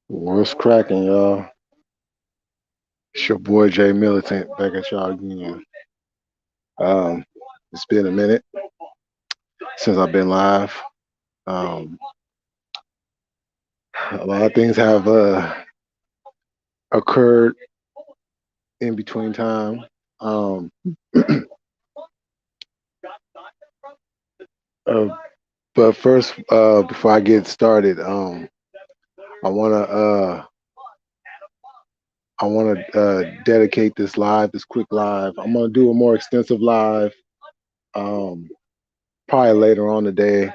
What's cracking, y'all? It's your boy Jay Militant back at y'all again. Um, it's been a minute since I've been live. Um, a lot of things have occurred in between time. Um, uh, but first, before I get started, I wanna uh, I wanna dedicate this live, this quick live. I'm gonna do a more extensive live, um, probably later on today,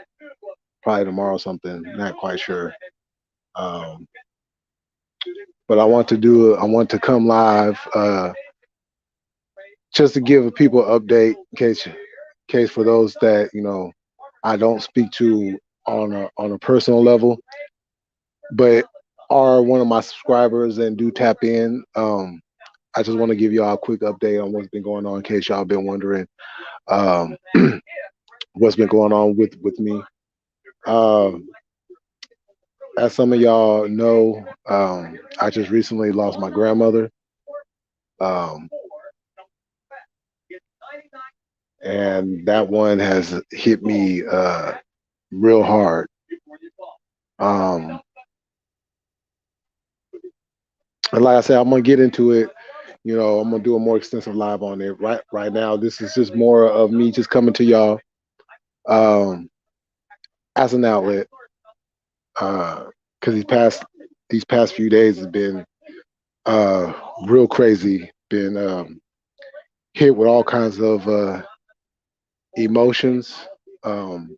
probably tomorrow, or something. Not quite sure. Um, but I want to come live just to give people an update in case for those that I don't speak to on a personal level, but are one of my subscribers and do tap in. I just want to give y'all a quick update on what's been going on in case y'all been wondering um, what's been going on with me. Um, as some of y'all know, I just recently lost my grandmother. Um, and that one has hit me real hard. Um, and like I said, I'm gonna get into it. I'm gonna do a more extensive live on it. Right now, this is just more of me just coming to y'all um, as an outlet. Because these past few days has been uh, real crazy. Been hit with all kinds of emotions. Um,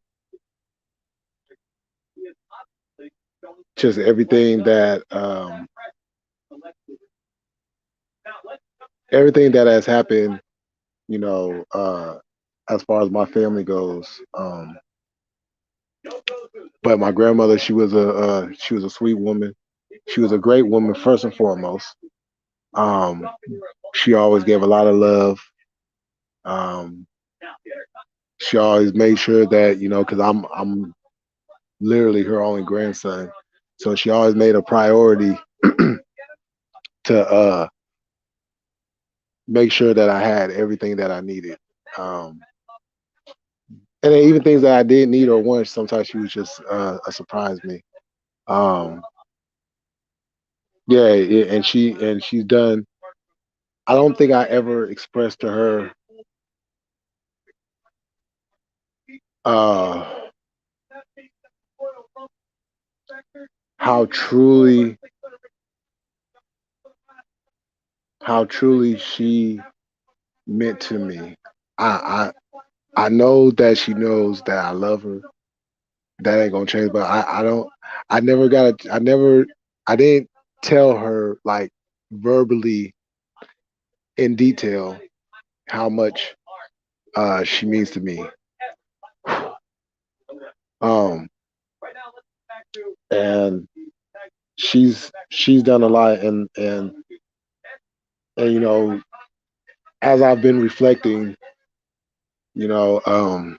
just everything that has happened, you know, as far as my family goes. But my grandmother, she was a sweet woman. She was a great woman first and foremost. Um, she always gave a lot of love. Um, she always made sure that because I'm literally her only grandson, so she always made a priority to make sure that I had everything that I needed. Um, and then even things that I didn't need or want, sometimes she was just a surprise me. Um, yeah, and she's done. I don't think I ever expressed to her uh, how truly she meant to me. I I know that she knows that I love her. That ain't gonna change. But I don't. I never got. I never. I didn't tell her like verbally in detail how much she means to me. Um, and she's done a lot, and as I've been reflecting, you know, um,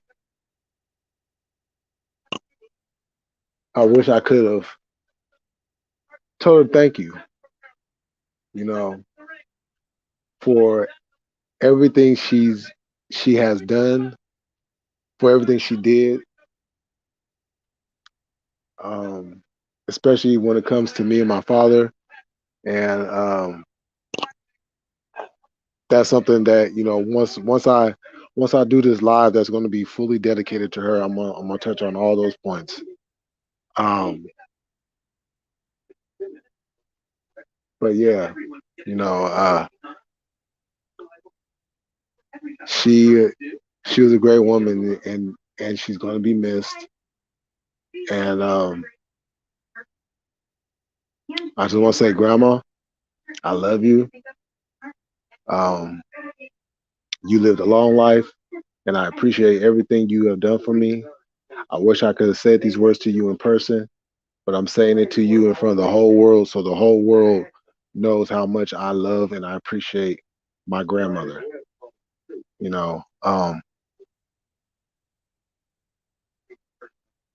I wish I could have told her thank you, you know, for everything she has done, for everything she did, um, especially when it comes to me and my father. And that's something that once I do this live, that's going to be fully dedicated to her. I'm gonna touch on all those points. Um, but yeah, you know, she she was a great woman, and she's going to be missed. And I just want to say, Grandma, I love you. Um, you lived a long life, and I appreciate everything you have done for me. I wish I could have said these words to you in person, but I'm saying it to you in front of the whole world so the whole world knows how much I love and I appreciate my grandmother. You know,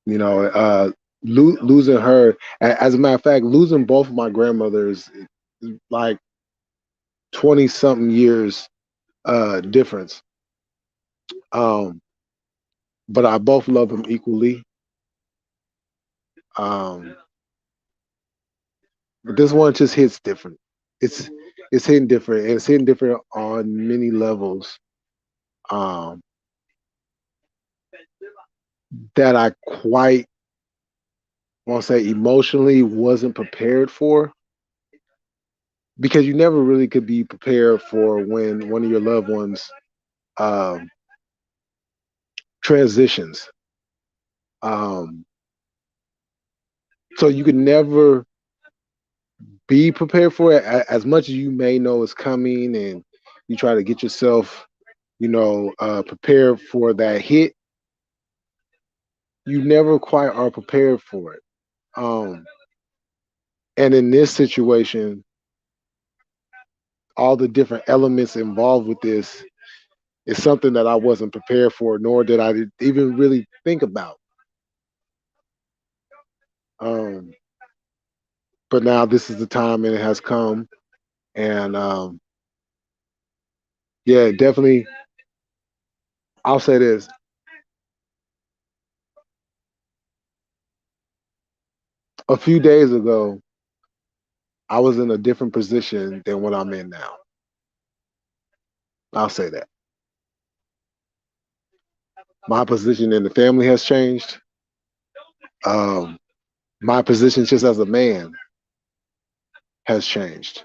You know, losing her. As a matter of fact, losing both of my grandmothers, like 20 something years difference. Um, but I both love them equally. Um, but this one just hits different. It's it's hitting different, and it's hitting different on many levels. Um, that I quite want to say emotionally wasn't prepared for, because you never really could be prepared for when one of your loved ones um, transitions. Um, so you could never be prepared for it. As much as you may know it's coming, and you try to get yourself, prepared for that hit, you never quite are prepared for it. Um, and in this situation, all the different elements involved with this is something that I wasn't prepared for, nor did I even really think about. Um, but now this is the time, and it has come, and yeah, definitely. I'll say this: a few days ago, I was in a different position than what I'm in now. I'll say that my position in the family has changed. Um, my position just as a man has changed.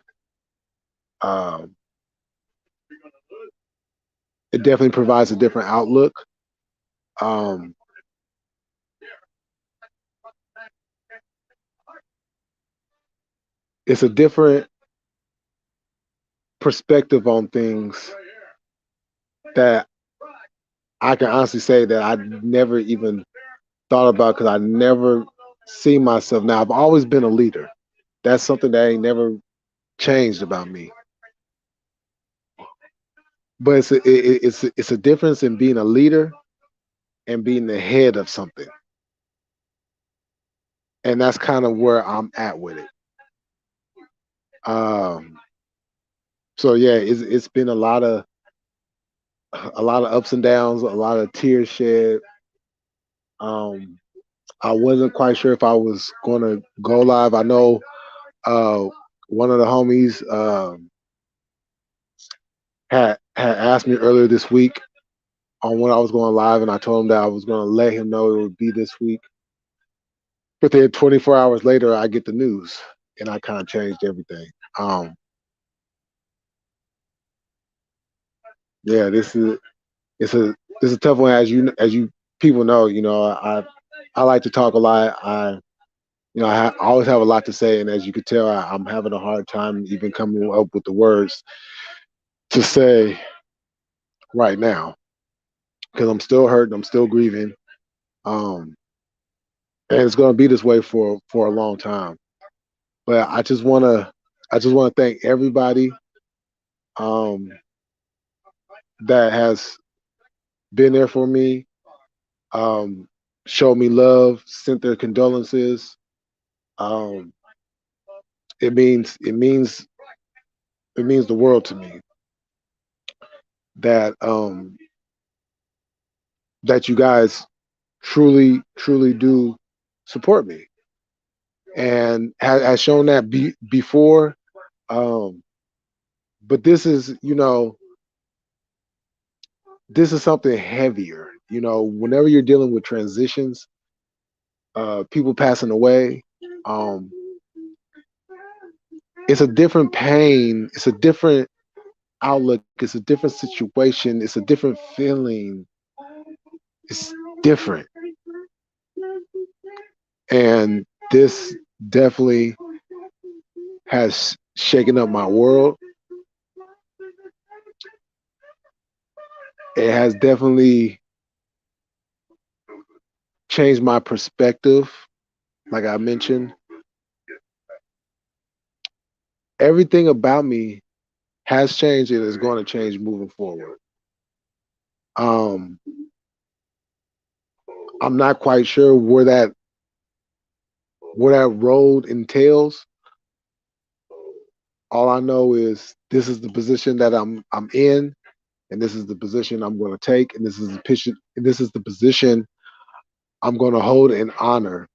Um, it definitely provides a different outlook. Um, it's a different perspective on things that I can honestly say that I never even thought about, because I never see myself. Now, I've always been a leader. That's something that ain't never changed about me. But it's a difference in being a leader and being the head of something, and that's kind of where I'm at with it. Um, so yeah, it's been a lot of ups and downs, a lot of tears shed. Um, I wasn't quite sure if I was going to go live. I know uh, one of the homies had asked me earlier this week on when I was going live, and I told him that I was going to let him know it would be this week. But then 24 hours later, I get the news, and I kind of changed everything. Um, yeah, this is a tough one, as you people know. I like to talk a lot. I always have a lot to say, and as you could tell, I'm having a hard time even coming up with the words to say right now, because I'm still hurting, I'm still grieving, um, and it's going to be this way for a long time. But I just want to thank everybody um, that has been there for me, um, showed me love, sent their condolences. Um, it means the world to me that that you guys truly truly do support me, and has shown that before. Um, but this is something heavier. Whenever you're dealing with transitions, people passing away, um, it's a different pain. It's a different outlook. It's a different situation. It's a different feeling. It's different. And this definitely has shaken up my world. It has definitely changed my perspective. Like I mentioned, everything about me has changed and is going to change moving forward. Um, I'm not quite sure where that road entails. All I know is this is the position that I'm in, and this is the position I'm going to take, and this is the position I'm going to hold in honor.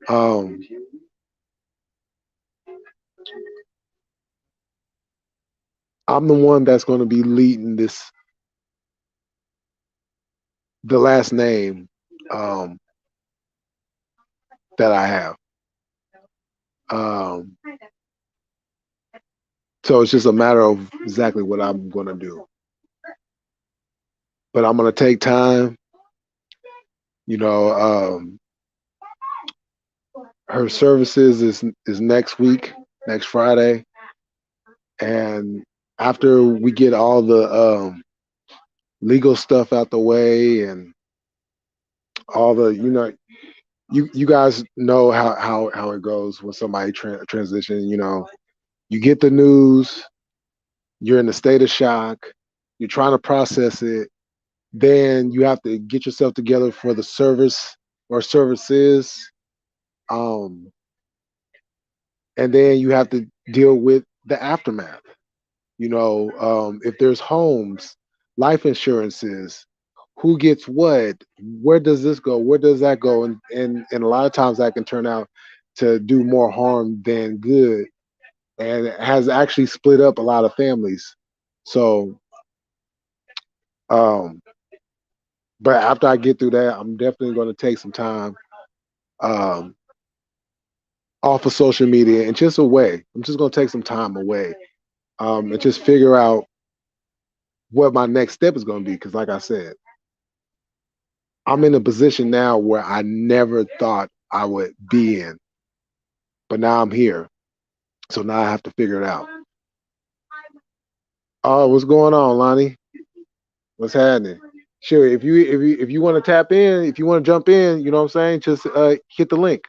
Um, I'm the one that's going to be leading the last name um, that I have. Um, so it's just a matter of exactly what I'm going to do. But I'm going to take time. You know, her services is next week, next Friday, and after we get all the legal stuff out the way and all the you guys know how it goes when somebody transition. You get the news, you're in a state of shock, you're trying to process it, then you have to get yourself together for the service or services, um, and then you have to deal with the aftermath. If there's homes, life insurances, who gets what, where does this go, where does that go, and a lot of times that can turn out to do more harm than good, and it has actually split up a lot of families. So, um, but after I get through that, I'm definitely going to take some time um, off of social media and just away. I'm just going to take some time away and just figure out what my next step is going to be. Because, like I said, I'm in a position now where I never thought I would be in, but now I'm here. So now I have to figure it out. Oh, what's going on, Lonnie? What's happening? Sure, if you want to tap in, if you want to jump in, you know what I'm saying, just hit the link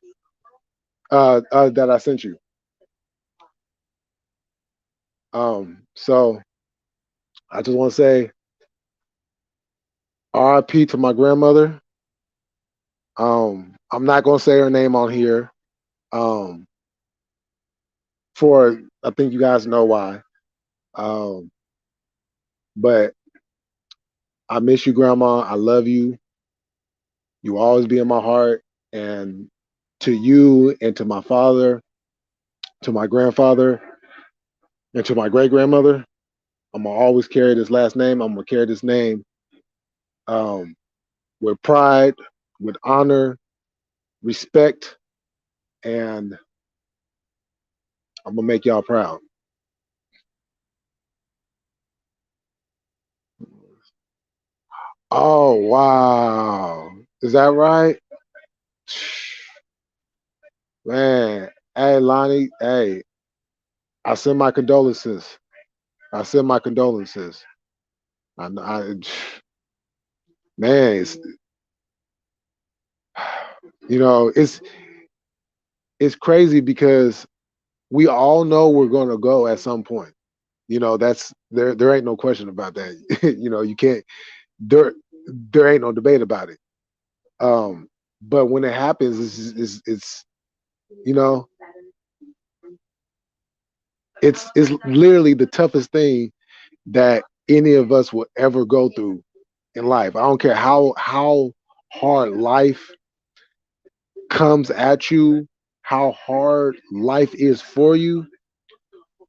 that I sent you. So I just want to say RIP to my grandmother. I'm not gonna say her name on here. Um, for I think you guys know why. Um, but I miss you, Grandma. I love you. You will always be in my heart. And to you and to my father, to my grandfather, and to my great grandmother, I'm gonna always carry this last name. I'm gonna carry this name um, with pride, with honor, respect, and I'm gonna make y'all proud. Oh wow, is that right, man? Hey Lonnie, hey, I send my condolences. I send my condolences. I man, it's crazy because we all know we're gonna go at some point. That's there ain't no question about that. You can't there there ain't no debate about it. Um, but when it happens, it's you know it's literally the toughest thing that any of us will ever go through in life. I don't care how hard life comes at you, how hard life is for you.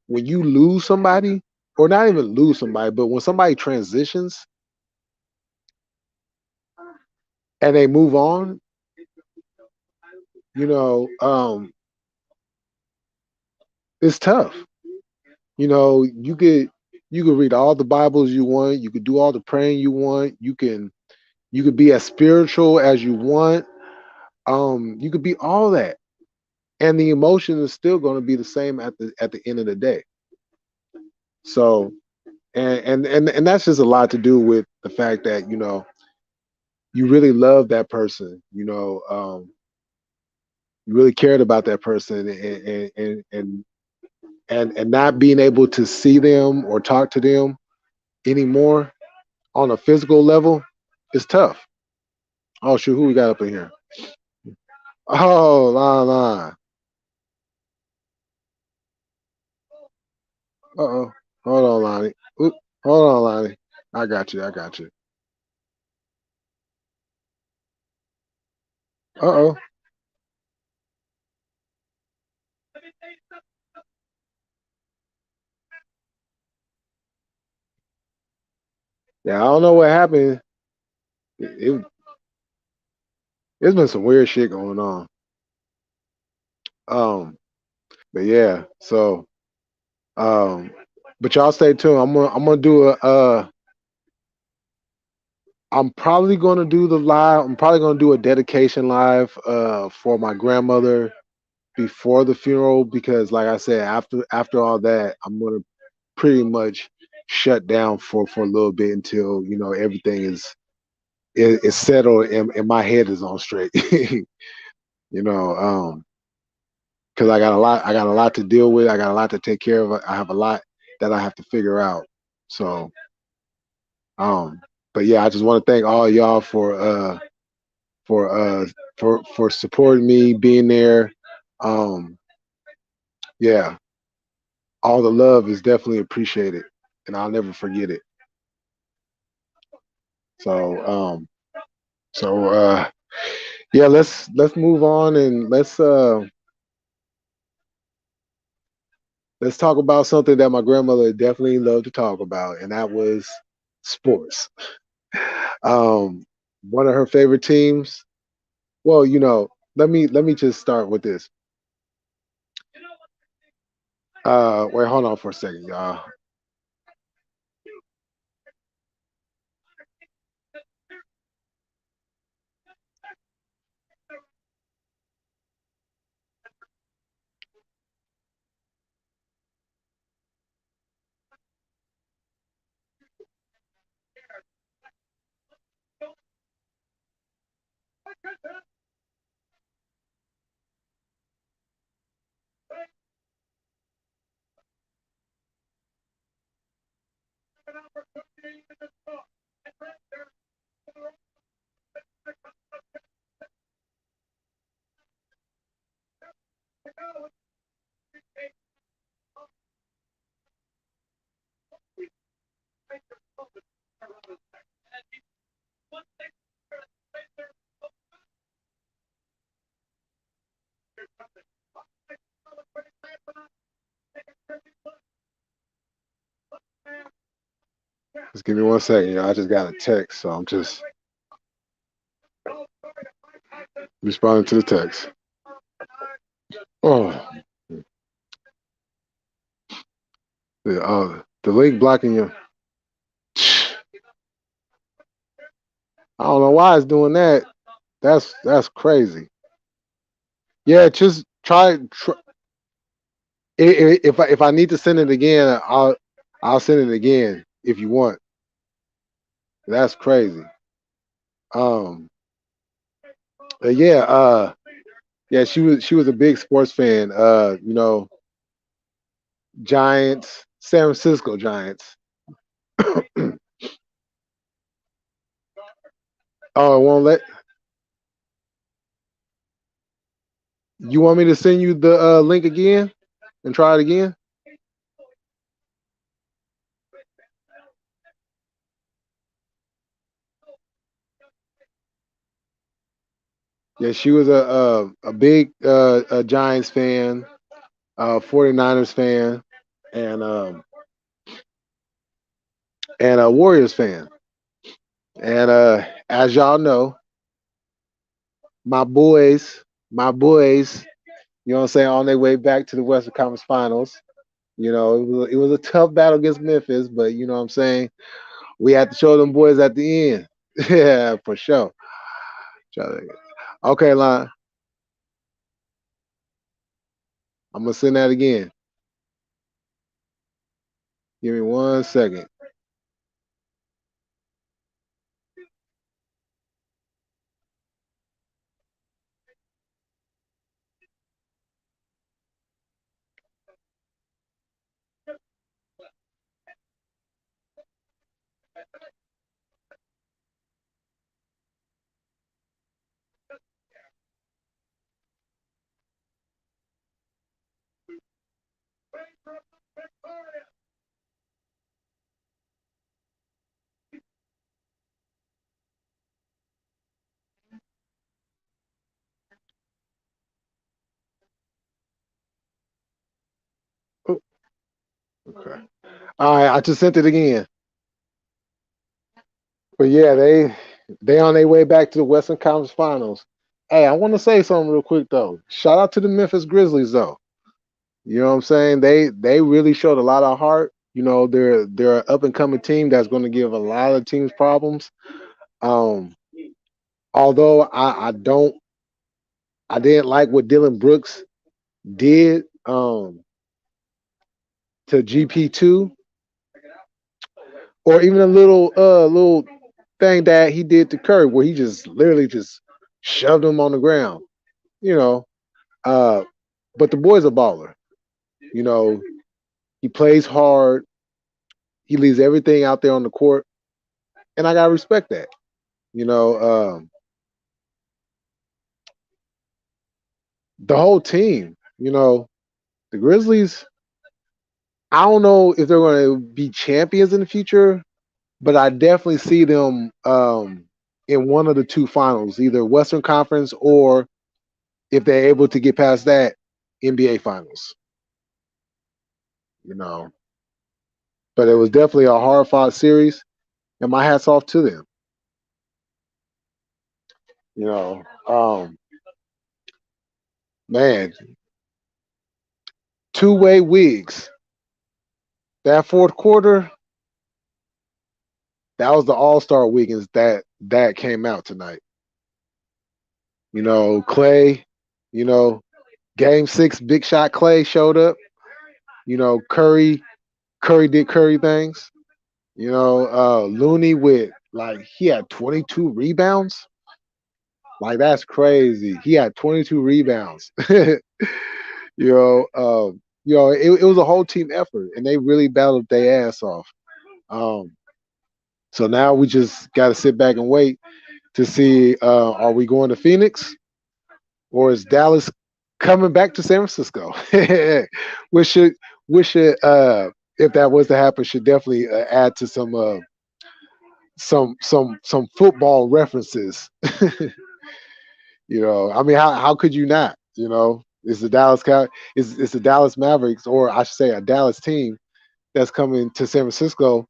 When you lose somebody, or not even lose somebody, but when somebody transitions and they move on, you know, it's tough. You could read all the Bibles you want, you could do all the praying you want, you could be as spiritual as you want. You could be all that. And the emotion is still going to be the same at the end of the day. So and that's just a lot to do with the fact that you really love that person. You really cared about that person, and not being able to see them or talk to them anymore on a physical level is tough. Oh shoot, who we got up in here? Oh, line. Uh oh. Hold on, Lonnie. Oop. Hold on, Lonnie. I got you. I got you. Uh oh. Yeah, I don't know what happened. It, it's been some weird shit going on. Um, but yeah. So, um, but y'all stay tuned. I'm gonna do a. I'm probably gonna do the live. I'm probably gonna do a dedication live. For my grandmother before the funeral because, like I said, after all that, I'm gonna pretty much shut down for a little bit until everything is settled and my head is on straight. you know, because I got a lot to deal with. I got a lot to take care of. I have a lot that I have to figure out. So, um, but yeah, I just want to thank all y'all for for supporting me, being there. Um, yeah, all the love is definitely appreciated, and I'll never forget it. So, so yeah, let's move on and let's talk about something that my grandmother definitely loved to talk about, and that was sports. Um, one of her favorite teams. Well, let me just start with this. Wait, hold on for a second, y'all. Just give me one second, y'all. I just got a text, so I'm just responding to the text. Oh, the link blocking you. I don't know why it's doing that. That's crazy. Yeah, just try. If I need to send it again, I'll send it again if you want. That's crazy. Um, but yeah, yeah, she was a big sports fan. Giants, San Francisco Giants. Oh, it won't let. You want me to send you the link again and try it again? Yeah, she was a big a Giants fan, 49ers fan, and a Warriors fan. And as y'all know, my boys, my boys, you know what I'm saying, on their way back to the Western Conference Finals. It was a tough battle against Memphis, but you know what I'm saying? We had to show them boys at the end. Yeah, for sure. Okay, Lon, I'm gonna send that again. Give me 1 second. Okay. All right, I just sent it again. But yeah, they on their way back to the Western Conference Finals. Hey, I want to say something real quick though. Shout out to the Memphis Grizzlies though. You know what I'm saying? They really showed a lot of heart. You know, they're an up and coming team that's going to give a lot of teams problems. Um, although I didn't like what Dylan Brooks did to GP2, or even a little thing that he did to Curry where he just literally just shoved him on the ground. You know, uh, but the boy's a baller. You know, he plays hard. He leaves everything out there on the court, and I gotta respect that. You know, the whole team. You know, the Grizzlies. I don't know if they're going to be champions in the future, but I definitely see them in one of the two finals, either Western Conference or if they're able to get past that, NBA Finals. You know, but it was definitely a hard fought series, and my hats off to them. You know, man, two-way wigs. That fourth quarter, that was the All Star Wiggins that came out tonight. You know, Clay. You know, Game 6, big shot Clay showed up. You know, Curry did Curry things. You know, Looney with like he had 22 rebounds. Like that's crazy. He had 22 rebounds. It was a whole team effort, and they really battled their ass off. Um, so now we just got to sit back and wait to see are we going to Phoenix or is Dallas coming back to San Francisco? which should which should if that was to happen should definitely add to some football references. I mean, how could you not? It's the it's the Dallas Mavericks, or I should say, a Dallas team that's coming to San Francisco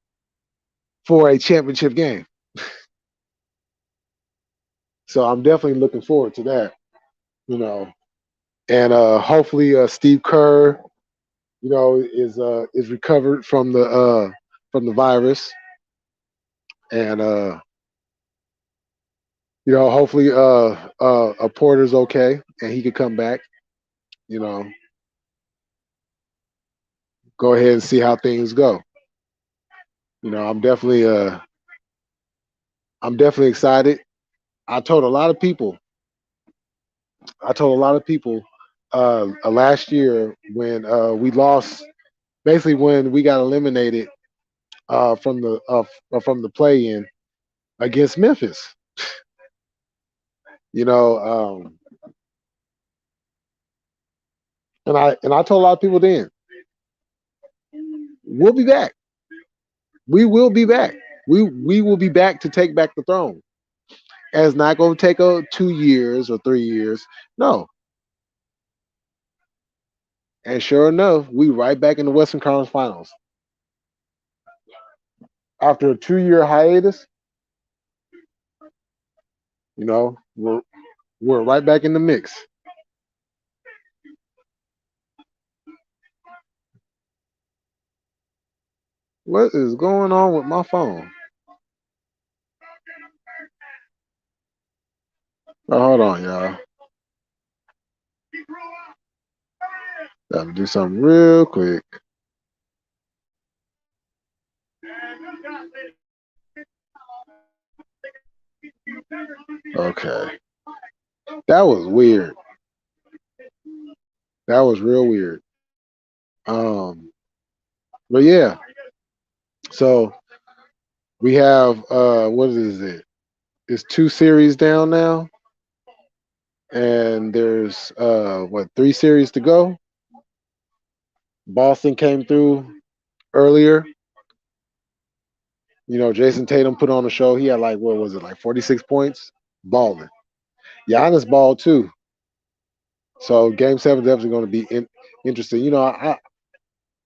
for a championship game. So I'm definitely looking forward to that. You know, and hopefully Steve Kerr, is recovered from the virus, and hopefully a Porter's okay and he could come back. You know, go ahead and see how things go. You know, I'm definitely excited. I told a lot of people. I told a lot of people last year when we lost, basically when we got eliminated from the play in against Memphis. You know, and I told a lot of people then, we'll be back. We will be back. We will be back to take back the throne. And it's not going to take 2 years or 3 years. No. And sure enough, we right back in the Western Conference Finals after a 2 year hiatus. We're right back in the mix. What is going on with my phone? Oh, hold on, y'all. Gotta do something real quick. Okay. That was weird. That was real weird. Um, but yeah. So we have what is it? It's 2 series down now, and there's 3 series to go. Boston came through earlier. Jason Tatum put on a show. He had like, what was it, like 46 points? Balling. Giannis balled too. So game 7 is definitely going to be interesting.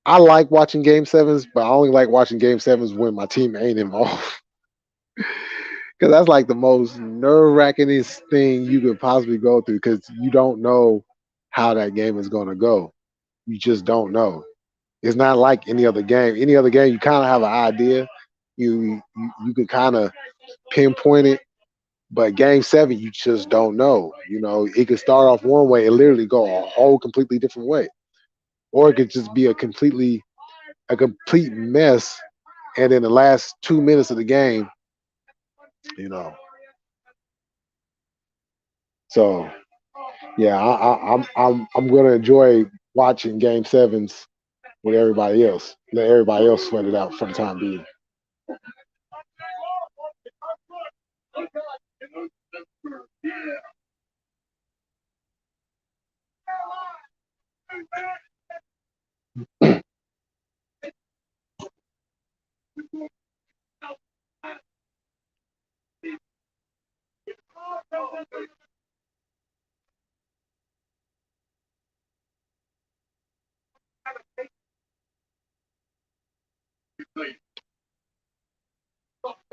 I like watching game sevens, but I only like watching game sevens when my team ain't involved. Because that's like the most nerve wrackingest thing you could possibly go through because you don't know how that game is going to go. You just don't know. It's not like any other game. Any other game, you kind of have an idea. You can kind of pinpoint it, but game seven, you just don't know. You know, it could start off one way and literally go a whole completely different way, or it could just be a complete mess. And in the last 2 minutes of the game, you know, so yeah, I'm gonna enjoy watching game sevens with everybody else. Let everybody else sweat it out for the time being.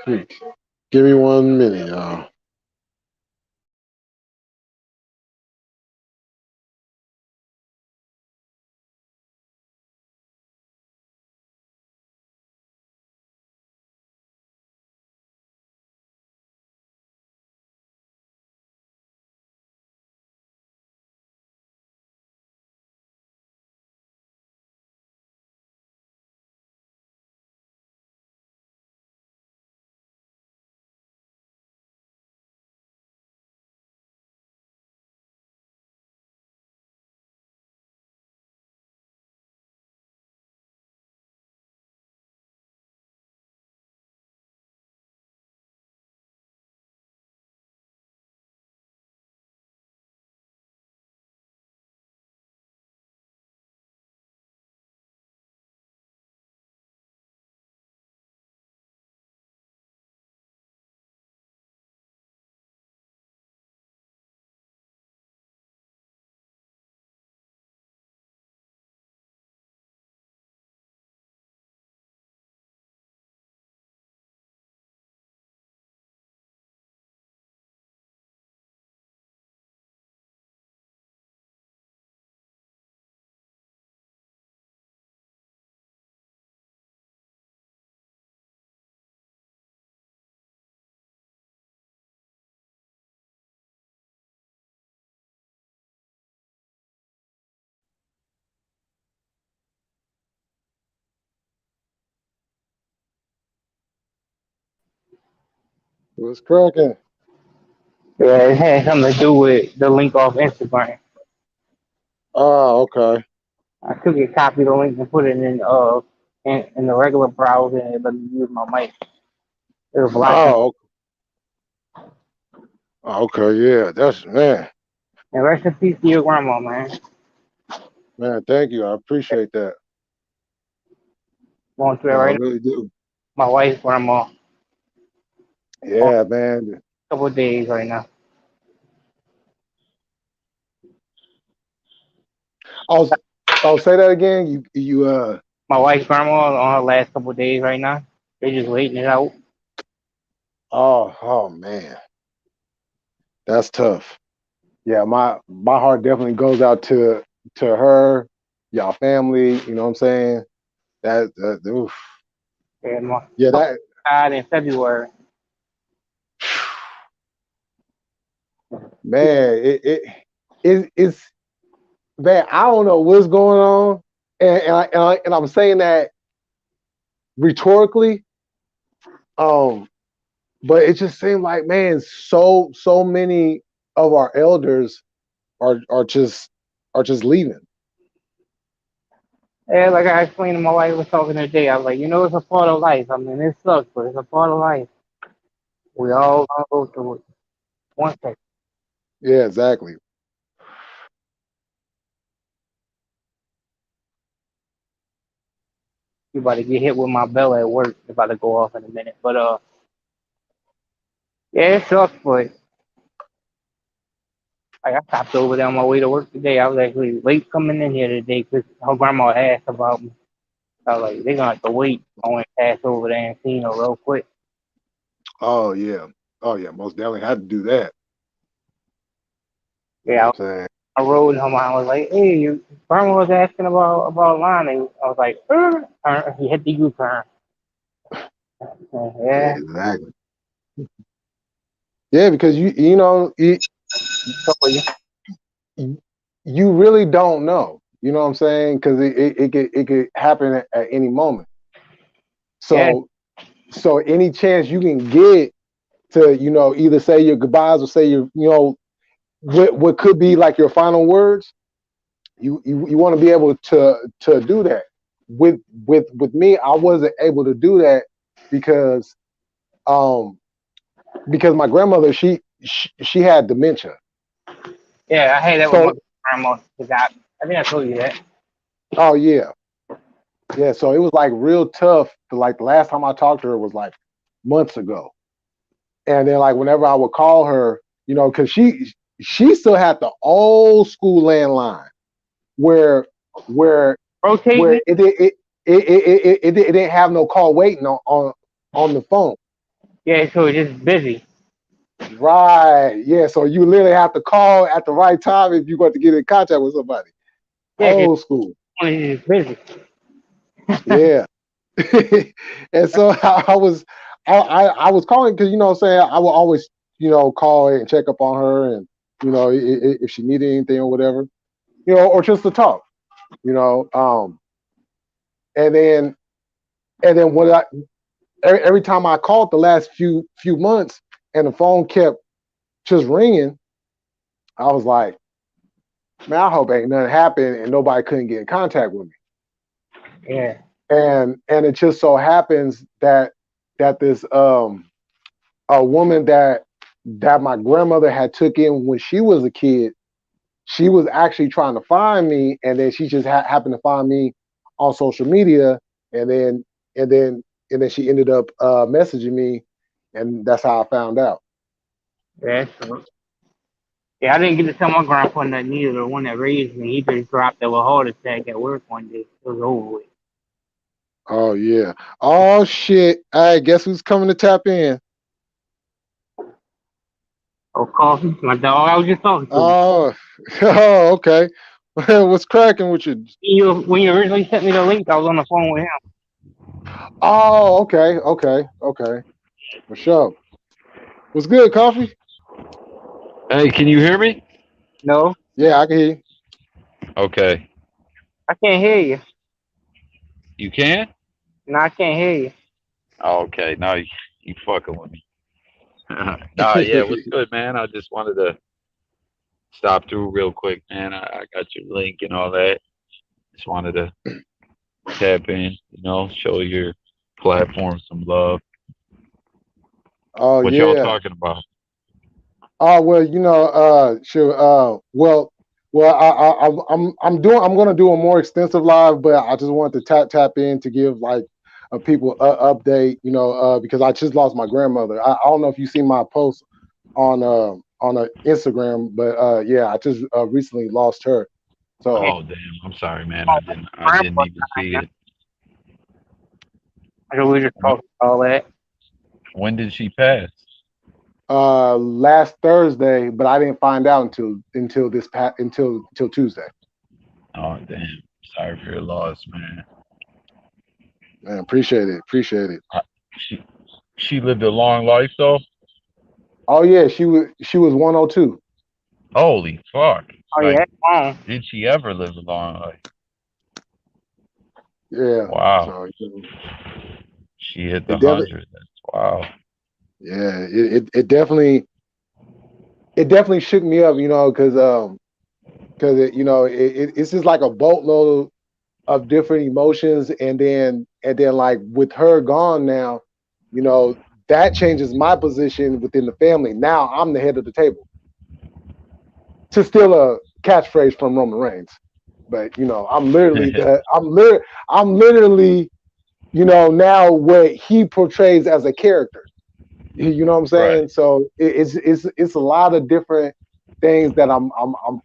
Hmm. Give me 1 minute, y'all. What's cracking? Yeah, it had something to do with the link off Instagram. Oh, okay. I took a copy of the link and put it in the regular browser and it let me use my mic. It was blocking. Oh, okay. Yeah, that's man. And rest in peace to your grandma, man. Man, thank you. I appreciate that. Going through it No, I right now. really do. My wife's grandma. On Yeah, man. a couple of days right now. I'll I'll say that again. You. My wife's grandma on her last couple of days right now. They're just waiting it out. Oh man, that's tough. Yeah, my heart definitely goes out to her, y'all family. You know what I'm saying? That oof. And Yeah, my that died in February. man. It's man. I don't know what's going on, and I'm saying that rhetorically. Um, but it just seemed like man, so many of our elders are just leaving. Yeah, like I explained to my wife, was talking today. I was like, it's a part of life. I mean, it sucks, but it's a part of life. We all gonna go through it. One second. Yeah, exactly. You about to get hit with my bell at work. It's about to go off in a minute. But yeah, it sucks. But like, I stopped over there on my way to work today. I was actually late coming in here today because her grandma asked about me. I was like, they're gonna have to wait. I went pass over there and seen her real quick. Oh yeah. Oh yeah, most definitely had to do that. You know Yeah, what I'm saying? I rode him. I was like, hey, you. Grandma was asking about Lonnie. I was like, he hit the U-turn. Yeah, Yeah, exactly. Yeah, because so you. you really don't know. You know what I'm saying? Because it could happen at any moment. Yeah, So any chance you can get to either say your goodbyes or say your what could be like your final words, you want to be able to do that. With me, I wasn't able to do that because um because my grandmother she had dementia. yeah, I had that with my So grandma. Forgot. I think I told you that. oh yeah, so it was like real tough. Like the last time I talked to her was like months ago, and then like whenever I would call her, because she still had the old school landline where where Rotating. it didn't have no call waiting on the phone. Yeah, so it's just busy. Right. Yeah. So you literally have to call at the right time if you want to get in contact with somebody. Yeah, 'cause Old school. it's just busy. Yeah. And so I was calling because what I'm saying, I will always call her and check up on her, and if she needed anything or whatever, or just to talk, you know. And then when every time I called the last few months and the phone kept just ringing, I was like, man, I hope ain't nothing happened and nobody couldn't get in contact with me. Yeah, And it just so happens that this a woman that my grandmother had took in when she was a kid, she was actually trying to find me, and then she just happened to find me on social media, and then and then and then she ended up messaging me, and that's how I found out. yeah. So yeah, I didn't get to tell my grandpa nothing either. The one that raised me, he just dropped of a heart attack at work one day. It was over with. Oh yeah. Oh shit. All right, guess who's coming to tap in? Oh, coffee, my dog. I was just talking to. Oh, oh, okay. What's cracking with you? When you originally sent me the link, I was on the phone with him. Oh, okay. For sure. What's good, coffee? Hey, can you hear me? No, Yeah, I can hear you. Okay. I can't hear you. You can? No, I can't hear you. Okay. Now you fucking with me. Nah, yeah, what's good, man? I just wanted to stop through real quick, man. I got your link and all that. Just wanted to tap in, show your platform some love. Oh What y'all yeah. talking about? Oh well, sure. Well, I'm gonna do a more extensive live, but I just wanted to tap in to give like a people update, because I just lost my grandmother. I don't know if you see my post on Instagram, but yeah, I just recently lost her. Yeah, So Oh, damn. I'm sorry, man. I didn't grandpa. even see it. So we were just When, talking about all that. when did she pass? last Thursday, but I didn't find out until Tuesday. Oh, damn. Sorry for your loss, man. Man, appreciate it. She she lived a long life though. Oh yeah, she was 102. Holy fuck! Oh yeah, Like, that's wrong. did she ever live a long life? Yeah. Wow. So She hit the it definitely, 100. That's wow. yeah, it definitely shook me up, because it's just like a boatload of different emotions, and then like with her gone now, you know, that changes my position within the family. Now I'm the head of the table. To steal a catchphrase from Roman Reigns, but I'm literally now what he portrays as a character. You know what I'm Right. saying? So it's a lot of different things that I'm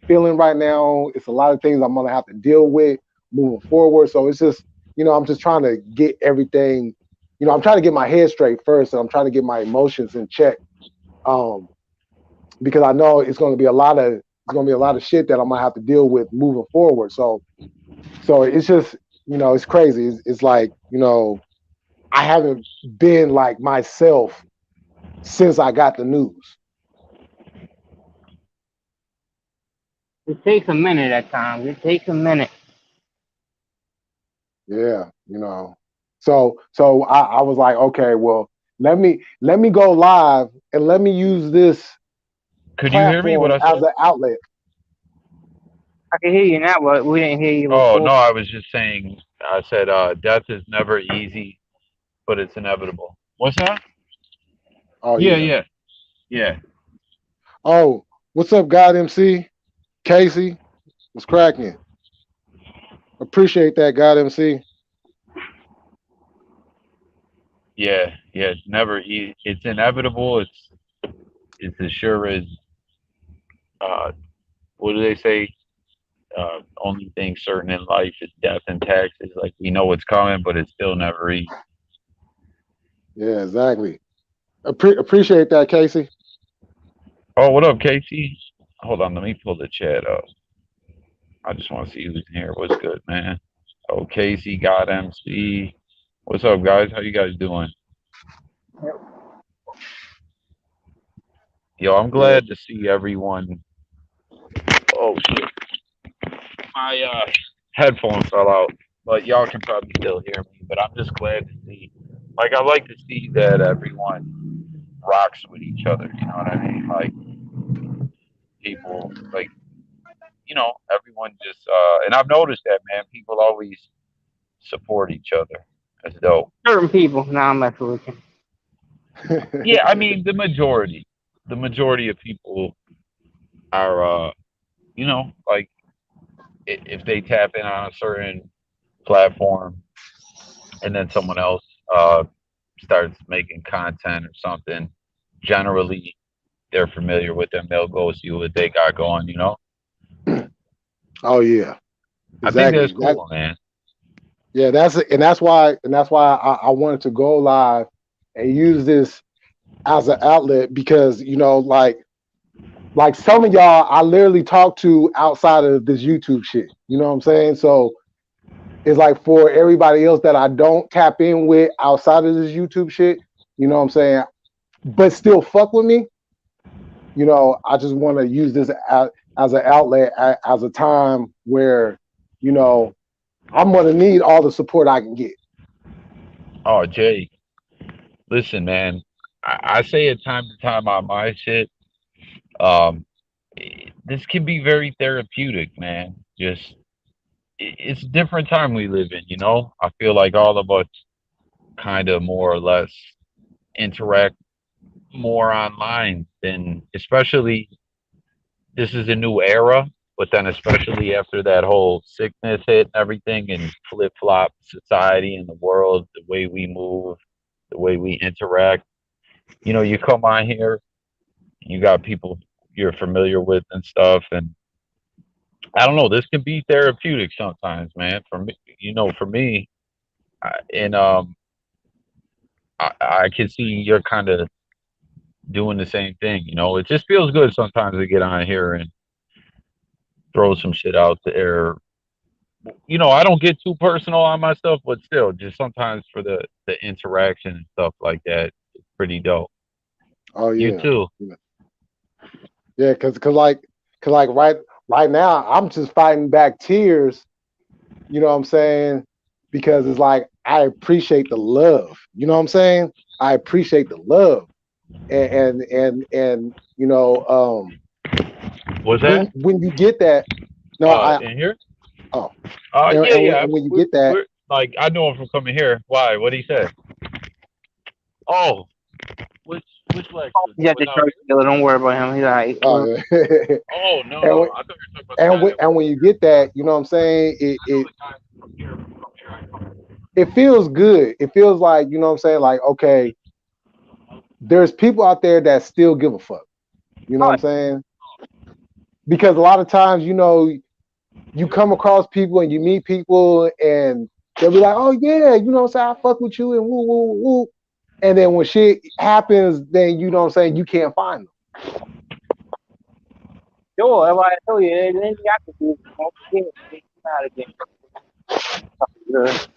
feeling right now. It's a lot of things I'm gonna have to deal with moving forward. So it's just I'm just trying to get everything. I'm trying to get my head straight first, and I'm trying to get my emotions in check. Um, because I know it's going to be a lot of shit that I'm gonna have to deal with moving forward. So it's just it's crazy. It's like I haven't been like myself since I got the news. It takes a minute at times. It takes a minute. Yeah. So I was like, okay, well, let me go live and let me use this Could you hear me? What platform I as said? an outlet. I can hear you now, but we didn't hear you Oh before. no, I was just saying. I said death is never easy, but it's inevitable. What's that? Oh Yeah, yeah. yeah, yeah. Oh, what's up, God MC? Casey, what's cracking? Appreciate that, God MC. Yeah. It's never easy. It's inevitable. It's as sure as uh, what do they say? Only thing certain in life is death and taxes. Like we know what's coming, but it's still never easy. Yeah, exactly. Appreciate that, Casey. Oh, what up, Casey? Hold on, let me pull the chat up. I just want to see who's in here. What's good, man? Oh, Casey got MC. What's up, guys? How you guys doing? Yo, I'm Yeah. glad to see everyone. Oh shit, my headphones fell out, but y'all can probably still hear me. But I'm just glad to see. Like, I like to see that everyone rocks with each other. You know what I mean? Like people, like everyone just. And I've noticed that, man. People always support each other. That's dope. Certain people. Nah, I'm messing with you. Yeah, I mean the majority of people are, like if they tap in on a certain platform and then someone else starts making content or something, generally they're familiar with them. They'll go see what they got going. Oh yeah, I think that's exactly. That cool, man. yeah, that's why I wanted to go live and use this as an outlet because like some of y'all I literally talk to outside of this YouTube shit. You know what I'm saying? So it's like for everybody else that I don't tap in with outside of this YouTube shit, you know what I'm saying? But still fuck with me, I just want to use this as an outlet, as a time where, you know, I'm gonna need all the support I can get. Oh, Jay, listen, man. I say it time to time on my shit. Um, this can be very therapeutic, man. Just it's a different time we live in. I feel like all of us kind of more or less interact more online than, especially, this is a new era, but then especially after that whole sickness hit and everything and flip flop society and the world, the way we move, the way we interact. You come on here, you got people you're familiar with and stuff, and I don't know, this can be therapeutic sometimes, man. For me, and I can see you're kind of doing the same thing. It just feels good sometimes to get on here and throw some shit out there. I don't get too personal on myself, but still, just sometimes for the interaction and stuff like that, it's pretty dope. Oh You yeah, too. yeah, cause like right now I'm just fighting back tears. You know what I'm saying? Because it's like I appreciate the love. You know what I'm saying? I appreciate the love, and Was that when you get that, no, I in here? oh, Yeah, yeah. and when you We're, get that, we're like, I know him from coming here. Why? What did he say? Oh, which which black dude? The He's at one the out church here? still. Don't worry about him. He's like, oh, Oh no, and no. when, I thought you were talking about the guy that and was. when you get that, you know what I'm saying? It I know it the guy from here. From here, I come. it feels good. It feels like, you know what I'm saying? Like, okay, there's people out there that still give a fuck. You know what oh, I'm saying? Because a lot of times, you come across people and you meet people, and They'll be like, "Oh yeah, you know what I'm saying? I fuck with you and woo woo woo." And then when shit happens, then you know what I'm saying, you can't find them. Sure, that's why I told you. Anything I can do, don't forget. Get you out again. Good.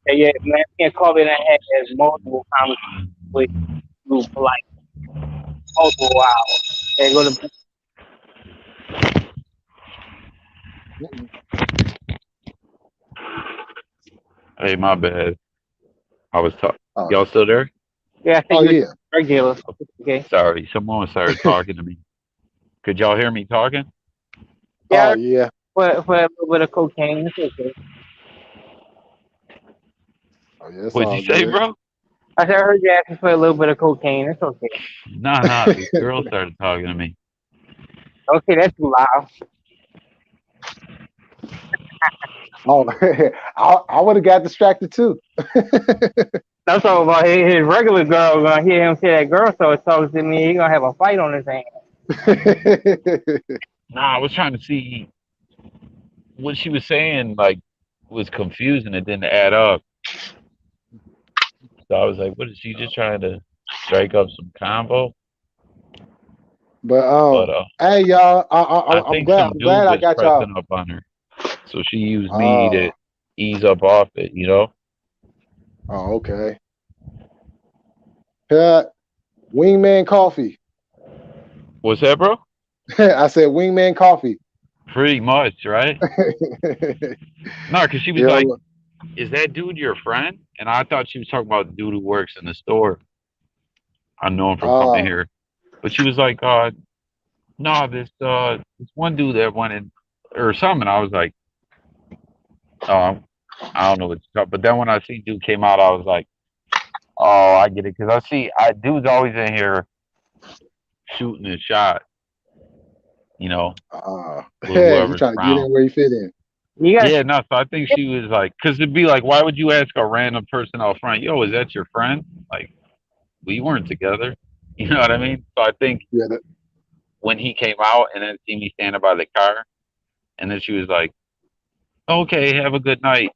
Yeah, man. Me and Kobe and I had multiple conversations with you for like multiple hours. They go to Mm-mm. Hey, my bad. I was talking. Oh, Y'all still there? yeah, I think oh you're yeah. regular. Okay. Sorry, someone started talking to me. Could y'all hear me talking? Oh Yeah, yeah. for a little bit of cocaine, it's okay. Oh yeah. It's What'd you all say, good. bro? I said I heard you asking for a little bit of cocaine. It's okay. Nah, nah. This girl started talking to me. Okay, that's too loud. Oh, I would have got distracted too. I'm talking about his regular girl gonna hear him say that girl started talking to me. He gonna have a fight on his hands. Nah, I was trying to see what she was saying. Like, was confusing. It didn't add up. So I was like, "What is she just trying to strike up some combo?" But But hey y'all, I I'm think glad some dude I was got y'all. pressing up on her, so she used me Oh, to ease up off it. You know? oh, okay. Yeah, Wingman Coffee. What's that, bro? I said Wingman Coffee. Pretty much, right? No, because she was Yeah. like, "Is that dude your friend?" And I thought she was talking about the dude who works in the store. I know him from coming Oh, here. But she was like, no, this one dude that went in or something. I was like, oh, I don't know what you're talking. But then when I see dude came out, I was like, oh, I get it. Because I dude's always in here shooting his shot, you know, with you whoever's trying to get around. in where you fit in. You gotta Yeah, no, so I think she was like, because it'd be like, why would you ask a random person out front, yo, is that your friend? Like, we weren't together. You know what I mean? So I think Yeah, when he came out and then see me standing by the car, and then she was like, okay, have a good night.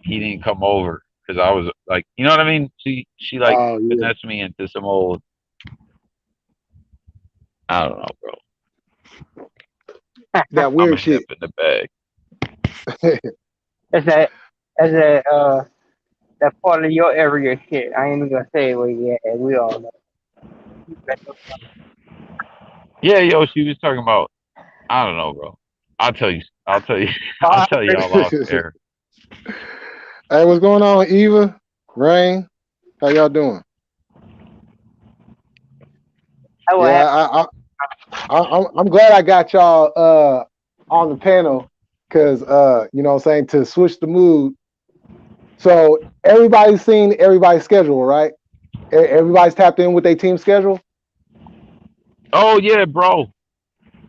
He didn't come over because I was like, you know what I mean? She like oh yeah, finessed me into some old, I don't know, bro. that I'm a weird hip shit. in the bag. that's that that part of your area shit. I ain't even gonna say what yeah, we all know. Yeah, yo, she was talking about, I don't know, bro. I'll tell you, I'll Oh, tell y'all off Hey, air. what's going on, Eva? Rain, how y'all doing? I will Yeah, have I'm glad I got y'all on the panel because you know what I'm saying, to switch the mood. So everybody's seen everybody's schedule, right? Everybody's tapped in with their team schedule. Oh yeah, bro.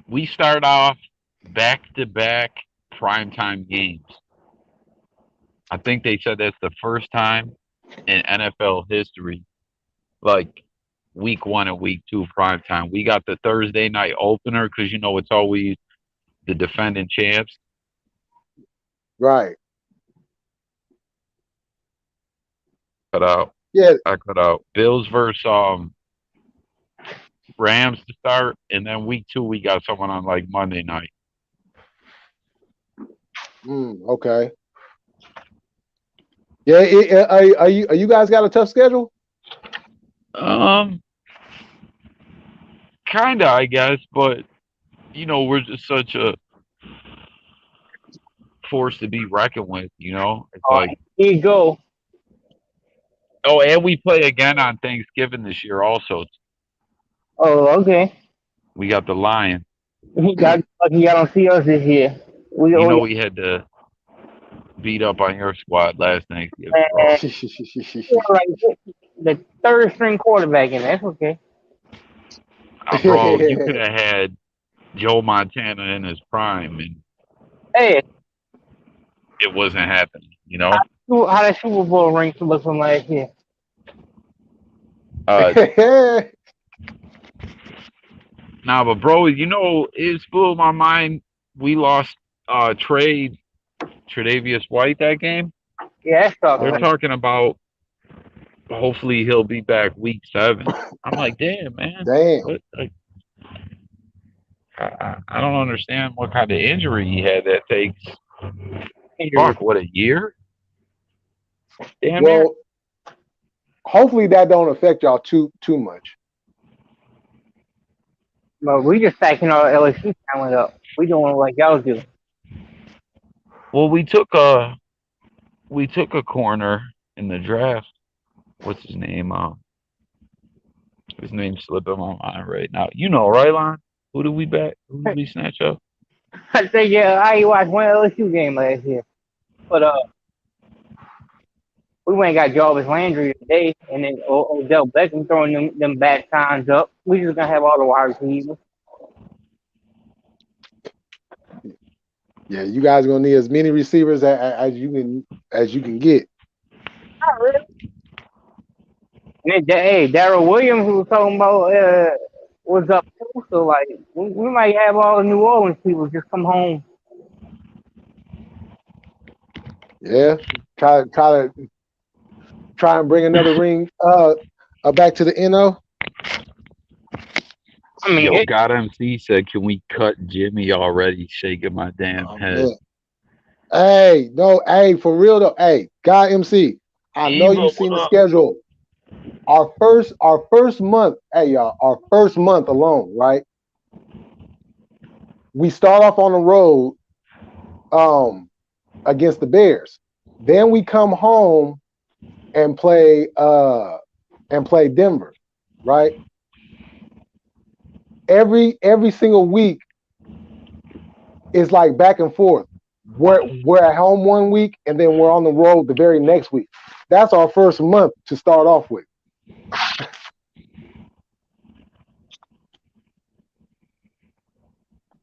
We start off back to back primetime games. I think they said that's the first time in NFL history, like week one and week two prime time. We got the Thursday night opener because you know it's always the defending champs. Right. Cut out. Yeah. I cut out. Bills versus Rams to start, and then week two we got someone on like Monday night. Okay. Yeah. Are you guys got a tough schedule? Um, kinda, I guess, but you know we're just such a force to be reckoned with. You know, it's oh, like here you go. oh, and we play again on Thanksgiving this year. Also, Oh, okay. we got the Lions. He got lucky y'all don't see us this year. We You oh know yeah, we had to beat up on your squad last Thanksgiving, man, bro. like the third string quarterback and that's okay. Bro, you could have had Joe Montana in his prime, and Hey, it wasn't happening. You how, know. how that Super Bowl ring look from last year? Uh, nah, but bro, you know, it's blew my mind. We lost trade. Tre'Davious White that game. Yeah, that sucks, They're Uh, man. talking about hopefully he'll be back week 7. I'm like, damn, man. damn. What? Like, I don't understand what kind of injury he had that takes. Injury. Fuck, what, a year? Damn near. Well, hopefully that don't affect y'all too much. But we just stacking our LSU talent up. We doing like y'all do. Well, we took a corner in the draft. What's his name? His name's slipping my mind right now. You know, right, Lon? Who did we bet? Who did we snatch up? I say, yeah, I ain't watched one LSU game last year. But we went and got Jarvis Landry today, and then Odell Beckham throwing them back signs up. We just gonna have all the wide receivers. Yeah, you guys are gonna need as many receivers as you can get. Not really. And then, hey, Darrell Williams, who was talking about, was up too. So like, we might have all the New Orleans people just come home. Yeah, try and bring another ring back to the NO. I mean, Yo, God MC said, can we cut Jimmy already? Shaking my damn Oh head. man. Hey, no, hey, for real though. Hey, Guy MC, I know Eva, you've what seen the up? schedule. Our first month, hey y'all, our first month alone, right? We start off on the road against the Bears. Then we come home and play Denver, right? Every single week is like back and forth. We're at home one week and then we're on the road the very next week. That's our first month to start off with.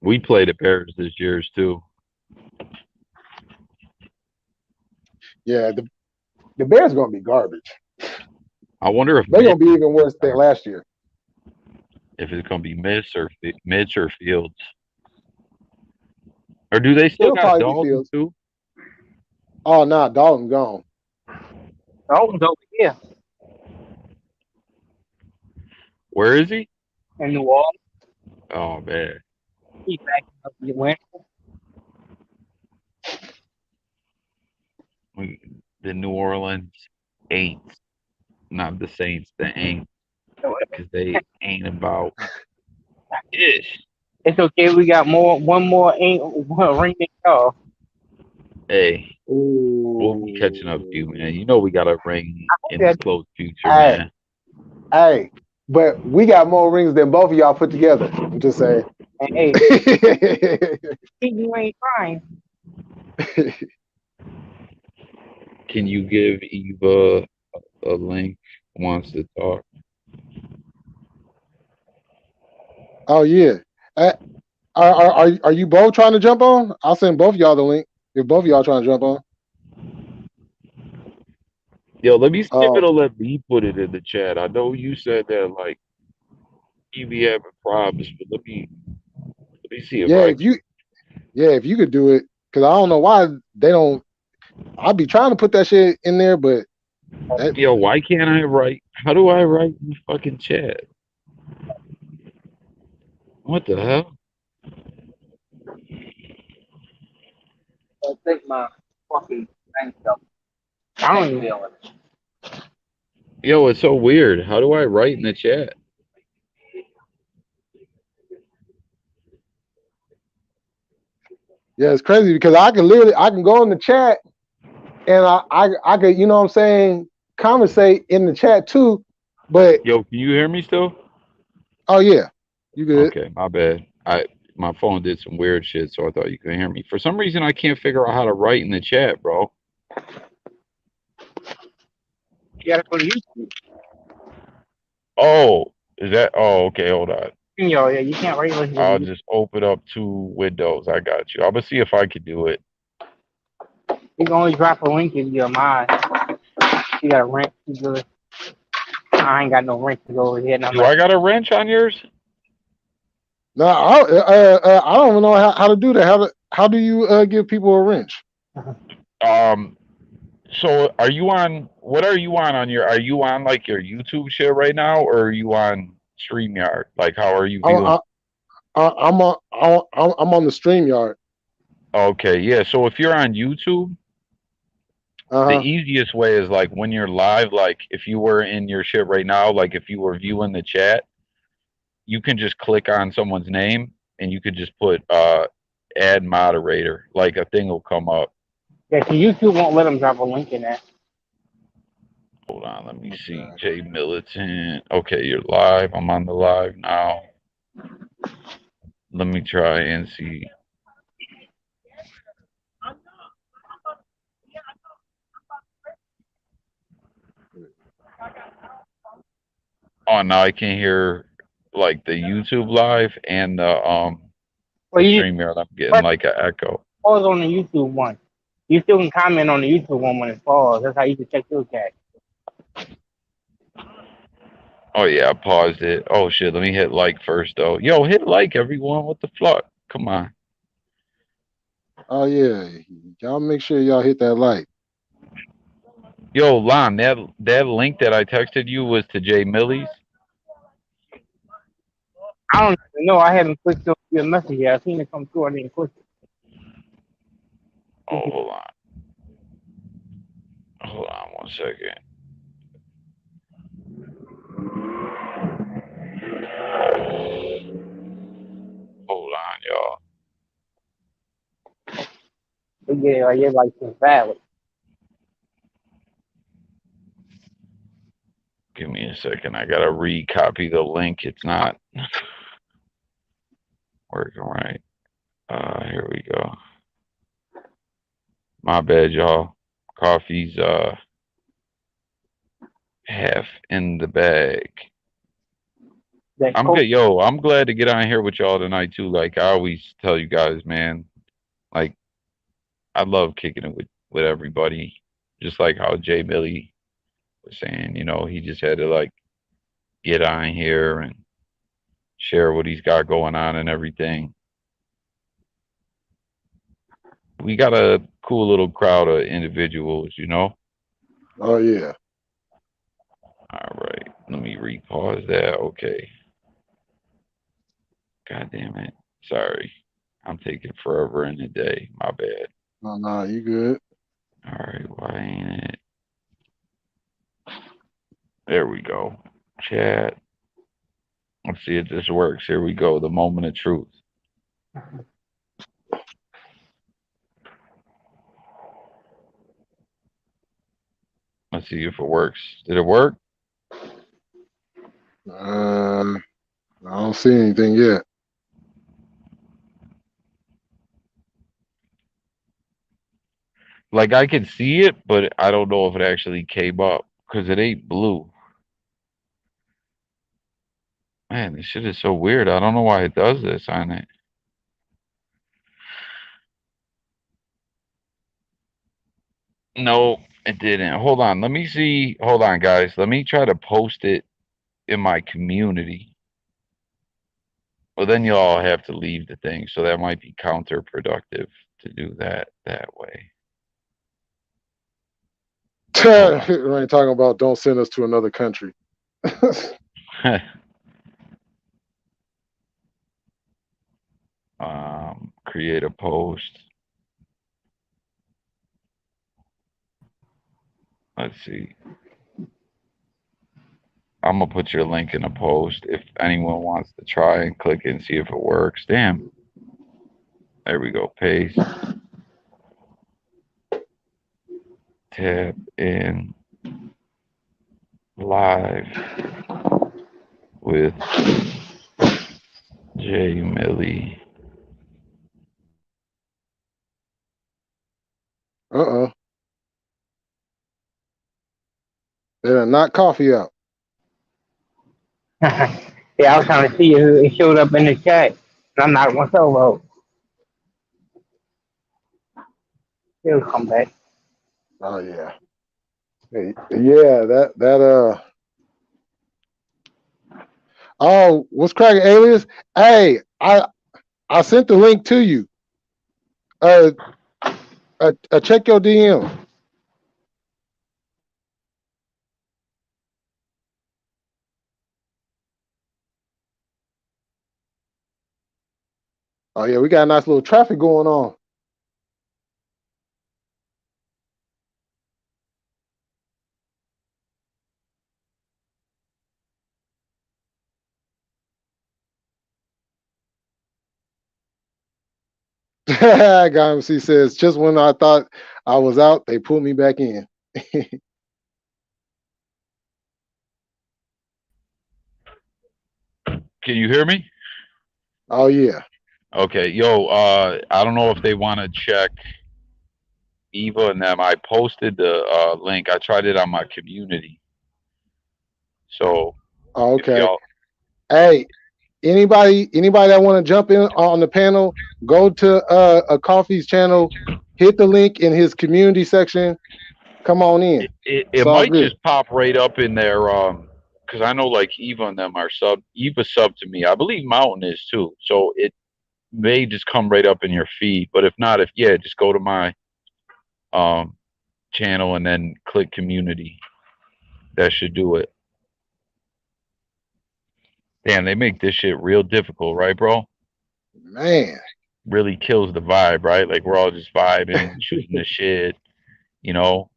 We play the Bears this year's too. Yeah, the Bears are gonna be garbage. I wonder if They're gonna be even worse than last year. if it's gonna be Mitch or Fields, or do they still It'll got probably be Dalton Fields. too? Oh nah, Dalton gone. Dalton's over here Where is he? in New Orleans. Oh man, He's back up to win. The New Orleans Aints, not the Saints, the Aints, because they ain't about ish. It's okay. We got one more ain't ring than y'all. Hey, we'll be catching up to you, Ooh. man. You know we got a ring in the That close future, Hey, man. hey, but we got more rings than both of y'all put together. I'm just saying. and hey, you ain't trying. Can you give Eva a link? Wants to talk. Oh yeah. Uh, are you both trying to jump on? I'll send both of y'all the link if both of y'all trying to jump on. Yo, let me see if Um, it'll let me put it in the chat. I know you said that like you be having problems, but let me see if yeah, I if you could do it, because I don't know why they don't. I'll be trying to put that shit in there, but that, yo, why can't I write? How do I write in the fucking chat? What the hell? I think my fucking thing stuff. I don't even feel it. Yo, it's so weird. How do I write in the chat? yeah, it's crazy because I can go in the chat and I could, you know what I'm saying, conversate in the chat too, but Yo, can you hear me still? oh yeah, you good. Okay, my bad. My phone did some weird shit, so I thought you could hear me. For some reason, I can't figure out how to write in the chat, bro. You gotta go to YouTube. Oh, is that? Oh, okay. Hold on. Yo, yeah, you can't write like I'll you. just open up 2 windows. I got you. I'm gonna see if I can do it. You can only drop a link in your mind. You got a rent. You good. I ain't got no rent to go over here. Do I got a wrench on yours? No, I don't even know how to do that. How do you give people a wrench? Um, so are you on? What are you on your? Are you on like your YouTube shit right now, or are you on StreamYard? Like, how are you I, viewing? I, I'm on the stream yard. Okay, yeah. So if you're on YouTube, Uh the huh. easiest way is like when you're live. Like if you were in your shit right now, like if you were viewing the chat, you can just click on someone's name and you could just put add moderator. Like a thing will come up. Yeah, so YouTube won't let them drop a link in that. Hold on, let me see. Okay. Jay Militant. Okay, you're live. I'm on the live now. Let me try and see. Oh, now I can hear like the YouTube live and Well, the you just StreamYard. I'm getting press like an echo. pause on the YouTube one. You still can comment on the YouTube one when it's paused. That's how you can check your chat. Oh yeah, I paused it. Oh shit, let me hit like first though. Yo, hit like everyone. What the fuck? Come on. Oh yeah, y'all make sure y'all hit that like. Yo, Lon, that link that I texted you was to Jay Millie's. I don't even know. I haven't clicked on your message yet. I seen it come through. I didn't click Oh, it. hold on. Hold on one second. Hold on, y'all. But yeah, like your license valid. Give me a second. I gotta recopy the link. It's not working right. Here we go. My bad, y'all. Coffee's half in the bag. That I'm code. good. Yo, I'm glad to get on here with y'all tonight too. Like I always tell you guys, man. Like I love kicking it with everybody. Just like how Jay Millie was saying, he just had to like get on here and share what he's got going on and everything. We got a cool little crowd of individuals. Oh yeah. All right, let me repause that. Okay. God damn it. Sorry. I'm taking forever in the day. My bad. No, no, you good. All right, why ain't it? There we go. Chat. Let's see if this works. Here we go. The moment of truth. Let's see if it works. Did it work? I don't see anything yet. Like I can see it, but I don't know if it actually came up because it ain't blue. Man, this shit is so weird. I don't know why it does this on it. No, it didn't. Hold on. Let me see. Hold on, guys. Let me try to post it in my community. Well, then you all have to leave the thing, so that might be counterproductive to do that way. Hold Right, talking about don't send us to another country. on. Create a post. Let's see. I'm gonna put your link in a post if anyone wants to try and click it and see if it works. Damn. There we go. Paste. Tap in live with J Millie. Uh-oh. They done knocked coffee out. Yeah, I was trying to see if it showed up in the chat. And I'm not myself out. It'll come back. Oh yeah. Hey, yeah, that oh, what's cracking, alias? Hey, I sent the link to you. Uh Check your DM. Oh yeah, we got a nice little traffic going on. Guy MC says, just when I thought I was out, they pulled me back in. Can you hear me? Oh yeah. Okay, yo, I don't know if they want to check Eva and them. I posted the link. I tried it on my community. So Oh, if okay. y'all, Hey, anybody that want to jump in on the panel, go to a Coffee's channel, hit the link in his community section. Come on in. it It's all might good. just pop right up in there. Because I know like Eva and them are sub. Eva sub to me. I believe Mountain is too. So it may just come right up in your feed. But if not, if yeah, just go to my um channel and then click community. That should do it. Damn, they make this shit real difficult, right, bro? Man. Really kills the vibe, right? Like we're all just vibing, shooting the shit, you know.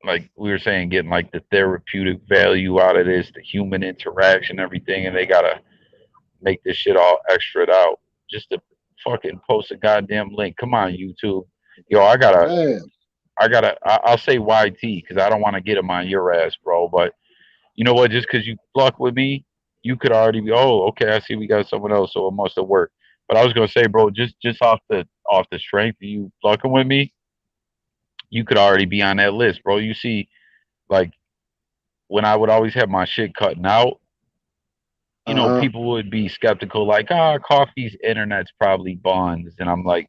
Like we were saying, getting like the therapeutic value out of this, the human interaction, everything, and they gotta make this shit all extra out just to fucking post a goddamn link. Come on, YouTube. Yo, Man. I'll say YT because I don't want to get them on your ass, bro. But you know what? Just because you fuck with me, you could already be. Oh, okay. I see we got someone else, so it must have worked. But I was gonna say, bro, just off the strength of you fucking with me, you could already be on that list, bro. You see, like when I would always have my shit cutting out, Uh-huh. people would be skeptical, like, ah, Coffee's internet's probably buns, and I'm like,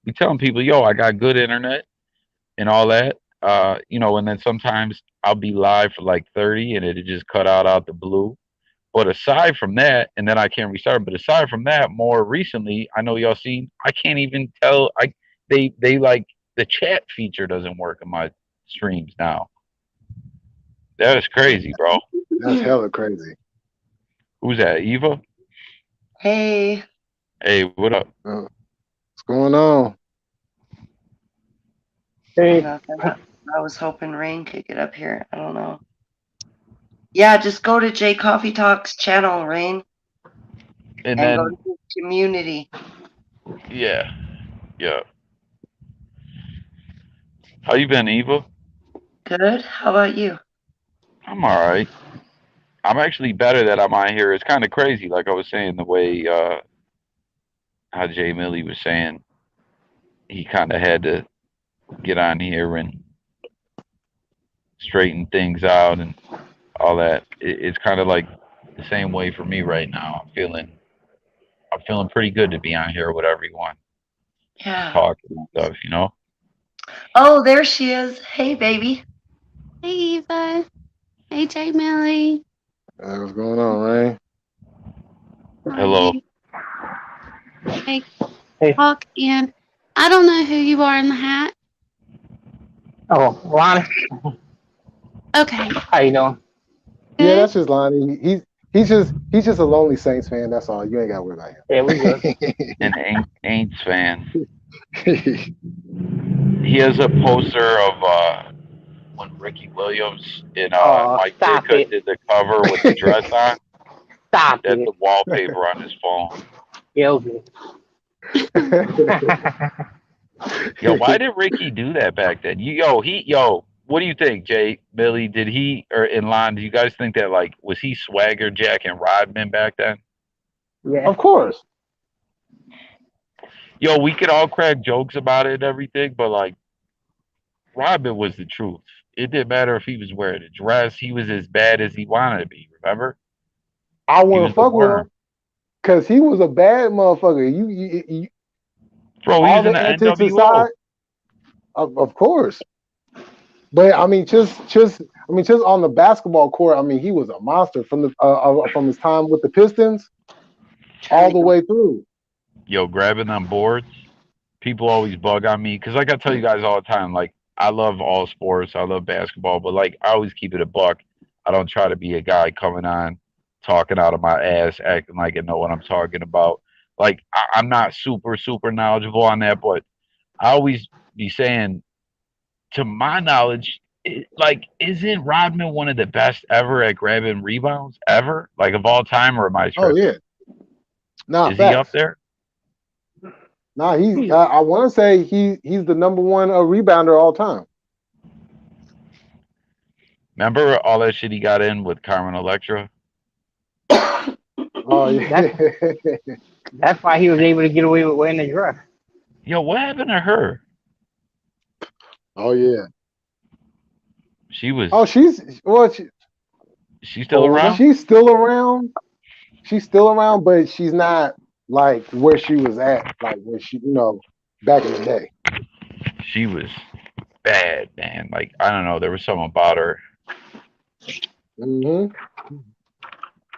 be telling people, yo, I got good internet and all that. And then sometimes I'll be live for like 30 and it just cut out the blue. But aside from that, and then I can't restart. But aside from that, more recently, I know y'all seen. I can't even tell. They like the chat feature doesn't work in my streams now. That is crazy, bro. That's hella crazy. Who's that? Eva? Hey, Hey, what up? What's going on? Hey, nothing. I was hoping Rain could get up here. I don't know. Yeah, just go to J Coffee Talks channel, Rain, And and go then to his community. yeah, yeah. How you been, Eva? Good. How about you? I'm all right. I'm actually better that I'm on here. It's kind of crazy, like I was saying, the way how Jay Millie was saying he kind of had to get on here and straighten things out and all that. It's kind of like the same way for me right now. I'm feeling pretty good to be on here with everyone, just Yeah. talking and stuff. Oh, there she is. Hey, baby. Hey Eva. Hey J Millie. What's going on, Rain? How are Hello. you? Hey, hey. talk in. I don't know who you are in the hat. Oh, Lonnie, Okay. how you doing? Yeah, Good. that's just Lonnie. He's just a lonely Saints fan. That's all. You ain't got to worry about Yeah, we good. An Aints fan. He has a poster of when Ricky Williams and Oh, Mike stop Ditka it. did the cover with the dress on. Stop That's it. the wallpaper on his phone. Yeah, okay. Yo, why did Ricky do that back then? What do you think, Jay, Billy? Did he or in line? Do you guys think that like was he swagger Jack and Rodman back then? Yeah. Of course. Yo, we could all crack jokes about it and everything, but like Rodman was the truth. It didn't matter if he was wearing a dress; he was as bad as he wanted to be. Remember? I He wouldn't was the fuck with him worm, because he was a bad motherfucker. You bro. He all was in the the antics NWO. aside, of course. But I mean, just on the basketball court, I mean, he was a monster from his time with the Pistons all Turning the way through. Yo, grabbing them boards. people always bug on me because, like I tell you guys all the time, like I love all sports, I love basketball, but like I always keep it a buck. I don't try to be a guy coming on talking out of my ass, acting like I know what I'm talking about. Like I'm not super knowledgeable on that, but I always be saying, to my knowledge, like isn't Rodman one of the best ever at grabbing rebounds ever, like of all time, or am I Oh tripping? yeah, nah, Is he up facts. there? Nah, I want to say he's the number one rebounder all time. Remember all that shit he got in with Carmen Electra? Oh That's yeah, that's why he was able to get away with wearing the dress. Yo, what happened to her? oh yeah. She was Oh, she still Older. around? she's still around. She's still around, but she's not like where she was at, like where she, back in the day. She was bad, man. Like I don't know, there was something about her. Hmm.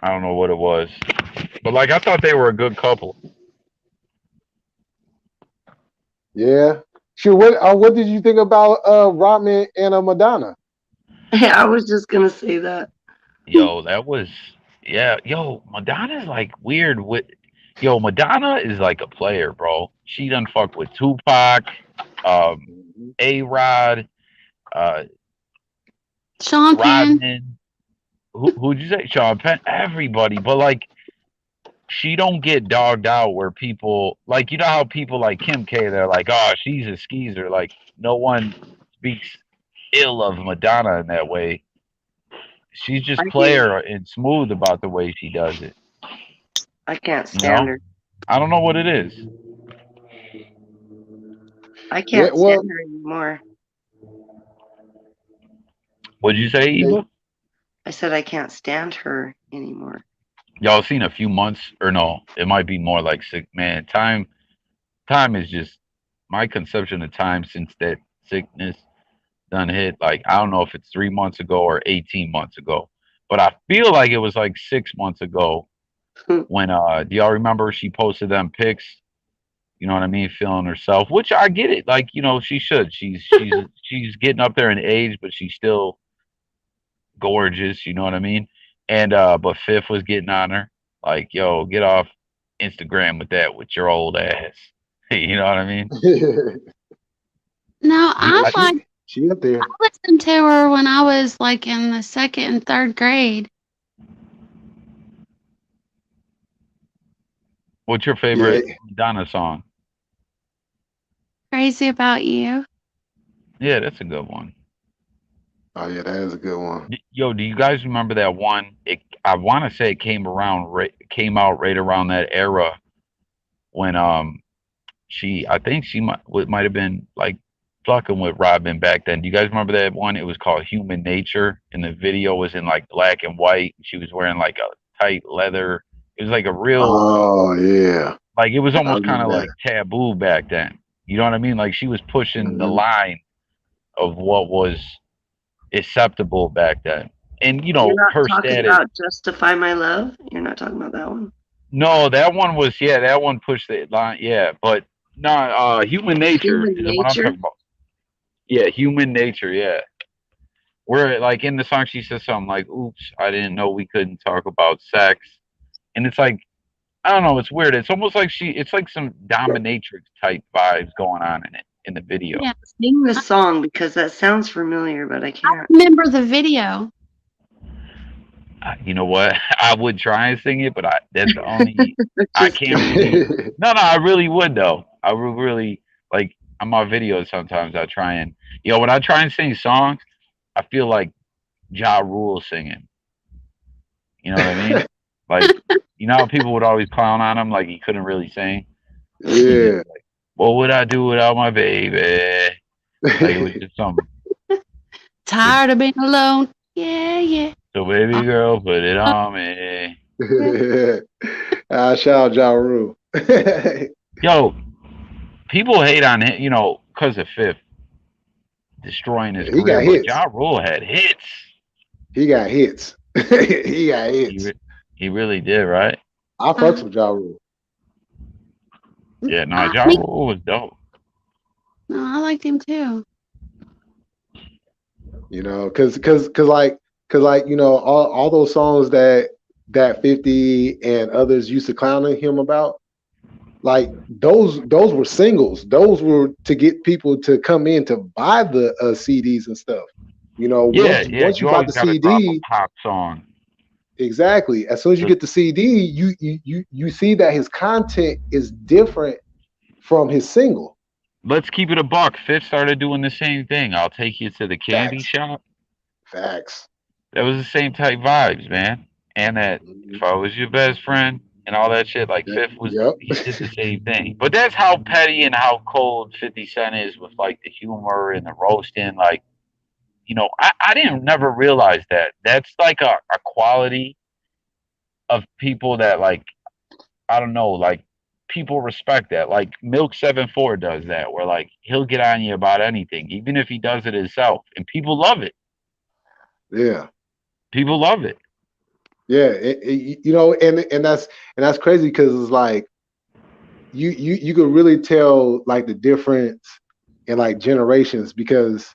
I don't know what it was, but like I thought they were a good couple. Yeah. Sure. What did you think about Rodman and Madonna? Yeah, I was just gonna say that. Yo, that was yeah. Yo, Madonna's like weird with. Yo, Madonna is like a player, bro. She done fuck with Tupac, um, Mhm. A Rod, uh, Sean Penn. Rodman. Who'd you say? Sean Penn. Everybody, but like she don't get dogged out where people like how people like Kim K, they're like, oh, she's a skeezer. Like no one speaks ill of Madonna in that way. She's I just can't, player and smooth about the way she does it. I can't You stand know, her. I don't know what it is. I Yeah. can't Well, stand her anymore. What'd you say, they, Eva? I said I can't stand her anymore. Y'all seen a few months or no? It might be more like six. Man, time is just my conception of time since that sickness done hit. Like I don't know if it's 3 months ago or 18 months ago, but I feel like it was like 6 months ago when do y'all remember she posted them pics? You know what I mean, feeling herself, which I get it. Like she should. She's getting up there in age, but she's still gorgeous. You know what I mean? And but Fifth was getting on her, like, yo, get off Instagram with that with your old ass. You know what I mean? No, yeah, I I, like she up there. I listened to her when I was like in the second and third grade. what's your Yeah. favorite Madonna song? Crazy About You. Yeah, that's a good one. Oh yeah, that is a good one. Yo, do you guys remember that one? I want to say it came out right around that era when I think she might have been like fucking with Robin back then. Do you guys remember that one? It was called Human Nature, and the video was in like black and white. She was wearing like a tight leather. It was like a real, Oh yeah, like it was I almost kind of remember like taboo back then. You know what I mean? Like she was that. pushing the Hmm. line of what was acceptable back then. And You're not her talking status. about Justify My Love? You're not talking about that one? No, that one was that one pushed the line. Yeah, but no, Human Nature Human is the one I'm Nature? talking about. Yeah, Human Nature. Yeah, where like in the song she says something like, "Oops, I didn't know we couldn't talk about sex," and it's like I don't know, it's weird. It's almost like it's like some dominatrix type vibes going on in it in the video. Yeah, Sing the I song because that sounds familiar, but I can't. remember the video. You know what? I would try and sing it, but that's the only I Just can't kidding. really. No, I really would though. I would really like on my videos. Sometimes I try and when I try and sing songs, I feel like Ja Rule singing. You know what I mean? Like how people would always clown on him, like he couldn't really sing. He just Yeah. like, what would I do without my baby? Like it was just something. Tired of being alone. Yeah, yeah. So baby girl, put it on me. Shout out Ja Rule. Yo, people hate on him, because of Fifth destroying his He career, got but hits. Ja Rule had hits. He got hits. He got He hits. re- he really did, right? I fucks with Ja Rule. Yeah, no, Ja Me, Rule was dope. No, I liked him too. You know, cause like you know all those songs that 50 and others used to clown him about, like those were singles. Those were to get people to come in to buy the CDs and stuff. You know, Yeah, yeah. once you You bought always the got to drop a CD, pop song. exactly. As soon as you Just get the CD, you see that his content is different from his single. let's keep it a buck. Fifth started doing the same thing. I'll take you to the candy Facts, shop. facts. That was the same type vibes, man. And that if Mhm. I was your best friend and all that shit, like Fifth was, Yep. he did the same thing. But that's how petty and how cold 50 Cent is with like the humor and the roasting. Like, I didn't never realize that. That's like a quality of people that like, I don't know, like people respect that. Like Milk 74 does that, where like he'll get on you about anything, even if he does it himself. And people love it. Yeah. People love it. Yeah. You know, and that's crazy because it's like you could really tell like the difference in like generations because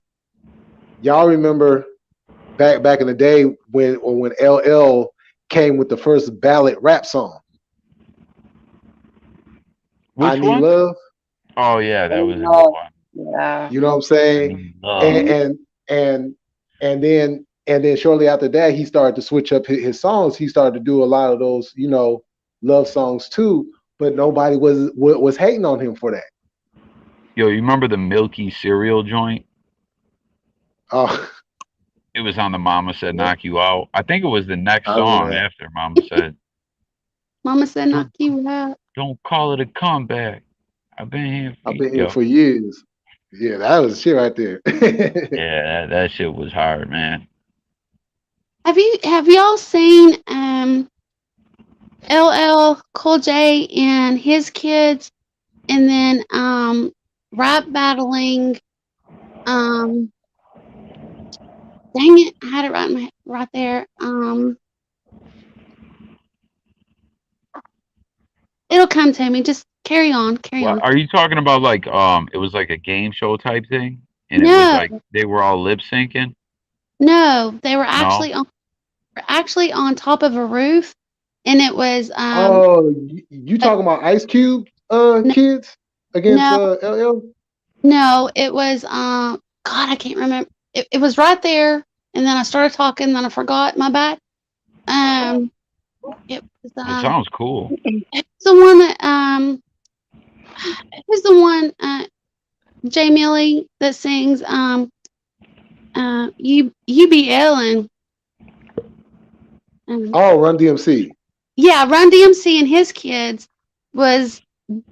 y'all remember back in the day when LL came with the first ballad rap song, I Which Need one? Love. Oh yeah, that Oh, was a good no. one. Yeah. You know what I'm I saying? need love. And Mhm. and then shortly after that, he started to switch up his songs. He started to do a lot of those, love songs too. But nobody was hating on him for that. Yo, you remember the Milky cereal joint? Oh, It was on the Mama Said yeah, Knock You Out. I think it was the next I remember song that. after Mama Said, Mama said knock Don't you out. don't call it a comeback. I've been here for I've been here yo. for years. Yeah, that was shit right there. Yeah, that shit was hard, man. Have y'all seen LL Cool J and his kids, and then rap battling, um dang it, I had it right there. It'll come to me. Just carry on, carry Well, on. are you talking about like it was like a game show type thing, and it was No, like they were all lip syncing? no, they were No. actually on top of a roof, and it was Oh, you uh, talking about Ice Cube no, kids against no, LL? no, it was God, I can't remember. It was right there, and then I started talking, then I forgot. My bad. Um, it was It sounds cool. it was the one that it was the one Jay Millie that sings you be Ellen. Um, Oh, Run DMC. yeah, Run DMC and his kids was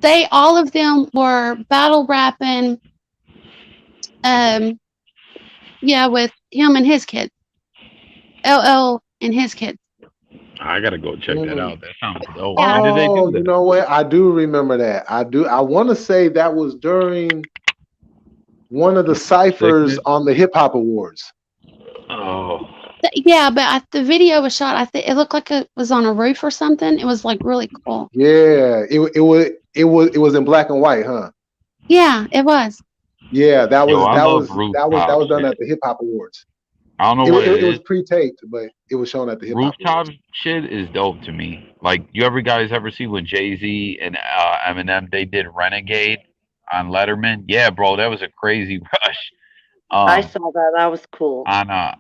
they all of them were battle rapping um yeah with him and his kids. LL and his kids. I gotta go check that Mm. out. That sounds dope. Yeah. When did they Oh, do you that? know what? I do remember that. I do. I want to say that was during one of the ciphers Sickness. on the Hip Hop Awards. Oh, Yeah, but the video was shot. I think it looked like it was on a roof or something. It was like really cool. Yeah, it was in black and white, huh? Yeah, it was. Yeah, that yo, was I that love was that was that rooftop was done at shit. the Hip Hop Awards. I don't know It, what it it, it was is. pre-taped, but it was shown at the Hip Hop Rooftop Awards. shit is dope to me. Like, guys ever see when Jay Z and Eminem they did Renegade on Letterman? Yeah, bro, that was a crazy rush. I Um, saw that. That was cool. on a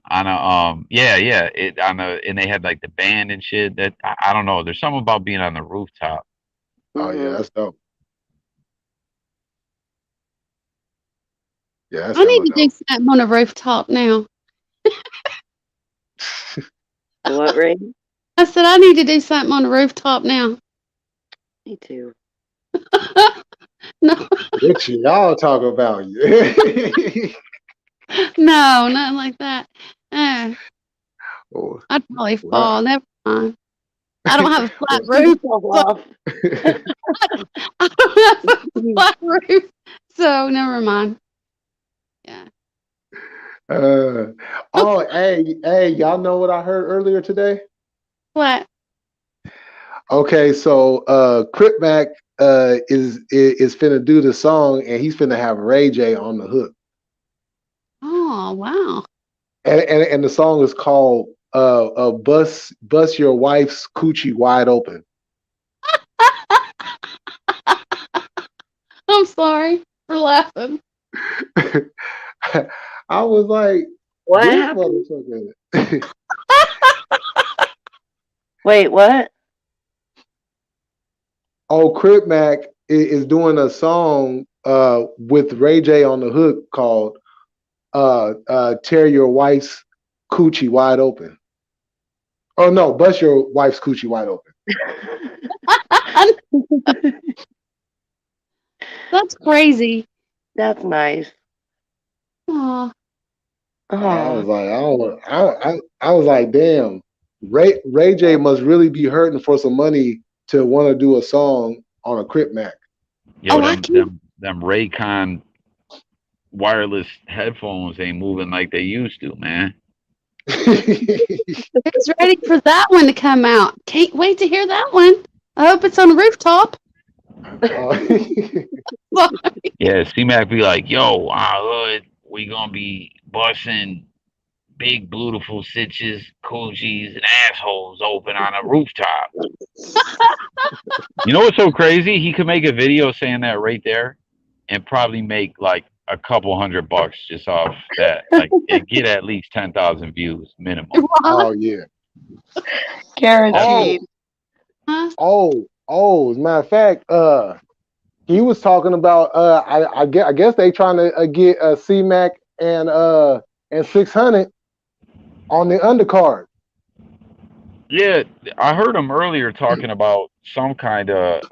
yeah, yeah, it on a and they had like the band and shit. That I don't know. There's something about being on the rooftop. Oh yeah, Hmm. that's dope. Yeah, that's I need hella to do dope. something on a rooftop now. What, Ray? I said I need to do something on the rooftop now. Me too. No, What y'all talking about? no, nothing like that. Uh, Oh, I'd probably well, fall. Never mind. I don't have a flat well, roof. Fall So off. I don't have a flat roof. So never mind. Yeah. uh, oh, hey, y'all know what I heard earlier today? What? Okay, so Crip Mac is finna do the song, and he's finna have Ray J on the hook, Oh, wow. and the song is called "Bust Your Wife's Coochie Wide Open." I'm sorry for laughing. I was like, What this happened? motherfucker. Wait, what? Oh, Crip Mac is doing a song with Ray J on the hook called "Tear Your Wife's Coochie Wide Open." Oh no, bust your wife's coochie wide open. That's crazy. That's nice. Oh, I Oh, was like, I don't, I was like, damn, Ray J must really be hurting for some money to want to do a song on a Crip Mac. Yo, oh, I them can. them them Raycon wireless headphones ain't moving like they used to, man. Who's ready for that one to come out? Can't wait to hear that one. I hope it's on the rooftop. Uh, Yeah, C-Mac be like, yo, hood, we gonna be busting big, beautiful sitches, coochies, and assholes open on a rooftop. You know what's so crazy? He could make a video saying that right there and probably make like a couple $100 just off that. Like, it get at least 10,000 views minimum. What? oh yeah. That's Oh, guaranteed. Huh? oh. As a matter of fact, he was talking about I guess they trying to get C Mac and 600 on the undercard. yeah. I heard him earlier talking about some kind of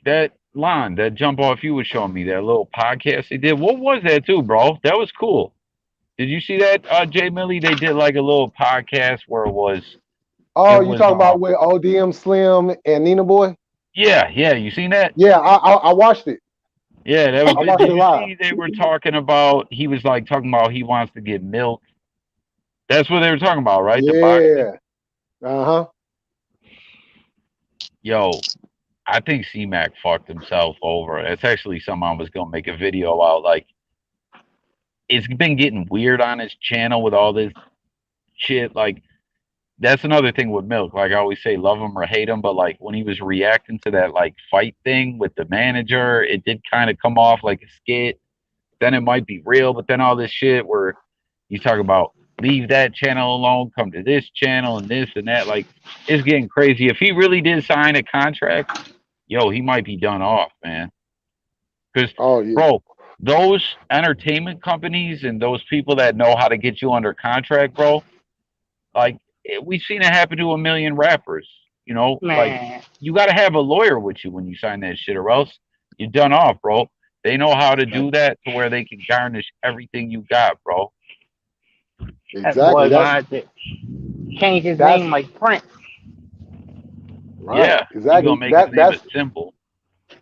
that line, that jump off you was showing me, that little podcast they did. What was that too, bro? That was cool. Did you see that, Jay Millie? They did like a little podcast where it Oh, you was talking about with ODM Slim and Nina Boy? yeah, you seen that? Yeah, I watched it. Yeah, that was I it. watched Did it you live. see they were talking about, he was like talking about he wants to get milk. That's what they were talking about, right? The boxing. Yeah. Uh-huh. Yo, I think C Mac fucked himself over. That's actually something I was gonna make a video about. Like, it's been getting weird on his channel with all this shit. Like, that's another thing with Milk. Like I always say, love him or hate him, but like when he was reacting to that like fight thing with the manager, it did kind of come off like a skit. Then it might be real, but then all this shit where you talk about leave that channel alone, come to this channel and this and that, like it's getting crazy. If he really did sign a contract, yo, he might be done off, man. Because, Oh yeah. bro, those entertainment companies and those people that know how to get you under contract, bro, like we've seen it happen to a million rappers. You know, like Man, you got to have a lawyer with you when you sign that shit, or else you're done off, bro. They know how to do that to where they can garnish everything you got, bro. that boy Exactly. gonna have to change his That's name like Prince. right. Yeah, he Exactly. gonna make his name a symbol.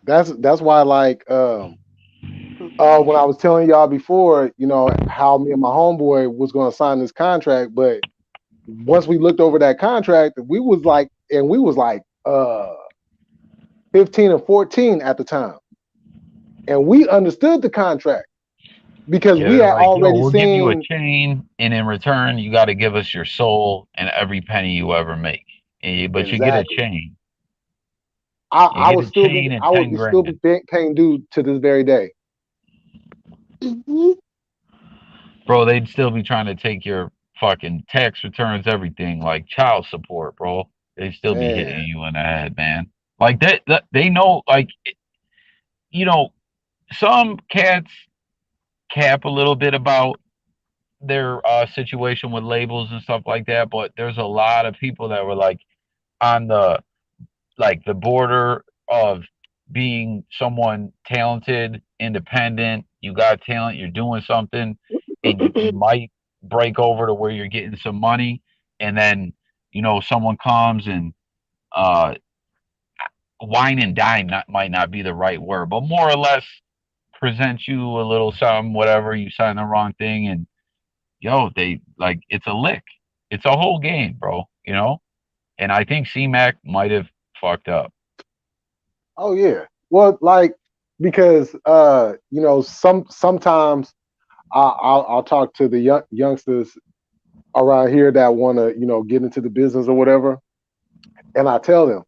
That's why like when I was telling y'all before, how me and my homeboy was going to sign this contract, but once we looked over that contract, we was like 15 and 14 at the time. And we understood the contract because Yeah, we they're had like, yo, already we'll give you a seen chain, and in return, you got to give us your soul and every penny you ever make. But you get a exactly. chain. You get a chain and I would 10 be still be grand. paying due to this very day. Hmm. Bro, they'd still be trying to take your fucking tax returns, everything, like child support, bro. They'd still be hitting Man, you in the head, man. Like that they know, like, you know, some cats cap a little bit about their situation with labels and stuff like that, but there's a lot of people that were like on the border of being someone talented, independent, you got talent, you're doing something, and you might break over to where you're getting some money, and then someone comes and uh, wine and dine might not be the right word, but more or less present you a little something, whatever. You sign the wrong thing, and yo, they like it's a lick. It's a whole game, bro. And I think C Mac might have fucked up. oh yeah, Well, like because sometimes I'll talk to the youngsters around here that want to get into the business or whatever, and I tell them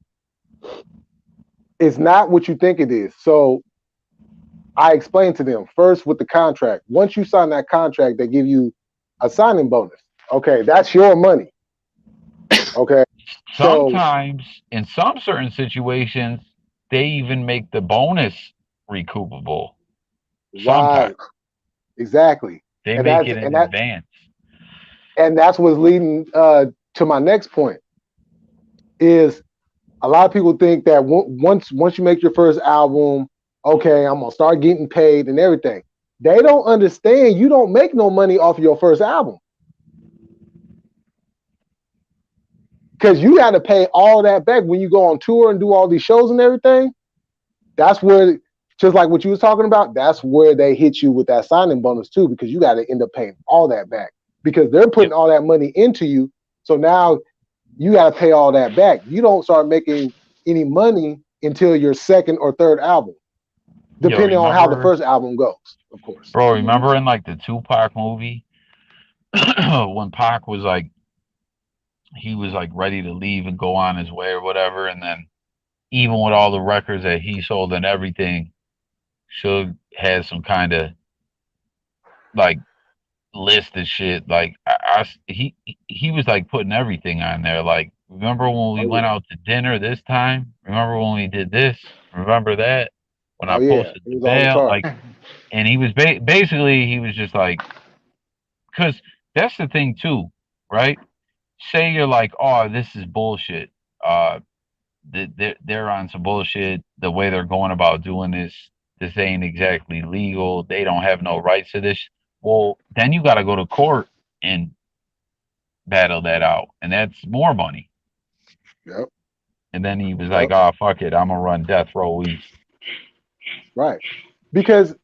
it's not what you think it is. So I explain to them first with the contract. Once you sign that contract, they give you a signing bonus. Okay, that's your money. Okay, so Sometimes, in some certain situations, they even make the bonus recoupable. Sometimes right, exactly, they and make that's it in and that advance. and that's what's leading to my next point is a lot of people think that once you make your first album, okay, I'm gonna start getting paid and everything. They don't understand you don't make no money off of your first album because you got to pay all that back when you go on tour and do all these shows and everything. That's where, just like what you was talking about, that's where they hit you with that signing bonus too, because you got to end up paying all that back because they're putting Yep. all that money into you. So now you got to pay all that back. You don't start making any money until your second or third album, Yo, depending on how the remember, first album goes, of course. bro? Remember in like the Tupac movie when Pac was like he was like ready to leave and go on his way or whatever, and then even with all the records that he sold and everything, Suge had some kind of like list of shit. Like he was like putting everything on there. Like, remember when we Oh went yeah, out to dinner this time? Remember when we did this? Remember that? When oh I yeah, posted it the was on the bail, chart. like, and he was basically he was just like, because that's the thing too, right? Say you're like, oh, this is bullshit. Uh, they're on some bullshit. The way they're going about doing this ain't exactly legal. They don't have no rights to this. Well, then you got to go to court and battle that out, and that's more money. Yep, And then he was like, yep, "Oh fuck it, I'm gonna run Death Row East." right. Because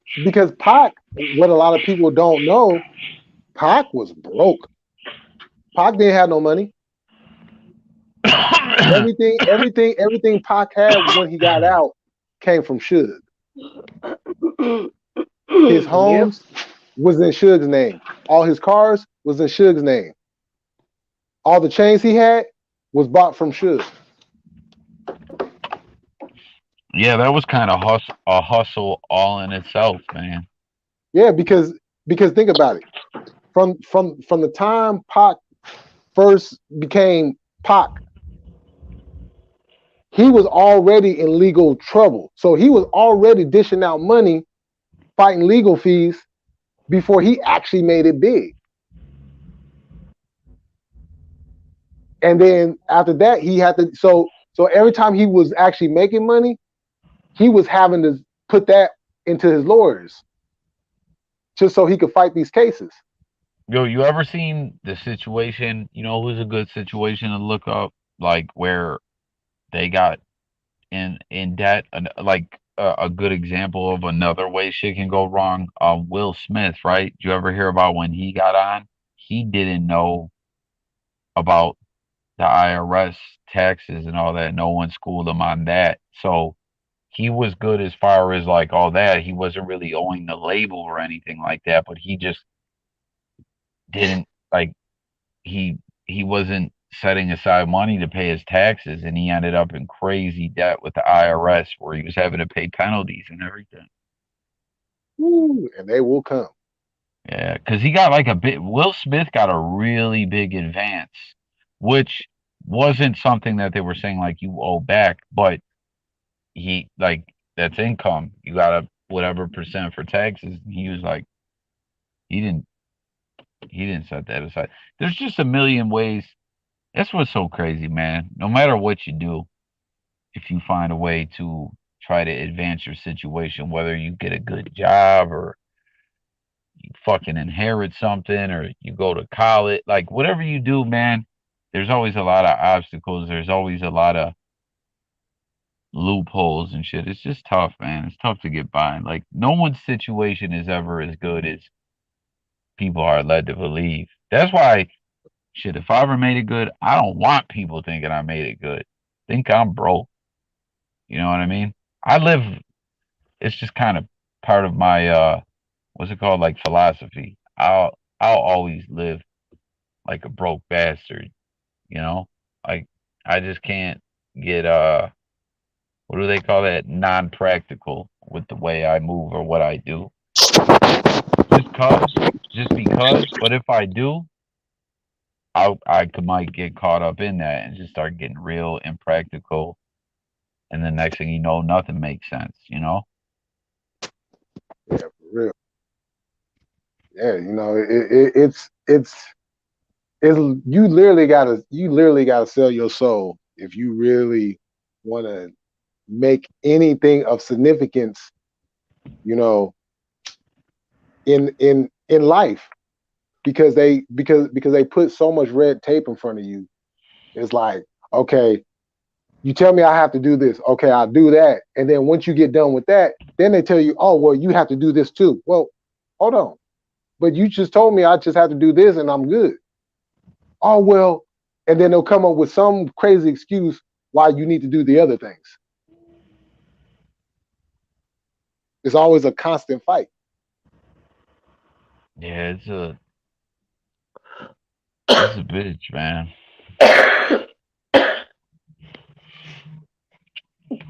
Pac, what a lot of people don't know, Pac was broke. Pac didn't have no money. Everything Pac had when he got out came from Suge. His Yep. homes was in Suge's name. All his cars was in Suge's name. All the chains he had was bought from Suge. Yeah, that was kind of a hustle all in itself, man. Yeah, because think about it. From the time Pac first became Pac, he was already in legal trouble. So he was already dishing out money, fighting legal fees before he actually made it big. And then after that, he had to. So every time he was actually making money, he was having to put that into his lawyers just so he could fight these cases. Yo, you ever seen the situation? You know who's a good situation to look up, like where they got in debt, like a good example of another way shit can go wrong. Will Smith, right? Did you ever hear about when he got on? He didn't know about the IRS taxes and all that. No one schooled him on that. So he was good as far as like all that. He wasn't really owing the label or anything like that, but he just didn't like he he wasn't setting aside money to pay his taxes, and he ended up in crazy debt with the IRS where he was having to pay penalties and everything. Woo, and they will come. Yeah, because he got like a bit. Will Smith got a really big advance, which wasn't something that they were saying like you owe back, but he like that's income. You got a whatever percent for taxes. And he was like he didn't he didn't set that aside. There's just a million ways. That's what's so crazy, man. No matter what you do, if you find a way to try to advance your situation, whether you get a good job or you fucking inherit something or you go to college, like whatever you do, man, there's always a lot of obstacles. There's always a lot of loopholes and shit. It's just tough, man. It's tough to get by. Like no one's situation is ever as good as people are led to believe. That's why shit, if I ever made it good, I don't want people thinking I made it good. Think I'm broke. You know what I mean? I live it's just kind of part of my what's it called, like philosophy. I'll always live like a broke bastard, you know? Like I just can't get what do they call that? Non-practical with the way I move or what I do. Just cause, just because. But if I do, might get caught up in that and just start getting real impractical, and the next thing you know, nothing makes sense. You know? Yeah, for real. Yeah, it's you literally gotta sell your soul if you really want to make anything of significance, you know, in life, because they put so much red tape in front of you. It's like, okay, you tell me I have to do this. Okay, I'll do that. And then once you get done with that, then they tell you, oh, well, you have to do this too. Well, hold on. But you just told me I just have to do this and I'm good. Oh, well, and then they'll come up with some crazy excuse why you need to do the other things. It's always a constant fight. Yeah, it's a bitch, man.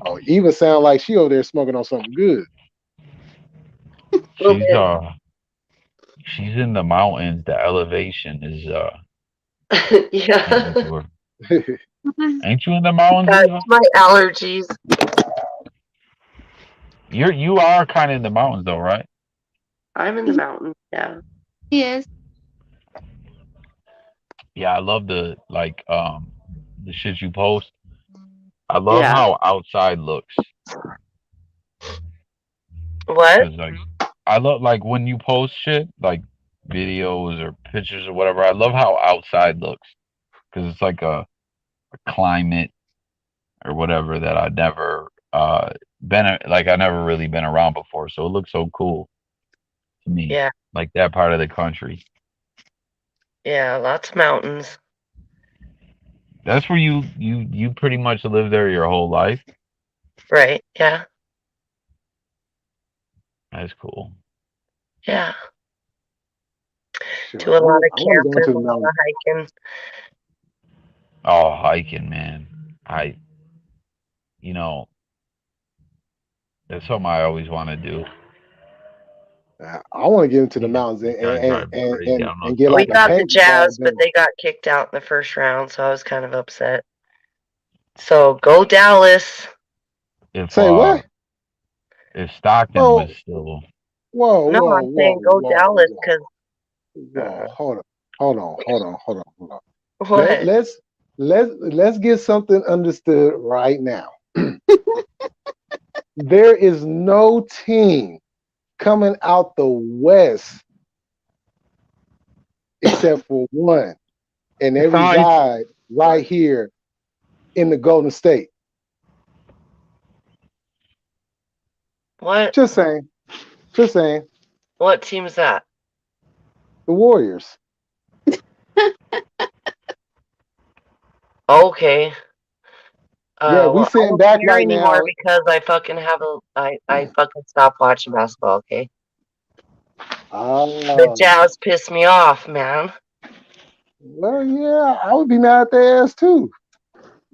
Oh, even sound like she over there smoking on something good. She's she's in the mountains. The elevation is getting Yeah. to her. Mhm. Ain't you in the mountains, That's Eva? my allergies. You are kind of in the mountains though, right? I'm in the mountains. Yeah. He is. Yeah, I love the shit you post. I love Yeah. how outside looks. What? Cause like I love like when you post shit like videos or pictures or whatever. I love how outside looks because it's like a climate or whatever that I never like I never really been around before. So it looks so cool to me, Yeah. like that part of the country. Yeah. Lots of mountains. That's where you pretty much live there your whole life. Right. Yeah. That's cool. Yeah. Sure, Do a I lot want of I want to go camping, into a the lot mountains. of hiking. Oh, hiking, man. I you know that's something I always want to do. I want to get into the These mountains and guys and, drive me and, crazy. I and, don't know and what get the We fuck like a they got the do. paintball Jazz, but gun. they got kicked out in the first round, so I was kind of upset. So go Dallas. If Say what? Stockton was Whoa, still whoa, No, whoa, I'm whoa, saying go whoa, Dallas whoa, because whoa. Hold on. Let what? let's let's get something understood right now. There is no team coming out the West except for one, and they It's on. reside right here in the Golden State. What? Just saying, just saying. What team is that? The Warriors. Okay. Yeah, we Well, I sitting don't back care right anymore now. because I fucking have I fucking stopped watching basketball. Okay. The Ah, Jazz pissed me off, man. well, yeah, I would be mad at their ass too.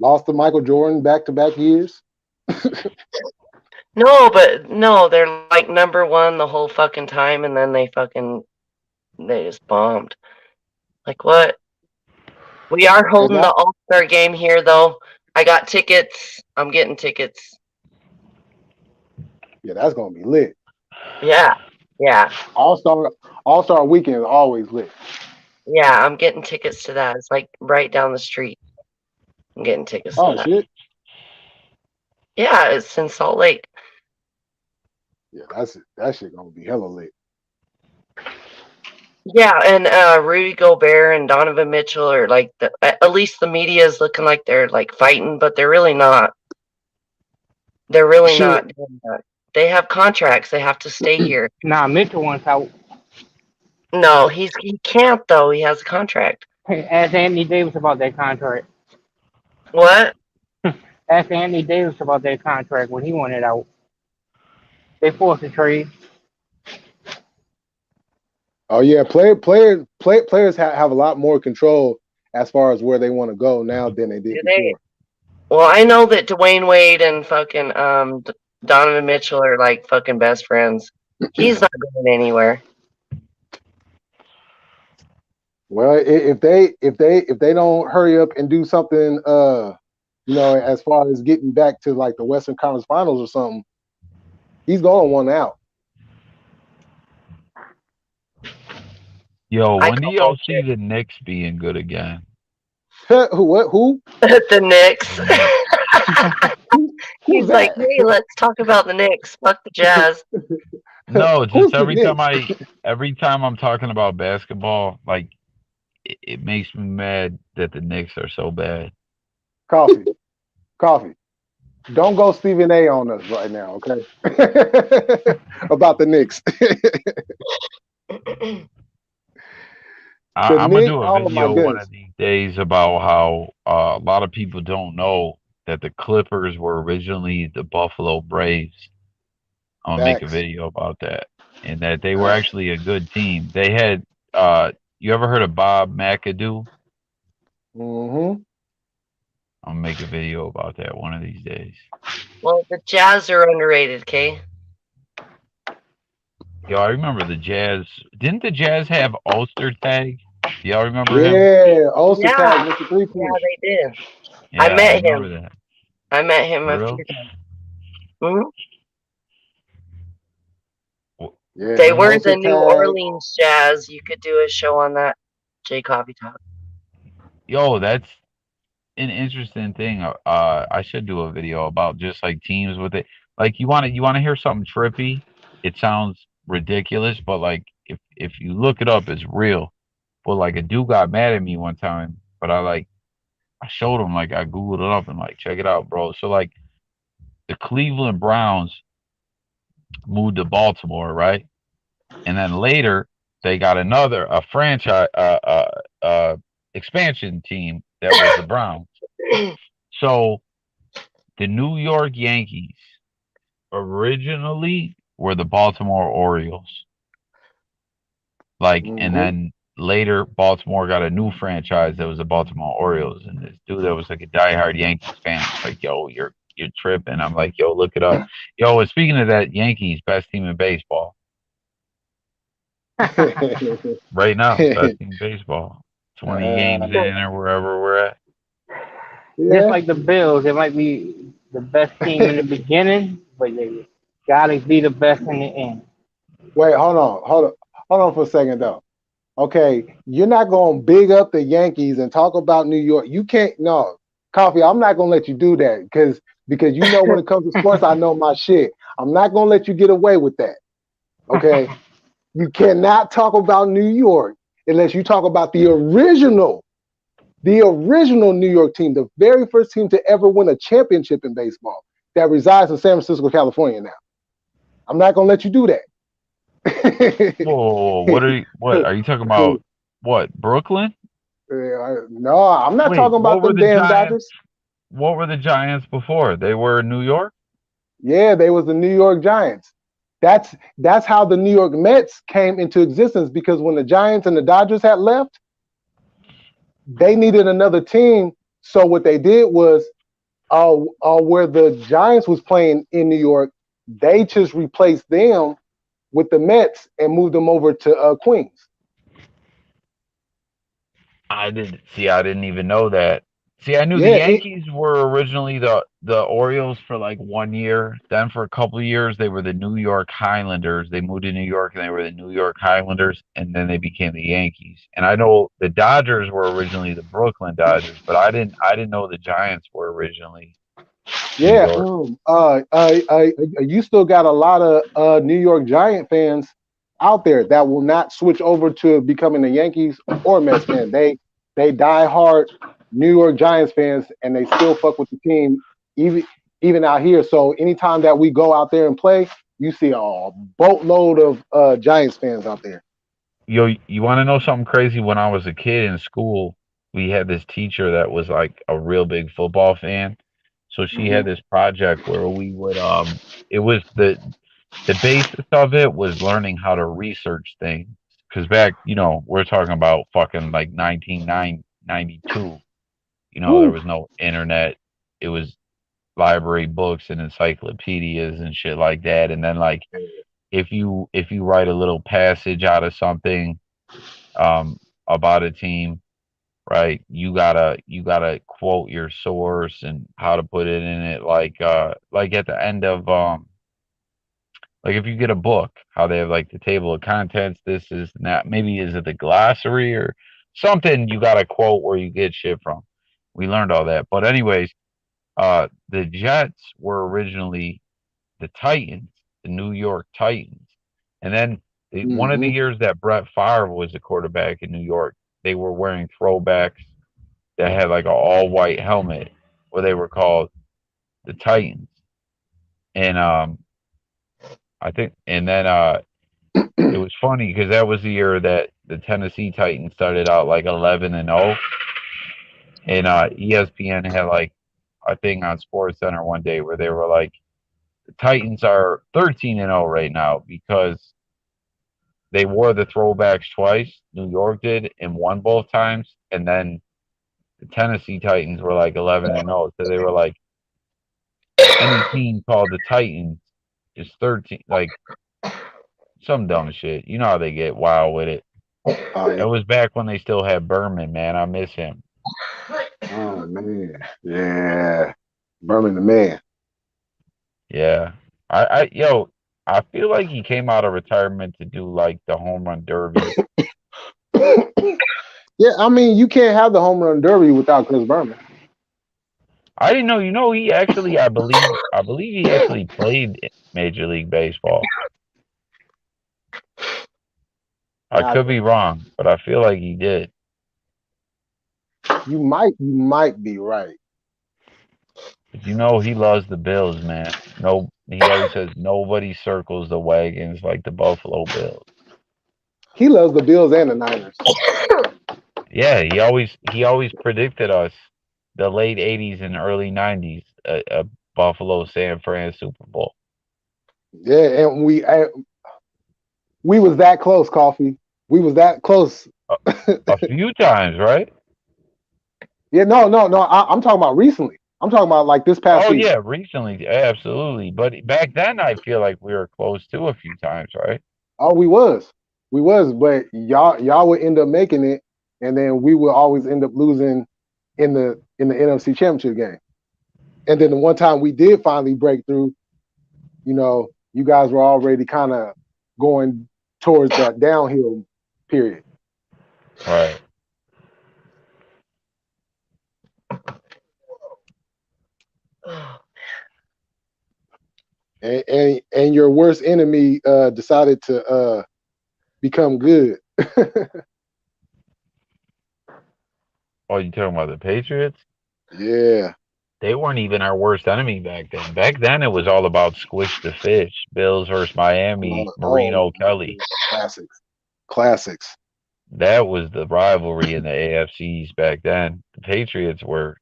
Lost to Michael Jordan back-to-back years. No, but no, they're like number one the whole fucking time, and then they just bombed. Like what? We are And holding the that, All-Star game here, though. I got tickets. I'm getting tickets. yeah, that's gonna be lit. Yeah, yeah, All Star All Star Weekend is always lit. yeah. I'm getting tickets to that. It's like right down the street. I'm getting tickets to Oh that. shit. Yeah, it's in Salt Lake. Yeah, that's it. That shit gonna be hella lit. Yeah, and Rudy Gobert and Donovan Mitchell are like at least the media is looking like they're like fighting, but they're really not. They're really Shit. not doing that. They have contracts. They have to stay here. Nah, Mitchell wants out. No, he can't though. He has a contract. Ask Anthony Davis about that contract. What? Ask Anthony Davis about that contract when he wanted out. They forced a trade. Oh yeah, players have a lot more control as far as where they want to go now than they did Do they? before. Well, I know that Dwayne Wade and fucking Donovan Mitchell are like fucking best friends. He's not going anywhere. Well, if they don't hurry up and do something, as far as getting back to like the Western Conference Finals or something, he's going one out. Yo, I when do call y'all see bullshit. the Knicks being good again? What? Who? The Knicks. The Knicks. Who's He's like, that? hey, let's talk about the Knicks. Fuck the Jazz. No, Who's just the every time I'm talking about basketball, like it makes me mad that the Knicks are so bad. Coffee? Coffee. Don't go Stephen A on us right now, okay? About the Knicks. The I'm gonna Knicks. do a Oh my video one goodness. of these days about how a lot of people don't know that the Clippers were originally the Buffalo Braves. I'm gonna make a Facts. video about that, and that they were Facts. actually a good team. They had, you ever heard of Bob McAdoo? Mm-hmm. I'm gonna make a video about that one of these days. Well, the Jazz are underrated, Kay. Yo, I remember the Jazz. Didn't the Jazz have Ulster Tag? Do y'all remember him? Yeah. Ulster Yeah, tag, Mr. Three yeah, Piece. they did. I Yeah, I met remember him. that. I met him For a real? few times. Mhm. W- Yeah, They them were Ulster the New tag. Orleans Jazz. You could do a show on that. J Coffee Talk. Yo, that's an interesting thing. I should do a video about just like teams with it. Like you want to hear something trippy? It sounds ridiculous, but like if you look it up, it's real. But like a dude got mad at me one time, but I showed him like I googled it up and like check it out, bro. So like the Cleveland Browns moved to Baltimore, right? And then later they got another a franchise expansion team that was the Browns. So the New York Yankees originally were the Baltimore Orioles. Like, and Mm-hmm. then later Baltimore got a new franchise that was the Baltimore Orioles. And this dude that was like a diehard Yankees fan was like, "Yo, you're tripping." I'm like, "Yo, look it up." Yo, and speaking of that, Yankees best team in baseball right now. Best team in baseball. 20 uh, games in or wherever we're at. Just yeah. like the Bills, it might be the best team in the beginning, but they gotta be the best in the end. Wait, hold on for a second though. Okay, you're not gonna big up the Yankees and talk about New York. You can't. No, Coffee. I'm not gonna let you do that because when it comes to sports, I know my shit. I'm not gonna let you get away with that. Okay, you cannot talk about New York unless you talk about the original New York team, the very first team to ever win a championship in baseball that resides in San Francisco, California. Now, I'm not gonna let you do Whoa, whoa, whoa, what are you talking that. about? What, Brooklyn? No, I'm not Wait, talking about them damn Dodgers. what were the Giants before? They were New York? Yeah, they was the New York Giants. That's how the New York Mets came into existence because when the Giants and the Dodgers had left, they needed another team. So what they did was, where the Giants was playing in New York, they just replaced them with the Mets and moved them over to Queens. I didn't even know that. See, I knew the Yeah, Yankees were originally the Orioles for like 1 year. Then for a couple of years they were the New York Highlanders. They moved to New York and they were the New York Highlanders and then they became the Yankees. And I know the Dodgers were originally the Brooklyn Dodgers, but I didn't know the Giants were originally New yeah. York. You still got a lot of New York Giant fans out there that will not switch over to becoming a Yankees or Mets fan. They die hard New York Giants fans, and they still fuck with the team even even out here. So anytime that we go out there and play, you see a boatload of Giants fans out there. Yo, you want to know something crazy? When I was a kid in school, we had this teacher that was like a real big football fan. So she Hmm. had this project where we would it was the basis of it was learning how to research things. Because back, we're talking about fucking like 1992. There Woo. was no internet. It was library books and encyclopedias and shit like that. And then like if you write a little passage out of something about a team, right? You gotta quote your source and how to put it in it. Like at the end of like if you get a book, how they have like the table of contents, this is not maybe is it the glossary or something you gotta quote where you get shit from. We learned all that. But anyways, the Jets were originally the Titans, the New York Titans. And then one of the Hmm. years that Brett Favre was the quarterback in New York, they were wearing throwbacks that had like an all white helmet where they were called the Titans. And I think and then it was funny because that was the year that the Tennessee Titans started out like 11-0, and ESPN had like a thing on Sports Center one day where they were like, the Titans are 13-0 right now because they wore the throwbacks twice. New York did and won both times, and then the Tennessee Titans were like 11-0. So they were like, any team called the Titans is 13, like some dumb shit. You know how they get wild with it. Oh It yeah. was back when they still had Berman, man. I miss him. Oh man. Yeah. Berman the man. Yeah. Yo, I feel like he came out of retirement to do like the home run derby. Yeah, I mean, you can't have the home run derby without Chris Berman. I didn't know, he actually I believe he actually played Major League Baseball. I Yeah, could be wrong, but I feel like he did. you might be right. But he loves the Bills, man. No, he always says nobody circles the wagons like the Buffalo Bills. He loves the Bills and the Niners. Yeah, he always predicted us the late '80s and early '90s a Buffalo San Fran Super Bowl. Yeah, and we was that close, Coffee. We was that close. A, a few times, right? Yeah, no. I'm talking about recently. I'm talking about like this past Oh season. yeah, recently, absolutely. But back then, I feel like we were close to a few times, right? Oh, we was, but y'all would end up making it, and then we would always end up losing in the NFC Championship game. And then the one time we did finally break through, you guys were already kind of going towards that downhill period. Right. And your worst enemy decided to become good. Oh, you talking about the Patriots? Yeah. They weren't even our worst enemy back then. Back then, it was all about squish the fish. Bills versus Miami, Oh, Marino Kelly. classics. Classics. That was the rivalry in the AFCs back then. The Patriots were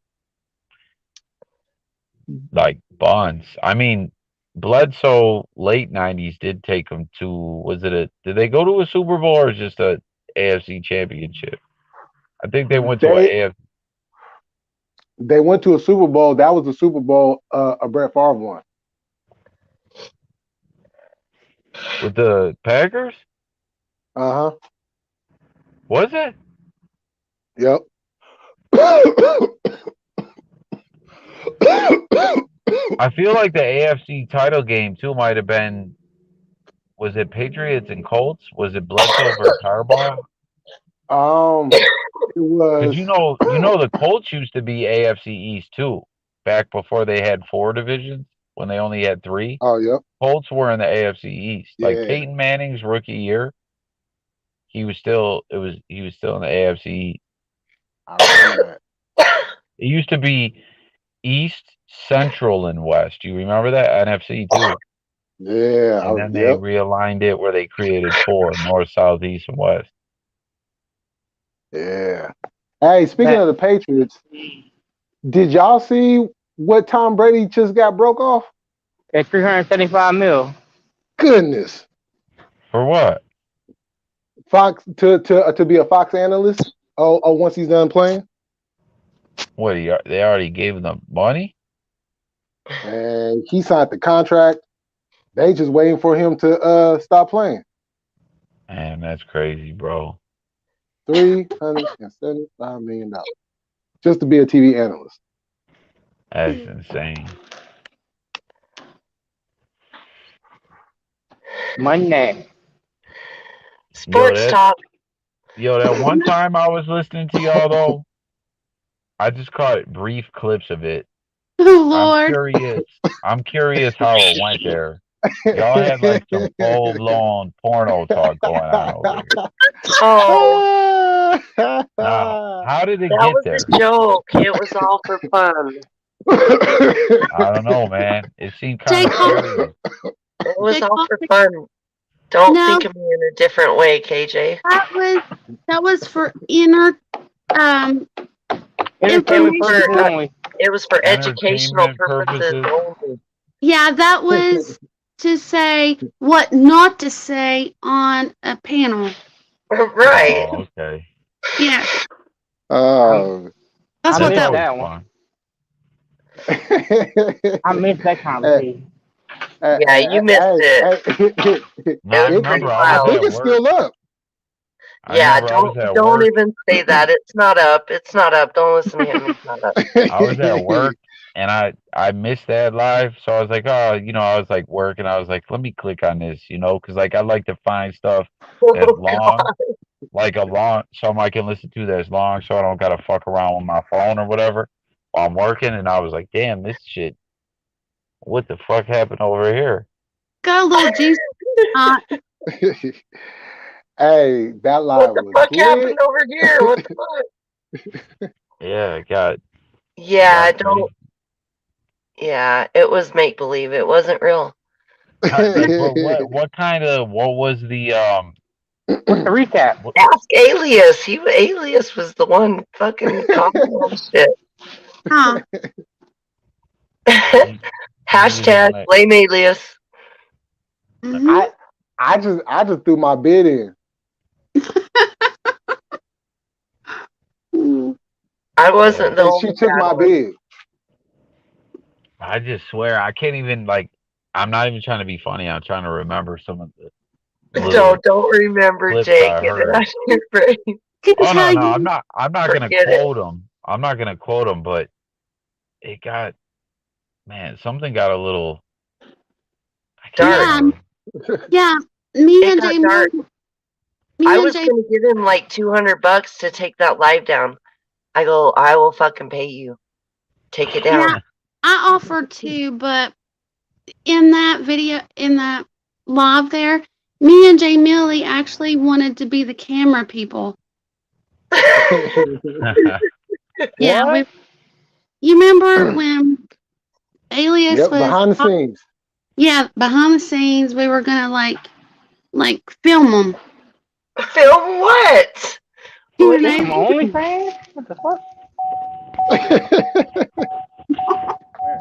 like buns. I mean, Bledsoe late '90s did take them to. Was it a? Did they go to a Super Bowl or just a AFC Championship? I think they went to a They AFC they went to a Super Bowl. That was the Super Bowl a Brett Favre won. with the Packers. Uh huh. Was it? Yep. I feel like the AFC title game too might have been. Was it Patriots and Colts? Was it Bledsoe versus Harbaugh? It Because was. the Colts used to be AFC East too, back before they had four divisions when they only had three. Oh, yep. Colts were in the AFC East. Like Yeah, Peyton Manning's rookie year, he was still in the AFC East. I remember It used to be East, Central, and West. You remember that? NFC too. that. Yeah. And then they Yep. realigned it where they created four: North, South, East, and West. Yeah. Hey, speaking Man, of the Patriots, did y'all see what Tom Brady just got broke off? at 375 mil. goodness. For what? Fox to be a Fox analyst. Once he's done playing, What? They already gave him the money? and he signed the contract. They just waiting for him to stop playing. Man, that's crazy, bro. $375 million just to be a TV analyst. That's insane. Money. Sports talk. That one time I was listening to y'all though, I just caught brief clips of it. Oh I'm Lord. curious. I'm curious how it went there. Y'all had like some full blown porno talk going on over here. Oh, Now, how did it that get was there? a joke. It was all for fun. I don't know, man. It seemed kind of Jacob. serious. It was all Jacob, for fun. Don't No. think of me in a different way, KJ. that was for inner Entertainment information. purposes only. It was for educational Entertainment purposes purposes. only. Yeah, that was to say what not to say on a panel. Right. Oh, okay. Yeah, Oh. that's I what missed that was. that one. I missed that conversation. Yeah, you missed it. No, I It was remember pretty I I was wild. think at it's work. still up. I Yeah, remember I was at don't work. even say that. It's not up. It's not up. Don't listen to him. It's not up. I was at work and I missed that live, so I was like, oh, I was like working. I was like, let me click on this, because like I like to find stuff that's Oh, God. long, like something I can listen to that's long, so I don't gotta fuck around with my phone or whatever while I'm working. And I was like, damn, this shit, what the fuck happened over here? Got a little juice. Hey, that What live the was fuck happened lit. over here? What the fuck? Yeah, it got Yeah, got crazy. Yeah, it was make believe. It wasn't real. Like, but what was the What's the recap? Ask Alias. Alias was the one fucking calling that shit. Huh. Hashtag blame Alias. Mhm. I just threw my bid in. I wasn't the And only she took my battler. bid. I just swear I can't even I'm not even trying to be funny. I'm trying to remember some of the little Don't remember, clips Jake. I Get it heard. out of your brain. Oh no, Tell I'm you. not. I'm not gonna Forget it. quote them. I'm not gonna quote them, but it got something got a little. I can't Dark. remember. Yeah. Me It and got Jay. dark. Me I and was Jay. gonna give him like $200 to take that live down. I go, I will fucking pay you. Take it down. Yeah, I offered to, but in that video, in that live there, me and Jay Millie actually wanted to be the camera people. Yeah, What? you remember when Alias Yep, was behind the scenes. Yeah, behind the scenes, we were gonna like film them. Film what? What do They- From OnlyFans? What the fuck?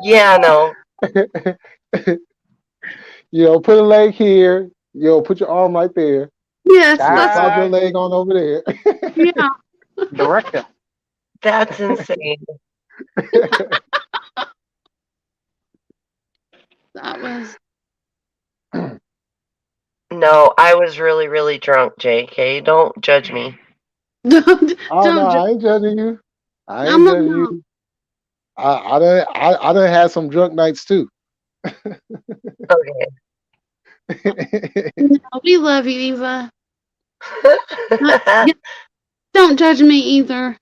Yeah, no. Put a leg here. Put your arm right there. Yes, Slide your leg on over there. yeah. Director. That's insane. That was. No, I was really, really drunk, JK. Don't judge me. Don't, Oh no, don't I ain't judging you. I I'm ain't not judging drunk. you. I done had some drunk nights too. Okay. No, we love you, Eva. Don't judge me either.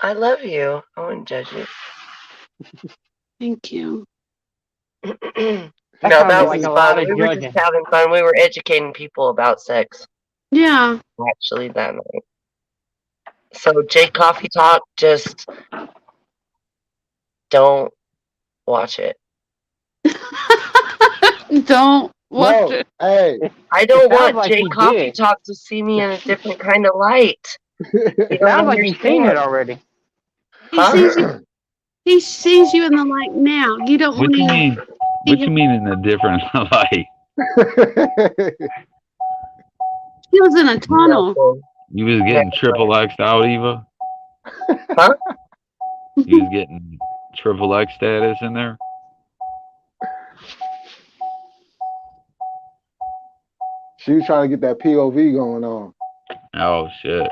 I love you. I wouldn't judge you. Thank you. No, That that sounded was like a fun. lot of We were just judging. having fun. We were educating people about sex, Yeah. actually, that night. So, Jake Coffee Talk, just don't watch it. Don't watch No, it. hey. I don't It sounds want like Jake you Coffee did. Talk to see me in a different kind of light. It sounds like you've seen it already. He sees you. He sees you in the light now. You don't What want you to. mean? What you mean in a different light? He was in a tunnel. No. You was Very getting triple X out, Eva? Huh? You was getting triple X status in there? She was trying to get that POV going on. Oh shit.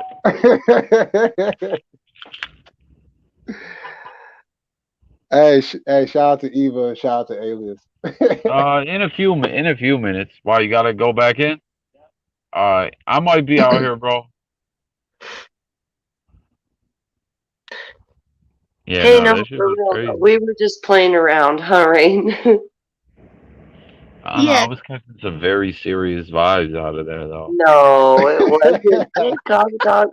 Hey, shout out to Eva and shout out to Alias. In a few minutes. Why you gotta go back in? I might be out here, bro. Yeah, Hey, no, no, that shit for was real. crazy. We were just playing around, huh, Rain? I don't know. Yeah. I was catching some very serious vibes out of there, though. No, it wasn't. Oh, God,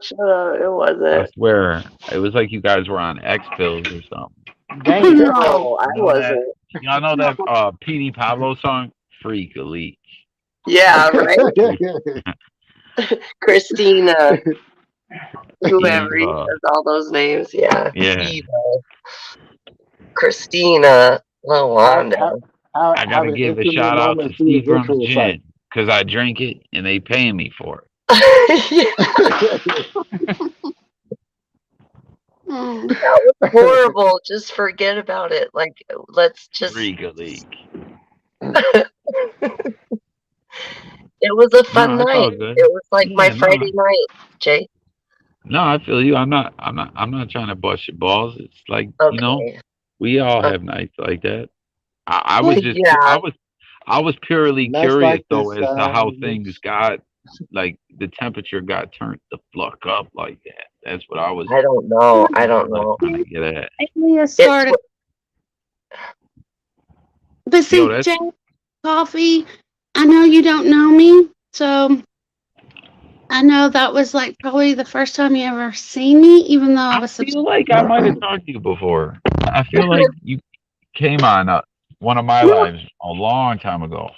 shut up. It I wasn't. swear, it was like you guys were on X pills or something. Damn. No. No, I You know that? wasn't. Y'all know that PD Pablo song, "Freak Elite." Yeah, right? Christina, whoever he Eva, says all those names. Yeah. yeah. Eva, Christina, have, Lawanda. have, I gotta having give a intimate shout out to moments through the Seagram's virtual site. Gin because I drink it and they paying me for it. Oh. That was horrible. Just forget about it. Like, let's just. Freak Elite. It was a fun No, it's night. all good. It was like my Yeah, no, Friday night, Jay. no, I feel you. I'm not trying to bust your balls. It's like, Okay. we all Okay. have nights like that. I Well, was just, Yeah. I was purely Nights curious like though this, as to how things got, like the temperature got turned the fuck up like that. That's what I was, I don't know. I don't know. trying to get at. Alias It's started. But Yo, see, that's Jay, Coffee, I know you don't know me, so I know that was like probably the first time you ever seen me, even though I I was feel subscribed. like I might have talked to you before. I feel like you came on one of my No, lives a long time ago.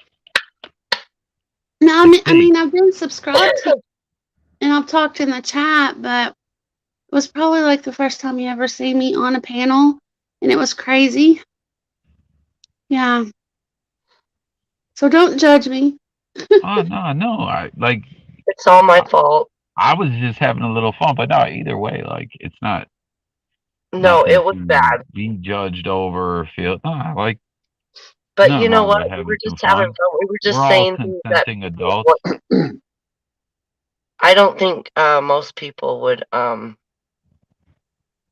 no, I I think. mean, I've been subscribed to you and I've talked in the chat, but it was probably like the first time you ever see me on a panel, and it was crazy. Yeah. So don't judge me. Oh no! it's all my fault. I was just having a little fun, but no, either way, like it's not No, nothing it was to bad. be judged over or feel. No, like But you nothing know wrong what? with We were having some just having fun. fun. We were We're just all saying things that consenting adults. I don't think most people would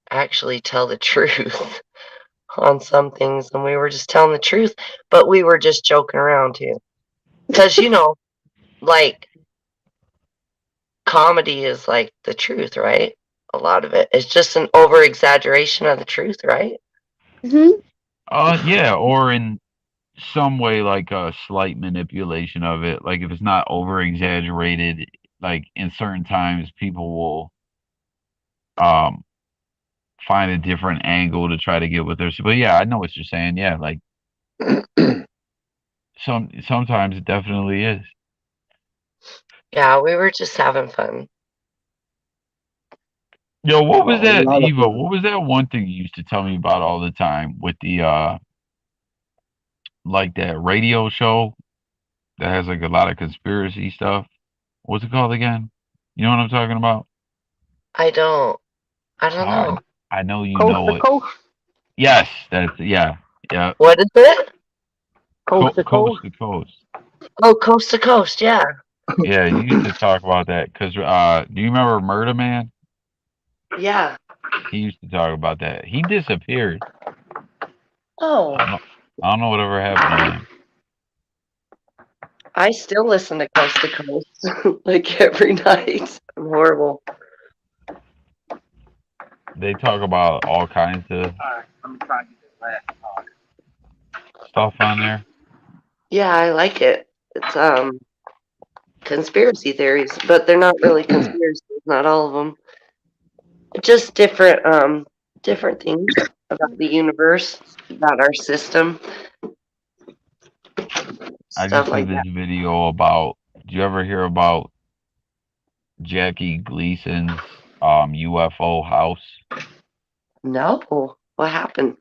actually tell the truth on some things, and we were just telling the truth, but we were just joking around too. Because like comedy is like the truth, right? A lot of it. It's just an over exaggeration of the truth, right? Hmm. Yeah, or in some way, like a slight manipulation of it. Like if it's not over exaggerated, like in certain times, people will um find a different angle to try to get what they're. But yeah, I know what you're saying. Yeah, like sometimes it definitely is. Yeah, we were just having fun. Yo, what was Oh, a that, lot of Eva? fun. What was that one thing you used to tell me about all the time with the like that radio show that has like a lot of conspiracy stuff? What's it called again? You know what I'm talking about? I don't. I don't Oh, know. I know you Coast know to it. coast, Yes, that's yeah, yeah. What is it? coast to Coast coast. to coast. Oh, coast to coast. Yeah. Yeah, you used to talk about that because do you remember Murder Man? Yeah. He used to talk about that. He disappeared. Oh, I don't know whatever happened to him. I still listen to Coast to Coast like every night. I'm horrible. They talk about all kinds of Alright, let me try and get this last. stuff on there. Yeah, I like it. It's conspiracy theories, but they're not really conspiracies, not all of them. Just different things about the universe, about our system, I stuff just did like this that. video about. Do you ever hear about Jackie Gleason's UFO house? No, what happened?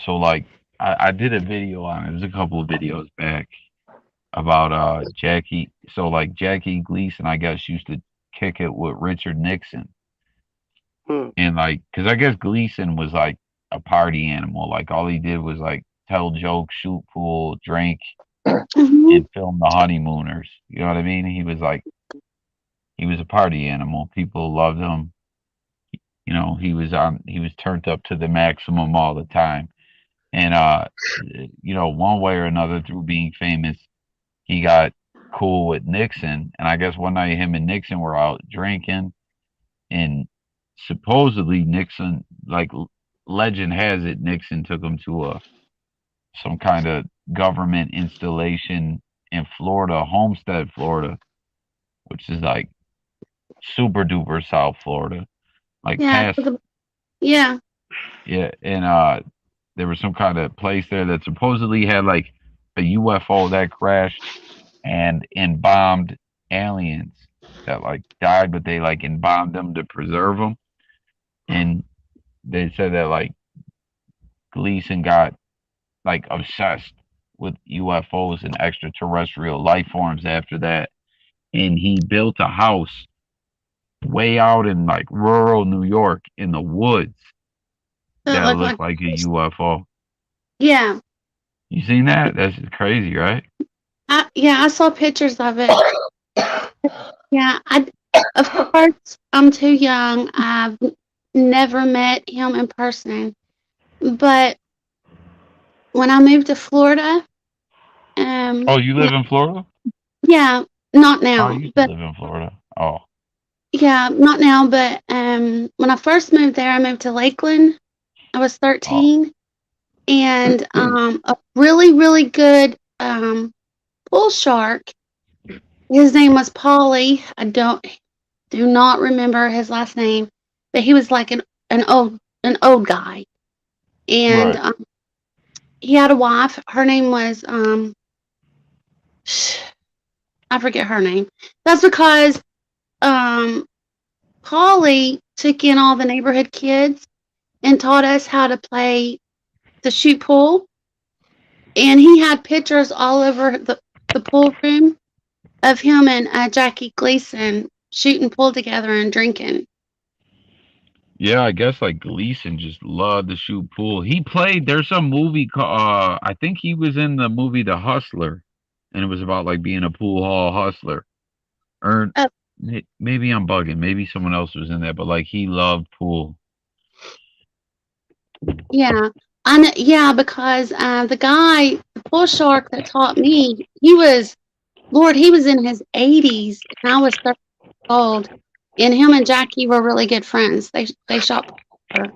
So like I did a video on it. It was a couple of videos back about Jackie. So like Jackie Gleason, I guess used to kick it with Richard Nixon, Hmm. and like, cause I guess Gleason was like a party animal. Like all he did was like tell jokes, shoot pool, drink, Mhm. and film the honeymooners. You know what I mean? He was a party animal. People loved him. You know, he was turned up to the maximum all the time. And you know, one way or another through being famous, he got cool with Nixon. And I guess one night him and Nixon were out drinking, and supposedly Nixon, like legend has it, Nixon took him to a some kind of government installation in Florida, Homestead, Florida, which is like super duper South Florida, like Yeah. past, Yeah. yeah. And there was some kind of place there that supposedly had like a UFO that crashed and embalmed aliens that like died, but they like embalmed them to preserve them. And they said that like Gleason got like obsessed with UFOs and extraterrestrial life forms after that, and he built a house way out in like rural New York in the woods So it that looked looked like, like a UFO. yeah. You seen that? That's crazy, right? I saw pictures of it. Yeah. Of course, I'm too young. I've never met him in person. But when I moved to Florida, Oh, you yeah, live in Florida? yeah, not Oh, I now, used to but live in Florida. Oh, yeah, not now, but when I first moved there, I moved to Lakeland. I was oh, 13, and a really, really good bull shark. His name was Polly. I do not remember his last name, but he was like an old guy, and right. he had a wife. Her name was I forget her name. That's because um Polly took in all the neighborhood kids and taught us how to play the shoot pool, and he had pictures all over the pool room of him and Jackie Gleason shooting pool together and drinking. Yeah, I guess like Gleason just loved to shoot pool. He played. There's some movie called. I think he was in the movie The Hustler, and it was about like being a pool hall hustler. Or Uh, maybe I'm bugging. Maybe someone else was in there, but like he loved pool. yeah, I know, yeah, because the guy, the pool shark that taught me, he was Lord, he was in his 80s, and I was 30 years old. And him and Jackie were really good friends. They shot pool together,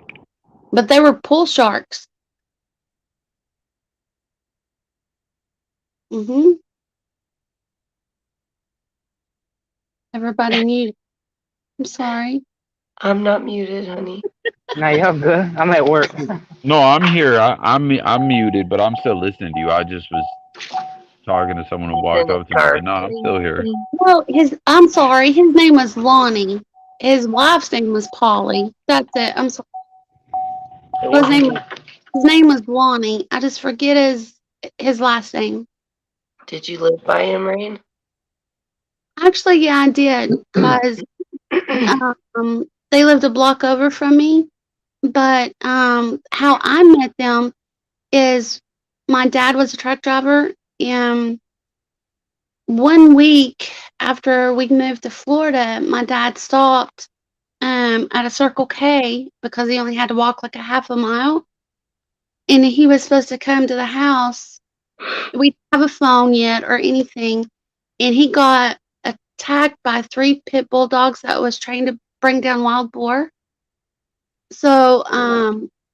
but they were pool sharks. hmm Everybody knew. I'm sorry. I'm not muted, honey. Now y'all good. I'm at work. No, I'm here. I'm muted, but I'm still listening to you. I just was talking to someone who He's in walked his up to me, car but no, I'm still here. cleaning. Well, I'm sorry. His name was Lonnie. His wife's name was Polly. That's it. I'm sorry. His name was Lonnie. I just forget his last name. Did you live by him, Rain? Actually, yeah, I did because they lived a block over from me. But how I met them is my dad was a truck driver, and one week after we moved to Florida, my dad stopped at a Circle K because he only had to walk like a half a mile, and he was supposed to come to the house. We didn't have a phone yet or anything, and he got attacked by three pit bull dogs that was trained to bring down wild boar. So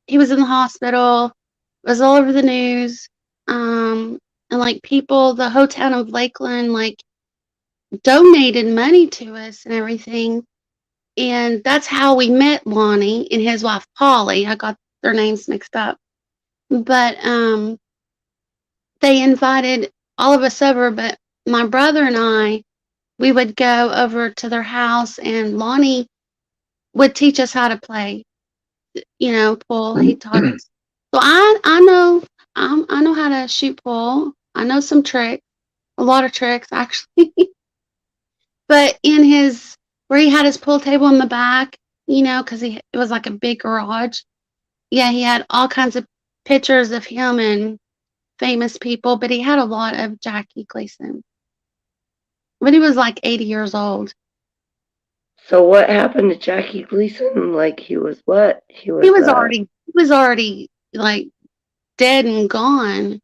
he was in the hospital. It was all over the news. And like people, the whole town of Lakeland, like donated money to us and everything. And that's how we met Lonnie and his wife Polly. I got their names mixed up. But they invited all of us over, but my brother and I, we would go over to their house and Lonnie would teach us how to play, pool. He taught us. So I know I know how to shoot pool. I know some tricks, a lot of tricks actually. But in his where he had his pool table in the back, because it was like a big garage. Yeah, he had all kinds of pictures of him and famous people, but he had a lot of Jackie Gleason. But he was like 80 years old. So what happened to Jackie Gleason? Like he was what? He was already like dead and gone.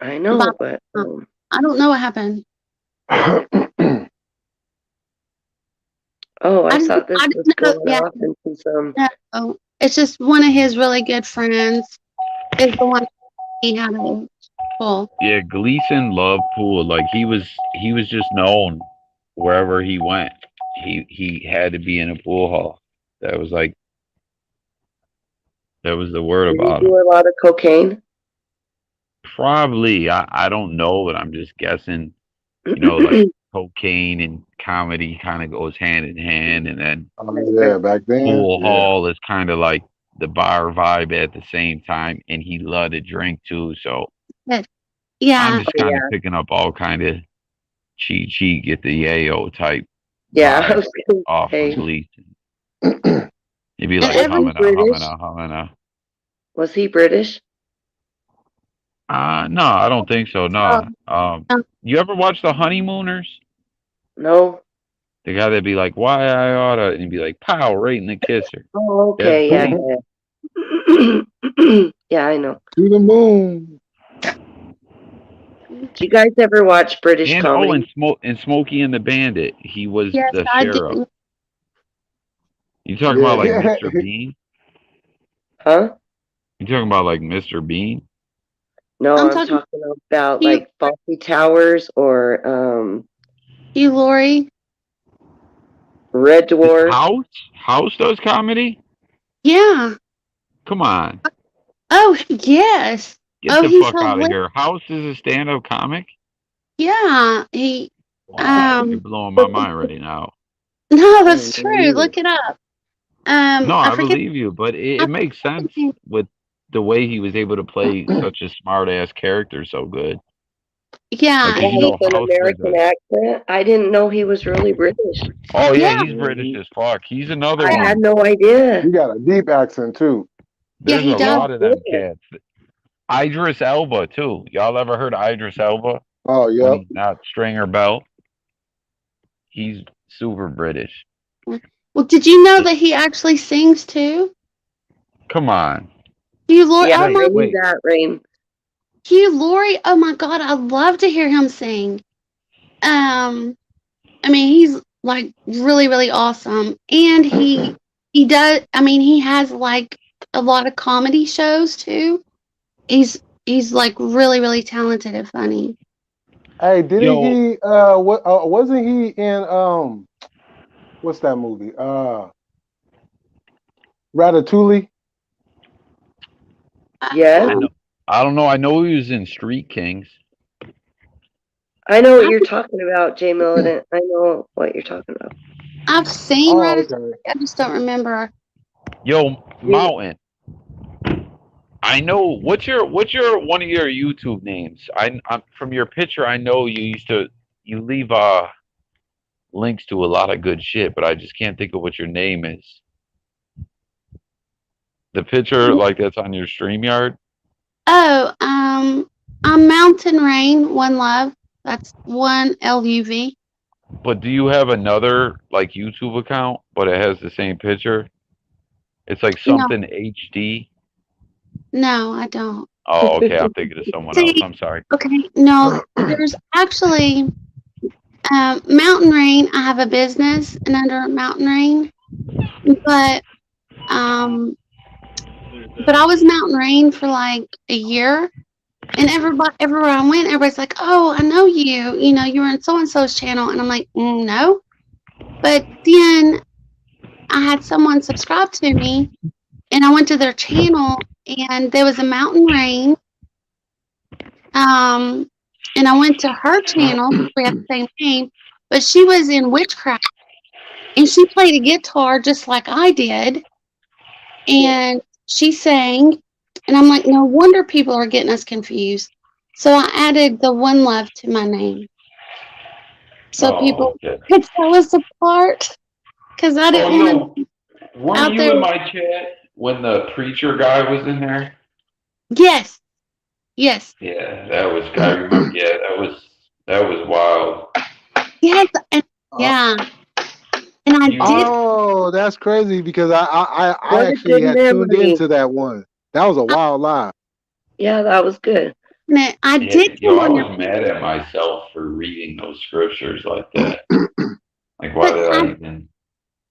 I know, but I don't know what happened. oh, I I just, thought this I was just know, going yeah. off into some. No, it's just one of his really good friends is the one he had a pool. Yeah, Gleason loved pool. Like he was just known wherever he went. He had to be in a pool hall. That was like that was the word Did he about him. do a lot of cocaine? Probably. I don't know, but I'm just guessing. Like cocaine and comedy kind of goes hand in hand, and then Yeah, back then. pool Yeah. hall is kind of like the bar vibe at the same time, and he loved to drink too. So I'm Yeah, just kind of picking up all kind of cheat, get the yayo type Yeah, I vibe was gonna off say. of Gleason. You'd be like every humming British? a. Was he British? No, I don't think so. No. um, You ever watch The Honeymooners? No. The guy that'd be like, "Why I oughta," and he'd be like, "Pow!" right in the kisser. Oh, That's okay. Yeah, Gleason. yeah. Yeah, I know. To the moon. Do you guys ever watch British And comedy? and Smokey and the Bandit. He was yes, the I sheriff. do. You talking about like Yeah. Mr. Bean? Huh? You talking about like Mr. Bean? No, I'm I'm talking talking about Hugh, like Fawlty Towers or Hugh Laurie. Red Dwarf. House does comedy? Yeah. Come on. Oh, yes. Get Oh, the he's fuck out of hilarious. here. House is a stand up comic? Yeah. He. Wow, you're blowing my mind right now. No, I that's didn't know true. either. Look it up. No, I I forget. believe you, but I it makes sense forget- with the way he was able to play such a smart ass character so good. Like, Yeah. 'cause Yeah, with an House was American accent. I didn't know he was really British. Oh yeah, Yeah. he's British as fuck. He's another I had one. no idea. He got a deep accent too. Yeah, There's he a does. lot of them cats. Idris Elba too. Y'all ever heard of Idris Elba Oh, when yep. he's not Stringer Bell? He's super British. Well, did you know that he actually sings too? Come on. Hugh Laurie. Yeah, Oh my. I knew that, Rain. Hugh Laurie. Oh my God, I love to hear him sing. I mean, he's like really, really awesome, and he does. I mean, he has like a lot of comedy shows too. He's like really, really talented and funny. Hey, didn't Yo, he? What? Wasn't he in? What's that movie? Ratatouille. Yes. I don't know. I know he was in Street Kings. I know what you're talking about, Jay Militant. I know what you're talking about. I've seen Oh, Ratatouille. okay. I just don't remember. Yo, Mountain. I know what's your one of your YouTube names. I'm from your picture. I know you leave links to a lot of good shit, but I just can't think of what your name is. The picture like that's on your StreamYard. Oh, I'm Mountain Rain, One Love. That's one LUV. But do you have another like YouTube account, but it has the same picture? It's like No, something HD. no, I don't. Oh, okay. I'm thinking of someone else. See, I'm sorry. okay, no, there's actually Mountain Rain. I have a business, and under Mountain Rain, but um, but I was Mountain Rain for like a year, and everywhere I went, everybody's like, "Oh, I know you. You know, you were in so and so's channel," and I'm like, "No." But then I had someone subscribe to me, and I went to their channel, and there was a Mountain Rain. And I went to her channel. We have the same name, but she was in witchcraft, and she played a guitar just like I did, and she sang, And I'm like, no wonder people are getting us confused. So I added the One Love to my name so Oh, people okay. could tell us apart. Because I Oh, didn't you want know, to weren't out you there. in my chat when the preacher guy was in there? Yes, yes, Yeah, that was. I remember. Yeah, that was wild. yes, and Uh, yeah. And I You did. oh, that's crazy because I What a actually good had tuned memory. into that one. That was a I, wild live. Yeah, that was good. I Yeah, did yo, come I on your, was mad at myself for reading those scriptures like that. Like, why but did I even?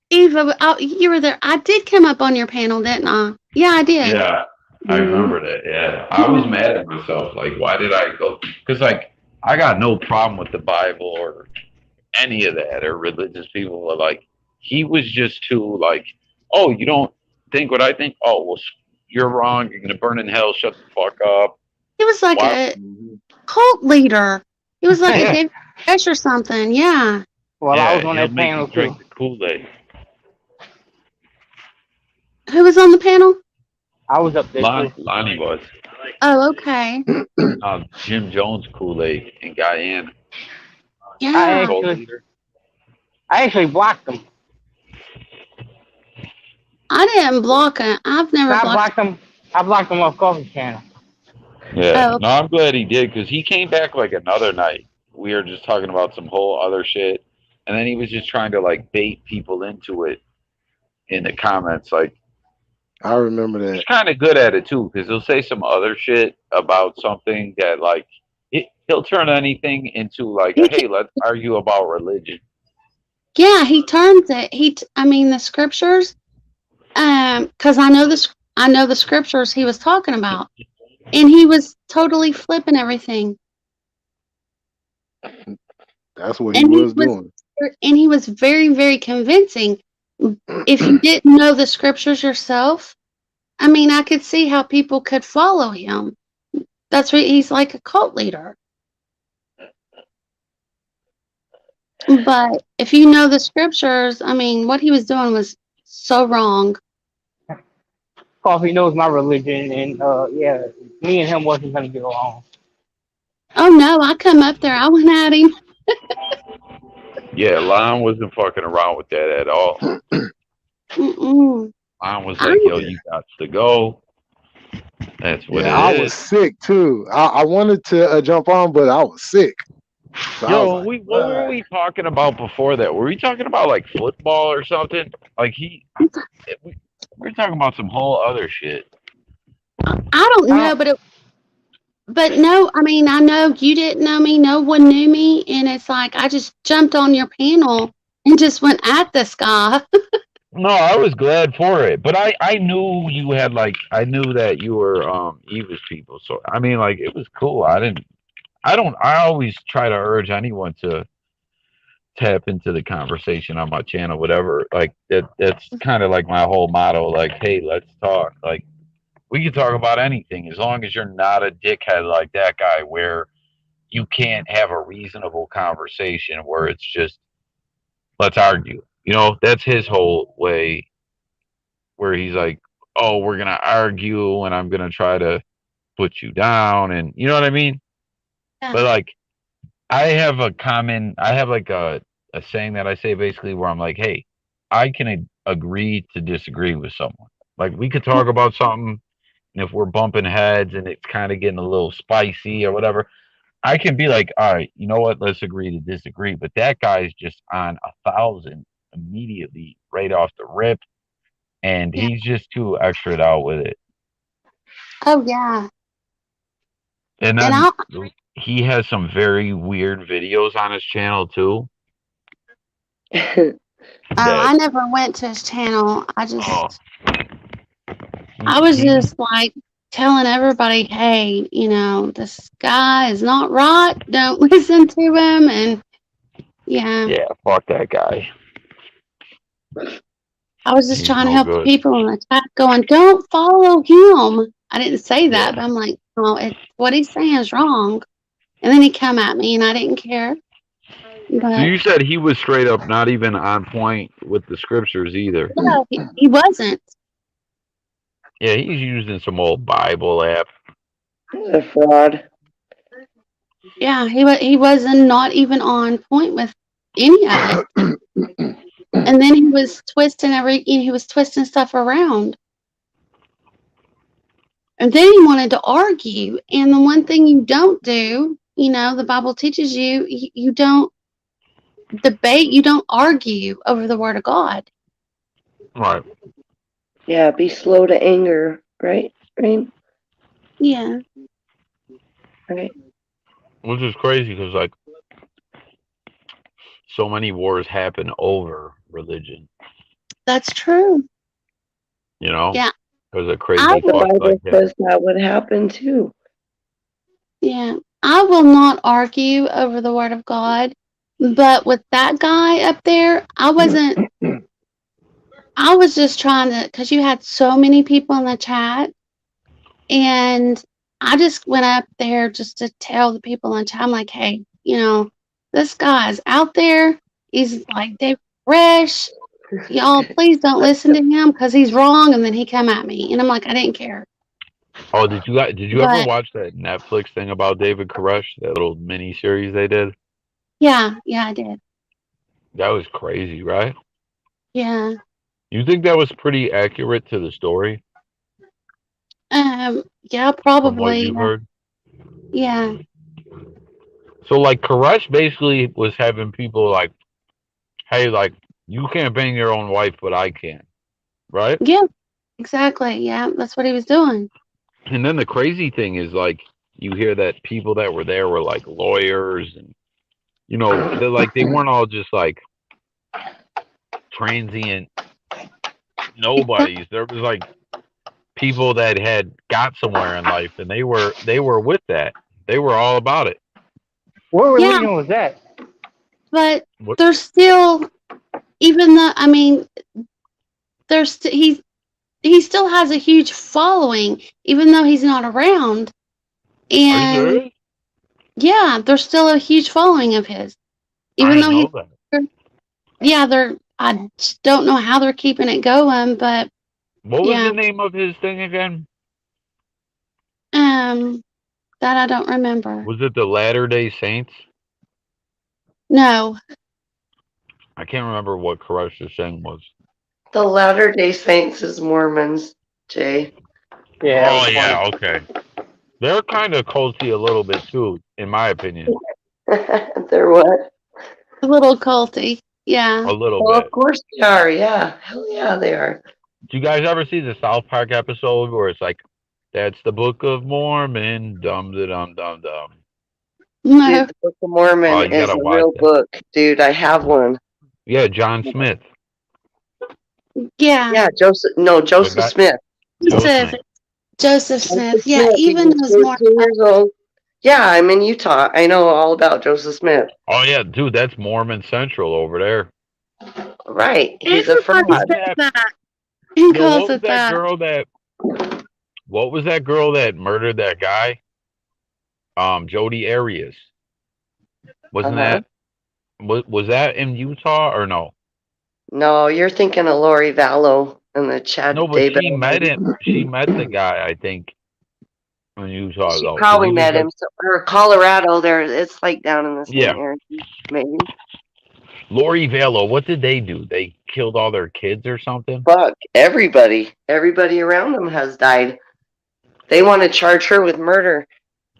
Eva, you were there. I did come up on your panel, didn't I? Yeah, I did. Yeah, I Hmm. remember that. Yeah, I Yeah. was mad at myself. Like, why did I go? Because like, I got no problem with the Bible or any of that or religious people. But like, he was just too like, oh, you don't think what I think? Oh, well, you're wrong. You're gonna burn in hell. Shut the fuck up. He was like Why? a Mhm. cult leader. He was like a well, David Koresh or something. Yeah. I was Yeah, on he'll that make you panel too. drink the Kool-Aid. Who was on the panel? I was up there too. Lonnie was. Oh, okay. Jim Jones Kool-Aid in Guyana. I The Yeah. cult actually, leader. I actually blocked them. I didn't block it. I've No, never I blocked. blocked them. I blocked them off Coffee Channel. Yeah. Oh, No, I'm glad he did because he came back like another night. We were just talking about some whole other shit. And then he was just trying to like bait people into it in the comments. Like, I remember he's that. kind of good at it too because he'll say some other shit about something that like he'll turn anything into like, he can, hey, let's argue about religion. yeah. He turns it. I mean, the scriptures. Because I know the scriptures he was talking about, and he was totally flipping everything, That's what he and was doing. he was very, very convincing. If you didn't know the scriptures yourself, I mean, I could see how people could follow him. That's what he's like a cult leader. But if you know the scriptures, I mean, what he was doing was so wrong. Coffee knows my religion, and yeah, me and him wasn't gonna get along. Oh no, I come up there, I went at him. Yeah, Lon wasn't fucking around with that at all. Mm-mm. Lon was I like, yo, Yeah, you got to go. That's what yeah. it I was is. sick too. I wanted to jump on, but I was sick, so I was Yo, like, what were we talking about before that? Were we talking about like football or something? Like we were talking about some whole other shit. I don't I know, don't. but no, I mean, I know you didn't know me, no one knew me, and it's like I just jumped on your panel and just went at this guy. No, I was glad for it, but I knew you had like I knew that you were Eva's people. So I mean, like it was cool. I always try to urge anyone to tap into the conversation on my channel, whatever. Like that's kind of like my whole motto. Like, hey, let's talk. Like we can talk about anything as long as you're not a dickhead like that guy where you can't have a reasonable conversation where it's just let's argue. You know, that's his whole way where he's like, "Oh, we're going to argue and I'm going to try to put you down." And you know what I mean? Yeah, But like I have like a saying that I say basically where I'm like, "Hey, I can agree to disagree with someone. Like we could talk about something and if we're bumping heads and it's kind of getting a little spicy or whatever, I can be like, all right, you know what? Let's agree to disagree. But that guy's just on 1,000 immediately right off the rip, and yeah. he's just too extra out with it. Oh yeah, And and then he has some very weird videos on his channel too. I That never went to his channel. oh, I was he just like telling everybody, hey, this guy is not right. Don't listen to him. And yeah, yeah, fuck that guy. I was just He's trying to no help the good. people in the chat going, don't follow him. I didn't say that, Yeah. but I'm like, what he's saying is wrong. And then he come at me and I didn't care. So But you said he was straight up not even on point with the scriptures either. no, he wasn't. Yeah, he's using some old Bible app. He's a fraud. Yeah, he wasn't not even on point with any of it. And then he was twisting stuff around. And then he wanted to argue. And the one thing you don't do, the Bible teaches you don't debate, you don't argue over the word of God. Right. Yeah, be slow to anger, right? Right? Yeah, Right. Which is crazy because like so many wars happen over religion. that's true. You know, Yeah. because of I crazy The will, fucks like Bible that. says that would happen too. yeah. I will not argue over the word of God. But with that guy up there, I was just trying to, because you had so many people in the chat, and I just went up there just to tell the people in the chat, I'm like, hey, this guy's out there. He's like Dave Fresh. Y'all, please don't listen to him because he's wrong. And then he come at me, and I'm like, I didn't care. Oh, did you ever But watch that Netflix thing about David Koresh? That little mini series they did. yeah, I did. That was crazy, right? Yeah. You think that was pretty accurate to the story Yeah, from what probably. you've heard? Yeah. So like Koresh basically was having people like, hey, like you can't bang your own wife, but I can, right? Yeah, exactly. Yeah, that's what he was doing. And then the crazy thing is like you hear that people that were there were like lawyers and they're like they weren't all just like transient Exactly. nobodies. There was like people that had got somewhere in life and they were with that. They were all about it. What Yeah, religion was that? but What there's still, even though, I mean, he still has a huge following, even though he's not around. are you And serious? yeah, there's still a huge following of his, I even didn't though know that. I just don't know how they're keeping it going, but What was the yeah, name of his thing again? um, that I don't remember. Was it the Latter Day Saints? No, I can't remember what Koresh's thing was. The Latter Day Saints is Mormons, Jay. Yeah, that Oh was yeah, funny. okay. They're kind of culty a little bit too, in my opinion. They're what? a little culty. Yeah. A little Well, of bit. course they are. Yeah. Hell yeah, they are. Do you guys ever see the South Park episode where it's like, "That's the Book of Mormon, dum da dum dum dum." No. Dude, the Book of Oh, Mormon you is gotta a watch real that. book. Dude, I have one. Yeah, John Smith, Yeah. Yeah, Joseph. No, the Joseph guy, Smith. Joe Joseph Smith. Joseph Joseph Smith. Yeah, Smith. He even was those more. 14 years old. Yeah, I'm in Utah. I know all about Joseph Smith. Oh yeah, dude, that's Mormon Central over there. Right. He's a Everybody What fraud. was says that? that. He Yo, calls it that. what was that girl that murdered that guy? Jodi Arias. Wasn't Uh-huh. that was that in Utah or no? No, you're thinking of Lori Vallow and the No, Chad but she Daybell met lady. him. She met the guy, I think, in Utah She though, because probably he was met like, him. So, or Colorado, there. It's like down in the same yeah, area, maybe. Lori Velo. What did they do? They killed all their kids or something? Fuck, everybody around them has died. They want to charge her with murder.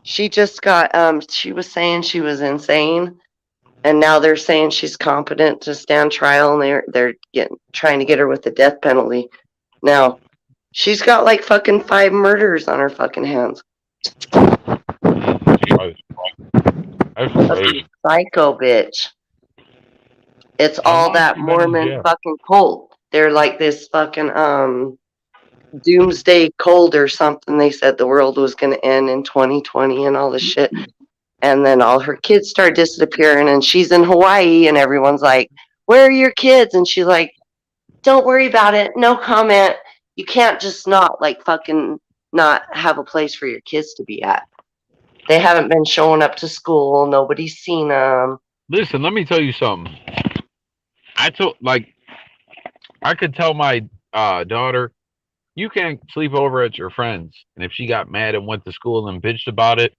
She just got she was saying she was insane, and now they're saying she's competent to stand trial, and they're trying to get her with the death penalty. Now, she's got like fucking 5 murders on her fucking hands. Jesus Christ, that's Fucking crazy. psycho bitch. It's How all long that she been in Mormon jail? fucking cult. They're like this fucking doomsday cult or something. They said the world was gonna end in 2020 and all this shit. And then all her kids start disappearing, and she's in Hawaii, and everyone's like, "Where are your kids?" And she's like, "Don't worry about it. No comment. You can't just not like fucking not have a place for your kids to be at. They haven't been showing up to school. Nobody's seen them." Listen, let me tell you something. I told like I could tell my daughter you can sleep over at your friends, and if she got mad and went to school and bitched about it,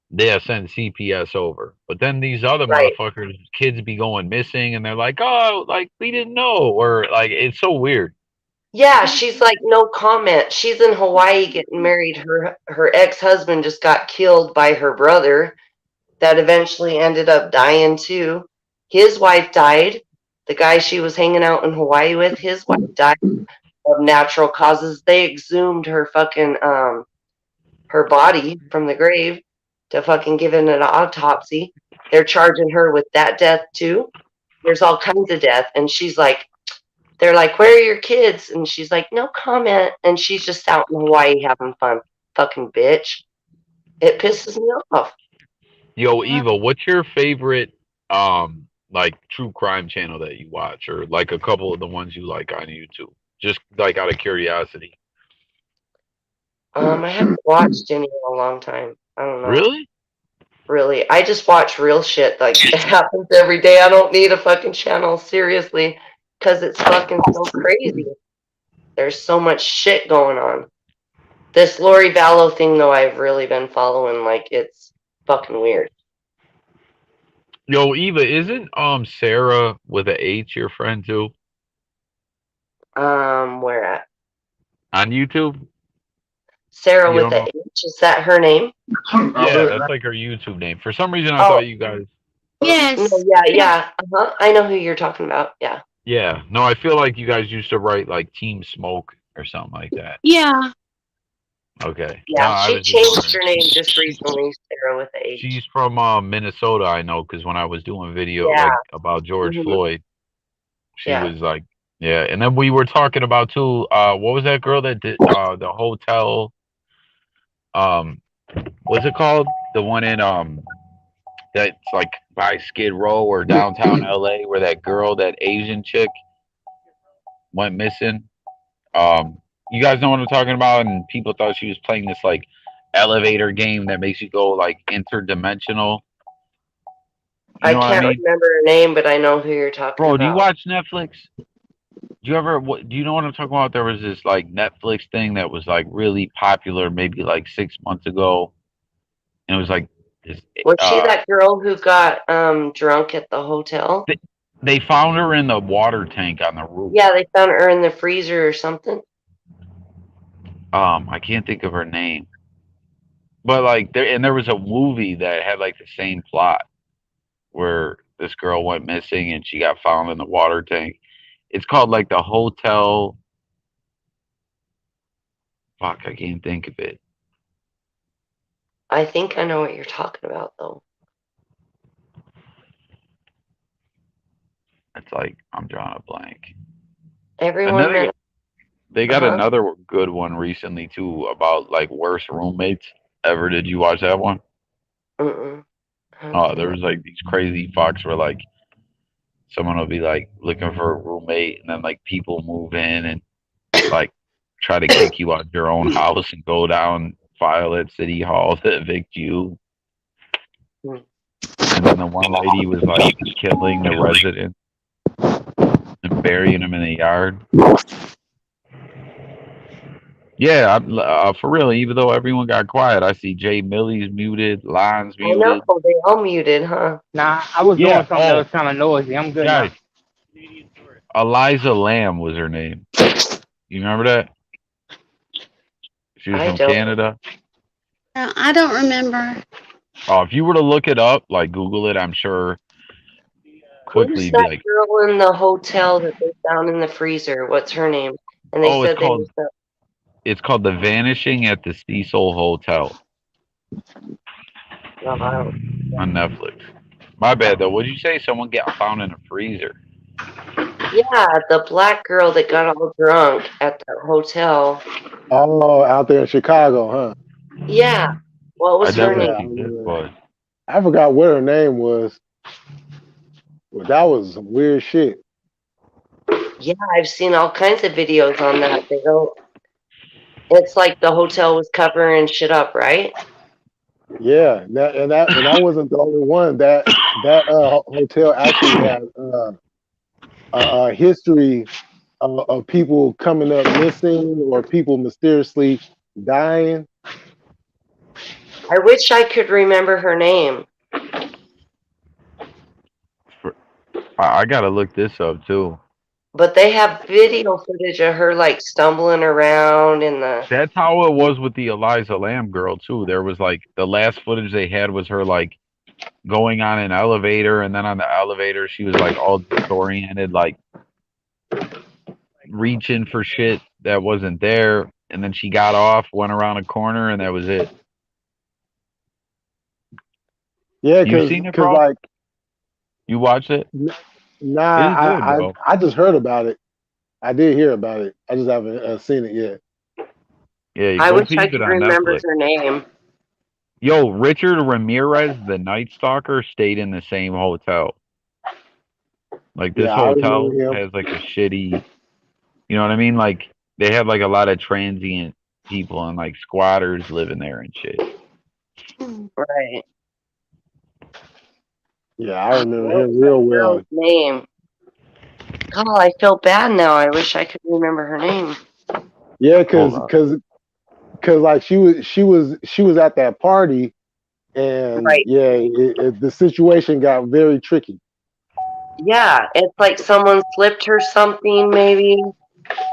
they'll send CPS over. But then these other Right. motherfuckers, kids be going missing, and they're like, "Oh, like we didn't know," or like it's so weird. Yeah, she's like no comment. She's in Hawaii getting married. Her ex-husband just got killed by her brother that eventually ended up dying too. His wife died. The guy she was hanging out in Hawaii with, his wife died of natural causes. They exhumed her fucking her body from the grave to fucking give it an autopsy. They're charging her with that death too. There's all kinds of death, and she's like, they're like, "Where are your kids?" And she's like, "No comment." And she's just out in Hawaii having fun. Fucking bitch. It pisses me off. Yo, Eva, what's your favorite like true crime channel that you watch, or like a couple of the ones you like on YouTube? Just like out of curiosity. I haven't watched any in a long time. I don't know. Really? Really. I just watch real shit. Like, it happens every day. I don't need a fucking channel, seriously. Because it's fucking so crazy. There's so much shit going on. This Lori Vallow thing, though, I've really been following. Like, it's fucking weird. Yo, Eva, isn't Sarah with a H your friend too Where at? on YouTube? Sarah You with don't the know? H, is that her name? Yeah, that's like her YouTube name. For some reason, I Oh, thought you guys. no, Yes. yeah. I know who you're talking about. Yeah. Yeah, no, I feel like you guys used to write like Team Smoke or something like that. Yeah. Okay, no, Yeah, I she was just changed wondering. her name just recently, Sarah with the H. She's from Minnesota, I know, because when I was doing video Yeah. like about George Mhm. Floyd, she Yeah. was like, yeah. And then we were talking about too. What was that girl that did the hotel? Um, what's it called? The one in that's like by Skid Row or downtown LA, where that girl, that Asian chick, went missing. Um, you guys know what I'm talking about? And people thought she was playing this like elevator game that makes you go like interdimensional. You I know what I can't mean? remember her name, but I know who you're talking Bro, do you about. watch Netflix? Do you ever? Do you know what I'm talking about? There was this like Netflix thing that was like really popular, maybe like 6 months ago, and it was like this. Was she Uh, that girl who got drunk at the hotel? they, they found her in the water tank on the roof. Yeah, they found her in the freezer or something. I can't think of her name, but like there was a movie that had like the same plot where this girl went missing and she got found in the water tank. It's called like the Hotel. Fuck, I can't think of it. I think I know what you're talking about, though. It's like I'm drawing a blank. And Everyone then that, they got uh-huh. another good one recently too about like worst roommates ever. Did you watch that one? Mm-mm. Oh, there was like these crazy fucks where like someone will be like looking for a roommate and then like people move in and like try to kick you out of your own house and go down file at city hall to evict you. Mm. And then the one lady was like killing the resident and burying him in the yard. Yeah, for real. Even though everyone got quiet, I see Jay Millie's muted, Lines I know, muted. they all muted, huh? Nah, I was doing Yeah. something that Oh, was kind of noisy. I'm good now. guys, Eliza Lamb was her name. You remember that? She was I from don't. Canada. No, I don't remember. Oh, if you were to look it up, like Google it, I'm sure Who's quickly be that like, girl in the hotel that they found in the freezer? What's her name? And they oh, said they was it's called The Vanishing at the Cecil Hotel no, I don't. on Netflix. My bad though. What did you say? Someone got found in a freezer. Yeah, the black girl that got all drunk at the hotel. Oh, out there in Chicago, huh? Yeah. What I was her definitely Yeah, name? I think this remember. was. I forgot what her name was. But that was some weird shit. Yeah, I've seen all kinds of videos on that. They go, it's like the hotel was covering shit up, right? Yeah, and that wasn't the only one. That hotel actually had a history of people coming up missing or people mysteriously dying. I wish I could remember her name. For, I gotta look this up too. But they have video footage of her like stumbling around in the. That's how it was with the Eliza Lamb girl too. There was like the last footage they had was her like going on an elevator, and then on the elevator she was like all disoriented, like reaching for shit that wasn't there, and then she got off, went around a corner, and that was it. Yeah, You cause seen it, cause bro? like You watched it? nah, It's good, bro. I just heard about it. I did hear about it. I just haven't seen it yet. Yeah, you I go wish I peep it could on remember Netflix. her name. Yo, Richard Ramirez, the Night Stalker, stayed in the same hotel. Like this Yeah, I remember hotel him. has like a shitty, you know what I mean? Like they have like a lot of transient people and like squatters living there and shit. Right. Yeah, I remember What was him real that well. girl's name? Oh, I feel bad now. I wish I could remember her name. Yeah, Hold on. cause like she was at that party, and Right. yeah, the situation got very tricky. Yeah, it's like someone slipped her something, maybe.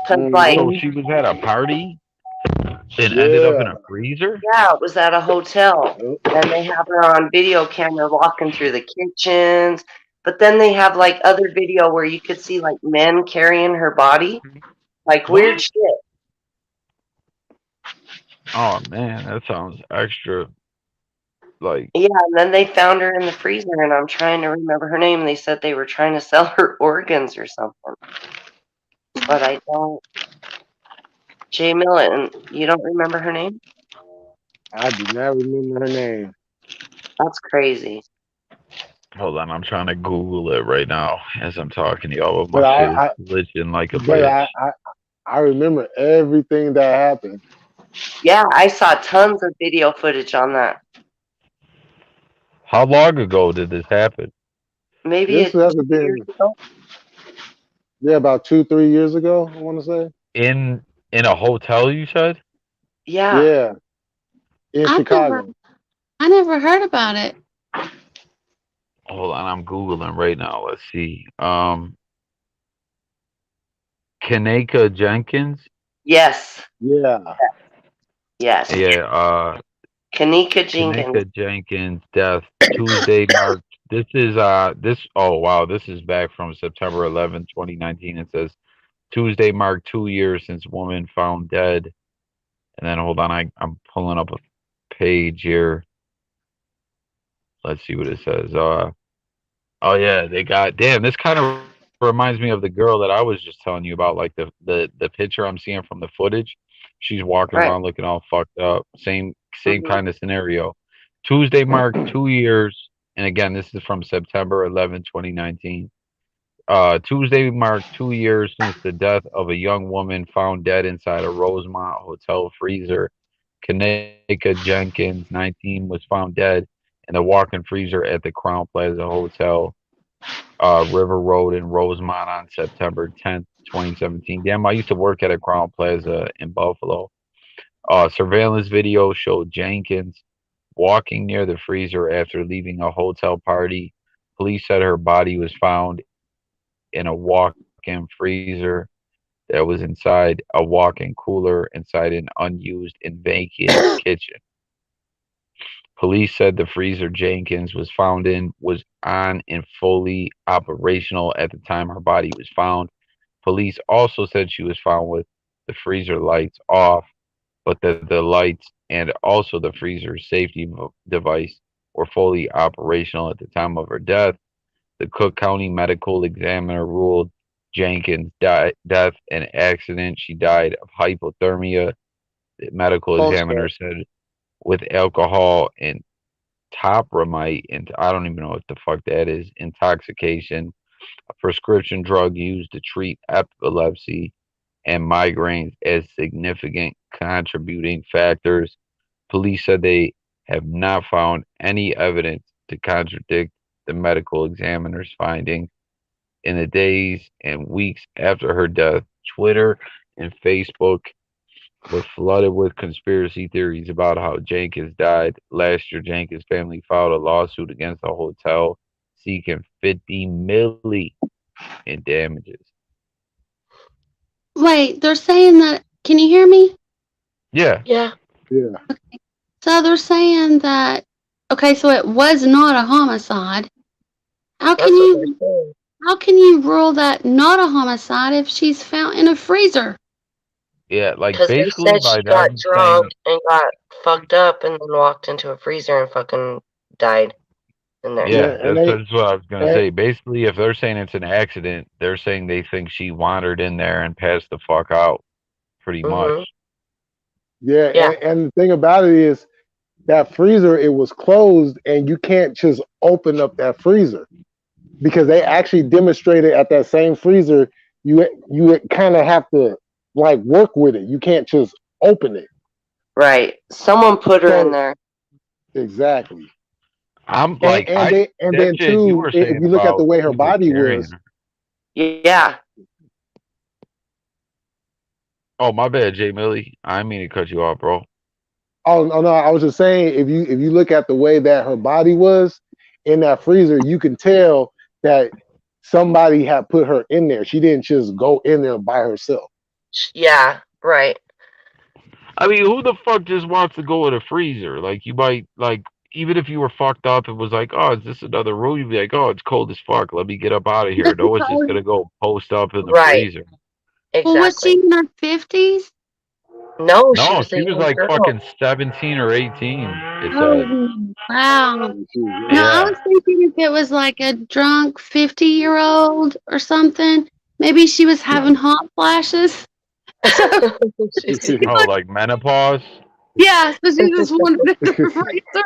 Cause like, So Hmm. she was at a party and ended up in Yeah. a freezer? yeah, it was at a hotel, Yep. and they have her on video camera walking through the kitchens. But then they have like other video where you could see like men carrying her body, like weird What? shit. Oh man, that sounds extra like Yeah, and then they found her in the freezer, and I'm trying to remember her name. They said they were trying to sell her organs or something, but I don't. Jay Millen, you don't remember her name? I do not remember her name, That's crazy. hold on, I'm trying to Google it right now as I'm talking to y'all, but but my shit is glitching like a but bitch. I remember everything that happened. Yeah, I saw tons of video footage on that. How long ago did this happen? Maybe This it's has 2 years been ago. yeah about 2 3 years ago. I want to say In a hotel, you said? Yeah, yeah in I've never, Chicago. I never heard about it. Hold on, I'm Googling right now. Let's see. Kaneka Jenkins? yes, Yeah, yes. Yeah, Kanika Jenkins. Kaneka Jenkins death Tuesday March. This oh wow, this is back from September 11th, 2019. It says Tuesday marked 2 years since woman found dead. And then hold on, I'm pulling up a page here. Let's see what it says. Oh yeah, they got damn. This kind of reminds me of the girl that I was just telling you about, like the picture I'm seeing from the footage. She's walking Right. around looking all fucked up. Same Hmm. kind of scenario. Tuesday marked 2 years, and again, this is from September 11th, 2019. Tuesday marked 2 years since the death of a young woman found dead inside a Rosemont hotel freezer. Kaneka Jenkins, 19, was found dead in the walk-in freezer at the Crown Plaza Hotel, River Road in Rosemont on September 10th, 2017. Damn, I used to work at a Crown Plaza in Buffalo. Surveillance video showed Jenkins walking near the freezer after leaving a hotel party. Police said her body was found in a walk-in freezer that was inside a walk-in cooler inside an unused and vacant kitchen. Police said the freezer Jenkins was found in was on and fully operational at the time her body was found. Police also said she was found with the freezer lights off, but that the lights and also the freezer safety device were fully operational at the time of her death. The Cook County medical examiner ruled Jenkins' death an accident. She died of hypothermia. The medical examiner Bullshit. said with alcohol and topramite, and I don't even know what the fuck that is, intoxication, a prescription drug used to treat epilepsy and migraines as significant contributing factors. Police said they have not found any evidence to contradict the medical examiner's findings. In the days and weeks after her death, Twitter and Facebook were flooded with conspiracy theories about how Jenkins died. Last year, Jenkins' family filed a lawsuit against the hotel seeking 50 milli in damages. Wait, they're saying that. Can you hear me? Yeah, Yeah. Yeah. So they're saying that. Okay, so it was not a homicide. How can That's what they're you saying. how can you rule that not a homicide if she's found in a freezer? yeah, like Because they basically said by she got them drunk saying, and got fucked up and then walked into a freezer and fucking died in there. yeah, Yeah. And they that's what I was gonna and, say. Basically, if they're saying it's an accident, they're saying they think she wandered in there and passed the fuck out, pretty much. Mm-hmm. yeah, Yeah. and the thing about it is that freezer, it was closed, and you can't just open up that freezer because they actually demonstrated at that same freezer. You kind of have to like work with it. You can't just open it. Right. Someone put her in So there. exactly. I'm and like, and I they and that then shit you too, were if saying you look at the about way her people body carrying was. her. Yeah. Oh, my bad, Jay Millie. I didn't mean to cut you off, bro. Oh no, I was just saying, if you look at the way that her body was in that freezer, you can tell that somebody had put her in there. She didn't just go in there by herself. Yeah. Right. I mean, who the fuck just wants to go in a freezer? Like, you might, like, even if you were fucked up, it was like, oh, is this another room? You'd be like, oh, it's cold as fuck. Let me get up out of here. No one's just gonna go post up in the Right. freezer. Well, was she Exactly. in her 50s? No, she No, was a she was young like girl. fucking 17 or 18, it said. Oh, wow. No, I Yeah. was thinking if it was like a drunk 50-year-old or something, maybe she was having hot flashes. So, Oh, like menopause? yeah, so she just wanted in the freezer.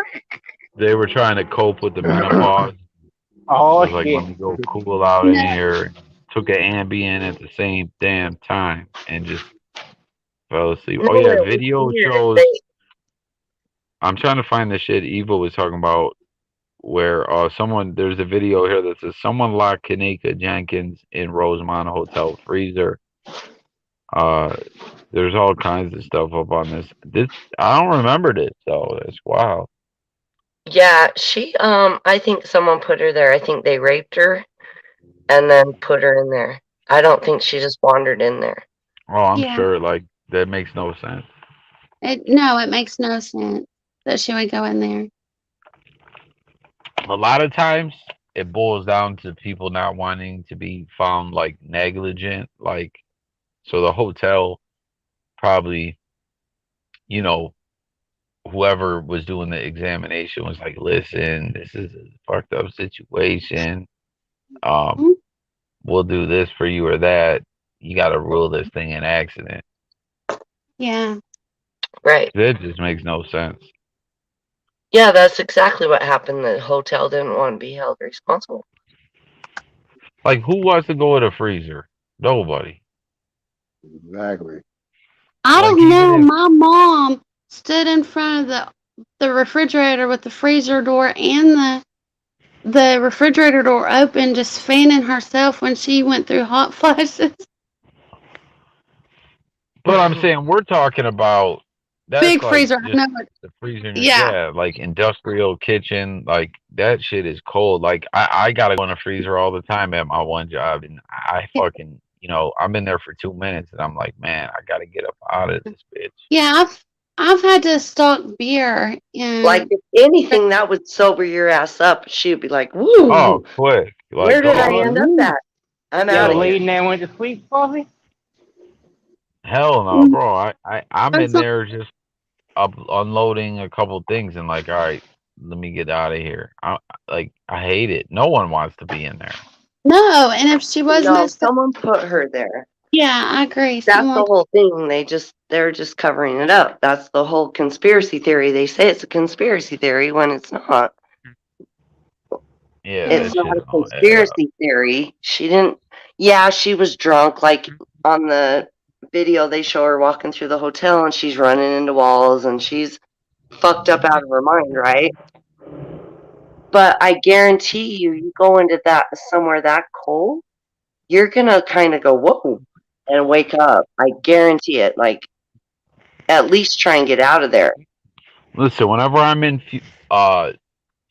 They were trying to cope with the menopause. It Oh was like, shit. let me go cool out in No, here. Took an Ambien at the same damn time and just fell asleep. No, Oh yeah, it was video weird. shows. They, I'm trying to find the shit Eva was talking about where someone there's a video here that says someone locked Kanika Jenkins in Rosemont Hotel freezer. Uh there's all kinds of stuff up on this. This I don't remember this though. That's wild. yeah, I think someone put her there. I think they raped her and then put her in there. I don't think she just wandered in there. Oh, I'm yeah, sure like that makes no sense. it makes no sense that she would go in there. A lot of times it boils down to people not wanting to be found like negligent, like so the hotel probably, you know, whoever was doing the examination was like, listen, this is a fucked up situation. Um, Mhm. we'll do this for you or that. You got to rule this thing an accident. Yeah. Right. That just makes no sense. Yeah, that's exactly what happened. The hotel didn't want to be held responsible. Like, who wants to go in a freezer? Nobody. Exactly. I Like, don't even know. if, My mom stood in front of the refrigerator with the freezer door and the refrigerator door open, just fanning herself when she went through hot flashes. but I'm saying we're talking about that's Big like freezer. I just know it. the freezer. Yeah. Yeah, like industrial kitchen. Like that shit is cold. Like I gotta go in a freezer all the time at my one job, and I fucking I'm in there for 2 minutes, and I'm like, man, I gotta get up out of this bitch. Yeah, I've had to stock beer Like, and if anything, that would sober your ass up. She would be like, woo, Oh, quick! where Like, did You I oh, ever, end up Woo. at? I'm you out ever of yeah, here. laid in there and went to sleep, coffee? hell no, bro. I'm I'm in so, there just up unloading a couple things, and like, all right, let me get out of here. I hate it. No one wants to be in there. no, and if she was No, messed up, someone put her there. yeah, I agree. That's the Someone, whole thing. They're just covering it up. That's the whole conspiracy theory. They say it's a conspiracy theory when it's not. Yeah, yeah, that It's not shit a don't add up. conspiracy theory. She didn't. Yeah, she was drunk. Like on the video, they show her walking through the hotel and she's running into walls and she's fucked up out of her mind, right? But I guarantee you, you go into that somewhere that cold, you're gonna kind of go, whoa. and wake up. I guarantee it. Like, at least try and get out of there. Listen, whenever I'm in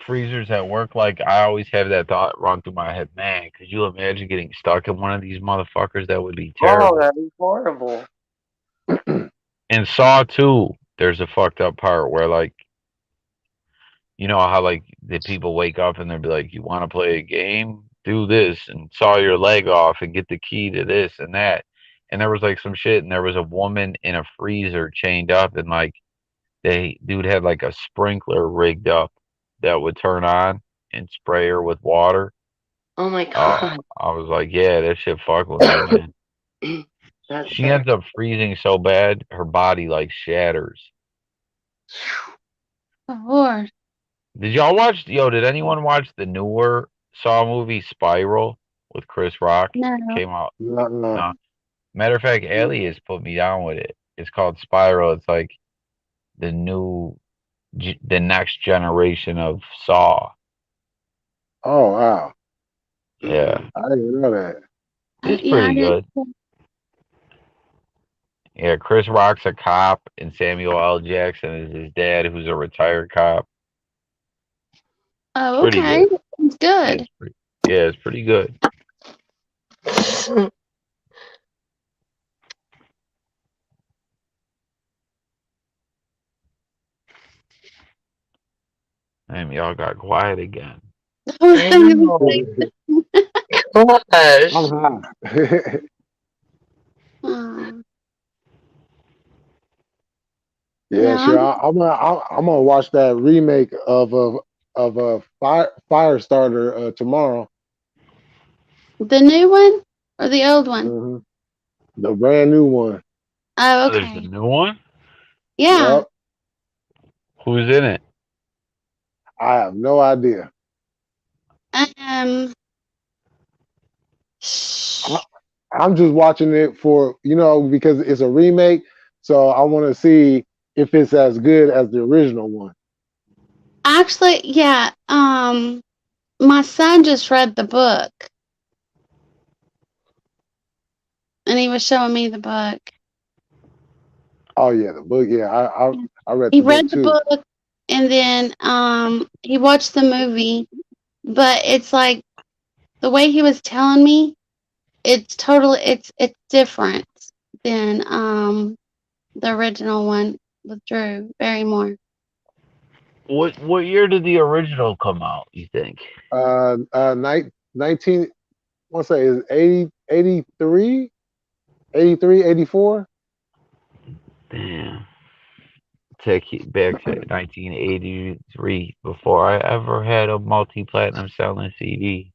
freezers at work, like I always have that thought run through my head, man, could you imagine getting stuck in one of these motherfuckers? That would be Oh, terrible. that'd be horrible. In Saw 2, there's a fucked up part where like you know how like the people wake up and they'll be like, "You want to play a game? Do this and saw your leg off and get the key to this and that." And there was like some shit, and there was a woman in a freezer chained up, and like dude had like a sprinkler rigged up that would turn on and spray her with water. Oh my God. I was like, yeah, that shit fuck with me, man. That's She bad. ends up freezing so bad, her body like shatters. Oh, Lord. Did y'all watch? Yo, did anyone watch the newer Saw movie Spiral with Chris Rock? No. Came out. Uh-uh. No. Matter of fact, Ellie has put me down with it. It's called Spiral. It's like the the next generation of Saw. Oh wow, Yeah, I didn't know that. it's Yeah, I pretty didn't. good. Yeah, Chris Rock's a cop, and Samuel L. Jackson is his dad, who's a retired cop. Oh, Pretty okay. good. It's good. Yeah, it's pretty good. Damn, y'all got quiet again. I know. Gosh. I'm high. Oh, Yeah, yeah. sure. I'm gonna watch that remake of a Firestarter tomorrow. The new one or the old one? hmm The brand new one. Oh, Oh, there's a okay. new one? Yeah. Yep. Who's in it? I have no idea. Um. I, I'm just watching it for because it's a remake, so I want to see if it's as good as the original one. Actually, yeah. My son just read the book, and he was showing me the book. Oh yeah, the book. Yeah, I read He the book read the too. book, and then he watched the movie. But it's like the way he was telling me, it's totally it's different than the original one with Drew Barrymore. What year did the original come out, you think? 19. I want to say is 80, 83, 83, 84. Damn. Take it back to 1983 before I ever had a multi-platinum selling CD.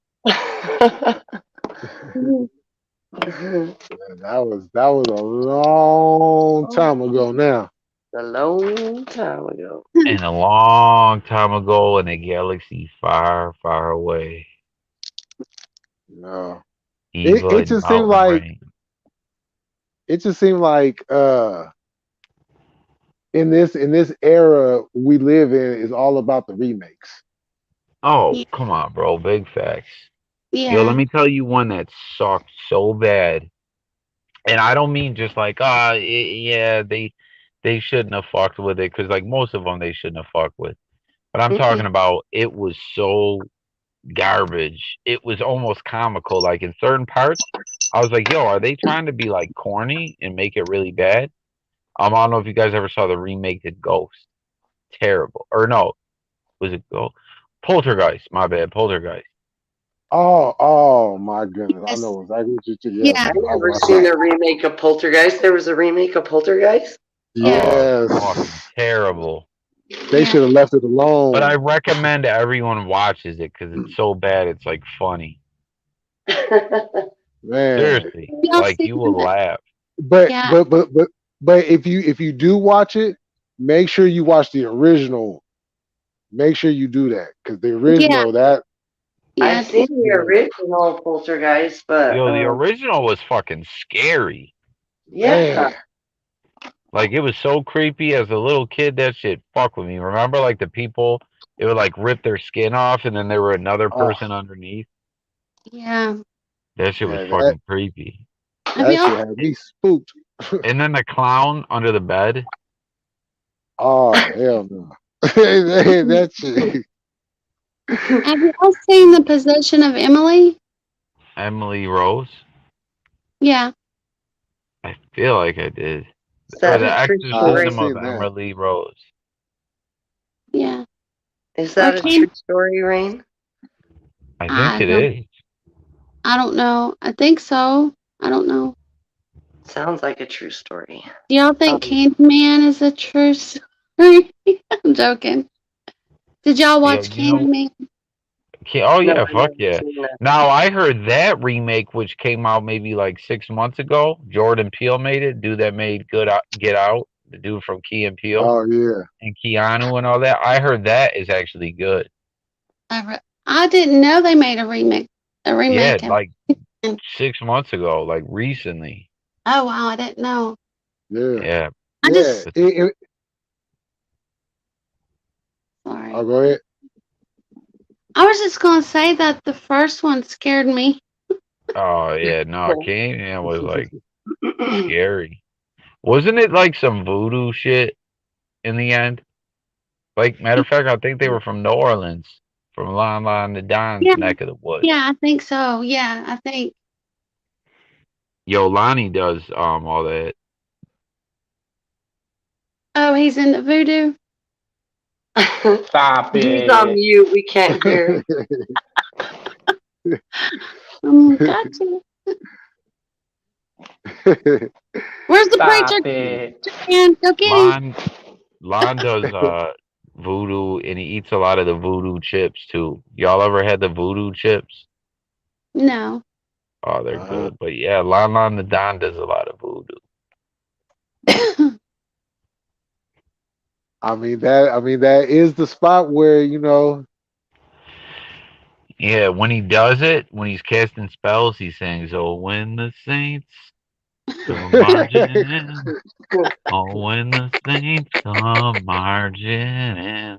Mhm. That was a long time ago now. A long time ago. And a long time ago in a galaxy far, far away. No. Eva It and just seemed Mountain like Rain. it just seemed like in this era we live in is all about the remakes. Oh, Yeah. come on, bro. Big facts. Yo, let Yeah. me tell you one that sucked so bad. And I don't mean just like, yeah, they shouldn't have fucked with it. Because, like, most of them they shouldn't have fucked with. But I'm talking about it was so garbage. It was almost comical. Like, in certain parts, I was like, yo, are they trying to be, like, corny and make it really bad? I don't know if you guys ever saw the remake of Ghost. Terrible. Or no, was it Ghost? Poltergeist. My bad. Poltergeist. Oh my goodness! I Yes. know exactly what you. Yes, Yeah. I I never watched seen that. a remake of Poltergeist. There was a remake of Poltergeist? Yeah. Oh, it's Yes, fucking terrible. they Yeah. should have left it But I alone, recommend everyone watches it because it's so bad. It's like funny. man. Seriously, Y'all like seen you will that? laugh. But Yeah. but but but but if you do watch it, make sure you watch the original. Make sure you do that because the Yeah. original that I've Yeah. seen the original Poltergeist, but Yo, the original was fucking scary. yeah. man. Like it was so creepy as a little kid. That shit fuck with me. Remember, like the people, it would like rip their skin off, and then there were another Oh person underneath. Yeah. That shit was yeah, that fucking creepy. Have That shit y'all? had me spooked. And then the clown under the bed. Oh hell no. That shit. Have y'all seen The Possession of Emily? Emily Rose. Yeah, I feel like I did. Is Or that the a true I haven't exorcism story? of seen that. Emily Rose. yeah. Is Or that a can true story, Rain? I think I it don't is. I don't know. I think so. I don't know. Sounds like a true story. Do y'all think Um, Candyman is a true story? I'm joking. Did y'all Yeah, watch Candyman? Oh no, yeah, I fuck never yeah. seen that. Now I heard that remake, which came out maybe like 6 months ago. Jordan Peele made it. Dude that made Get Out. The dude from Key and Peele Oh yeah. and Keanu and all that. I heard that is actually good. I didn't know they made a remake. A Yeah, remake of like it. 6 months ago, like recently. Oh wow, I didn't know. Yeah. Yeah, I Yeah. just Oh, sorry. go ahead. I was just gonna say that the first one scared me. oh yeah, no, Candyman was like scary. Wasn't it like some voodoo shit in the end? Like matter of fact, I think they were from New Orleans, from Lon Lon the Don's Yeah, neck of the woods. yeah, I think so. Yeah, I think. Yo, Lonnie does all that. Oh, he's in the voodoo. Stop He's on it. mute. We can't hear. Gotcha. Where's the preacher? Stop it. Man, go get him. Lon does voodoo, and he eats a lot of the voodoo chips too. Y'all ever had the voodoo chips? No. Oh, they're uh, good. But yeah, Lon the Don does a lot of voodoo. I mean that is the spot where, Yeah, when he does it, when he's casting spells, he sings, "Oh, when the saints come marching in. Oh, when the saints come marching in.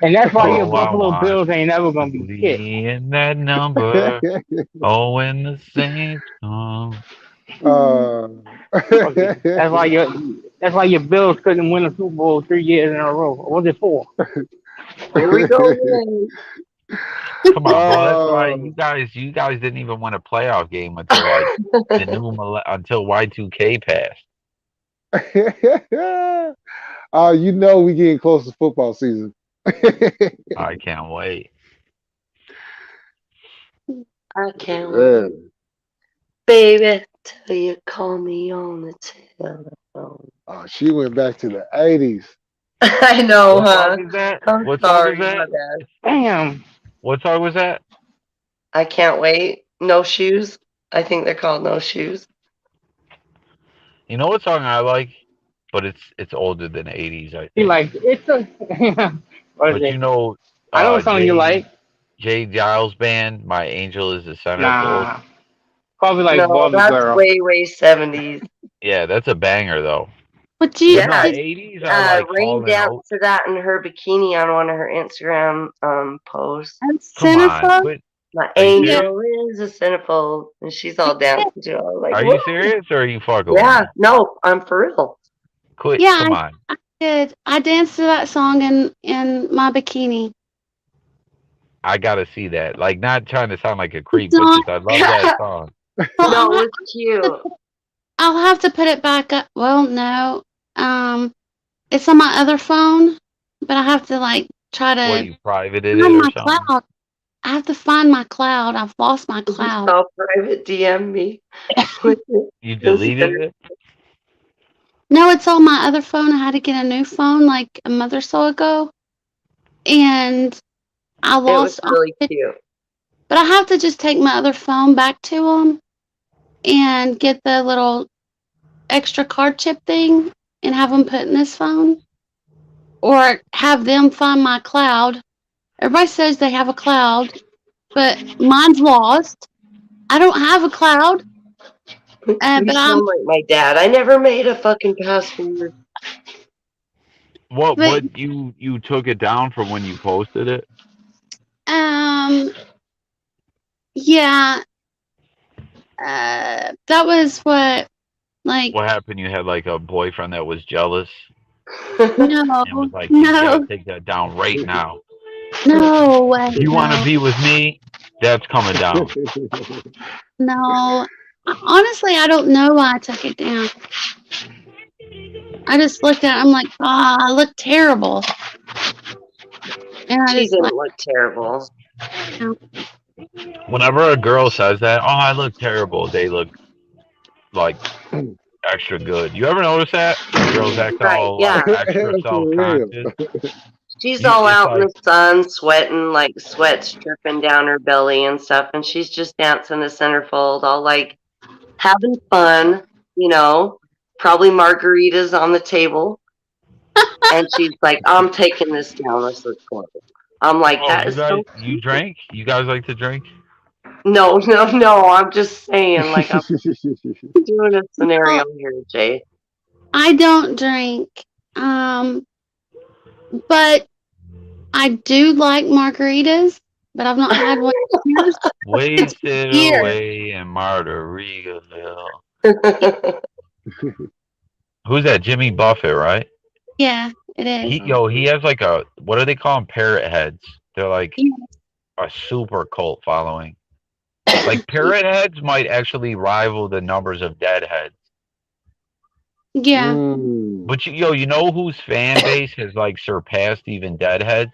And that's why your Oh, I Buffalo want Bills ain't never to gonna be shit. be in that number. Oh, when the saints come." uh, Okay. That's why your Bills couldn't win a Super Bowl 3 years in a row. Or was it four? Here we go again. Come on, bro. That's why uh, you guys didn't even win a playoff game until like until Y2K passed. we getting close to football season. I can't wait. I can't wait. Man, Baby, till you call me on the telephone. she went back to the 80s. I know, What huh? song is that? I'm What song is sorry, my that? bad. Damn. What song was that? I can't wait. No shoes. I think they're called no shoes. You know what song I like? But it's older than '80s, I He think. like it's a. What is But you it? know, I know what song you like. Jay Giles band, "My Angel Is the Centerfold." Nah. Probably like No, Barbie that's Girl. way, way 70s. Yeah, that's a banger though. But But you no, Yeah, did '80s I like Rain Hall and danced Oates. to that in her bikini on one of her Instagram posts. a Come on, centerfold? quit. My Are you serious? Yeah. angel is a centerfold, and she's all dancing to it. I was like, Are whoa. you serious or are you fucking with Yeah, me? no, I'm for real. Quit. Yeah, Come on. I did. I danced to that song in my bikini. I gotta see that. Like, not trying to sound like a creep, It's but on. just I love that song. Well, No, it was cute. I'll have to put it back up. Well, no. It's on my other phone, but I have to like try What, to you privated it find or my something? cloud. I have to find my cloud. I've lost my Just cloud. all private DM me with it. You It's deleted it? No, it's on my other phone. I had to get a new phone like a month or so ago, and I it was lost all really it. cute. But I have to just take my other phone back to them and get the little extra card chip thing and have them put in this phone, or have them find my cloud. Everybody says they have a cloud, but mine's lost. I don't have a cloud, You but I'm sound like my dad. I never made a fucking password. but What you took it down from when you posted it? um yeah, That was what, like, What happened? You had like a boyfriend that was jealous and no, was like, "You gotta no, take that down right now. no way, You want to no, be with me? That's coming down." no. Honestly, I don't know why I took it down. I just looked at it, I'm like, I look terrible. And I She just like, didn't look terrible. you Whenever a girl says that, "Oh, I look terrible," they look like extra good. You ever notice that when girls act Right, all like yeah. extra For real. self-conscious? She's all It's out in like, the sun, sweating, like sweat's dripping down her belly and stuff, and she's just dancing to centerfold, all like having fun, you know, probably margaritas on the table. And she's like, I'm taking this down. This looks horrible. I'm like, oh, that is so you cute. drink? You guys like to drink? No, no, no. I'm just saying, like, I'm doing a know, scenario here, Jay. I don't drink. But I do like margaritas, but I've not had one in years. It's been Wasted years. away in Margaritaville. Who's that? Jimmy Buffett, right? Yeah, it is. He has like a, what do they call them? Parrot heads. They're like Yeah. a super cult following. Like parrot heads might actually rival the numbers of deadheads. Yeah. Mm. But you know whose fan base has like surpassed even deadheads?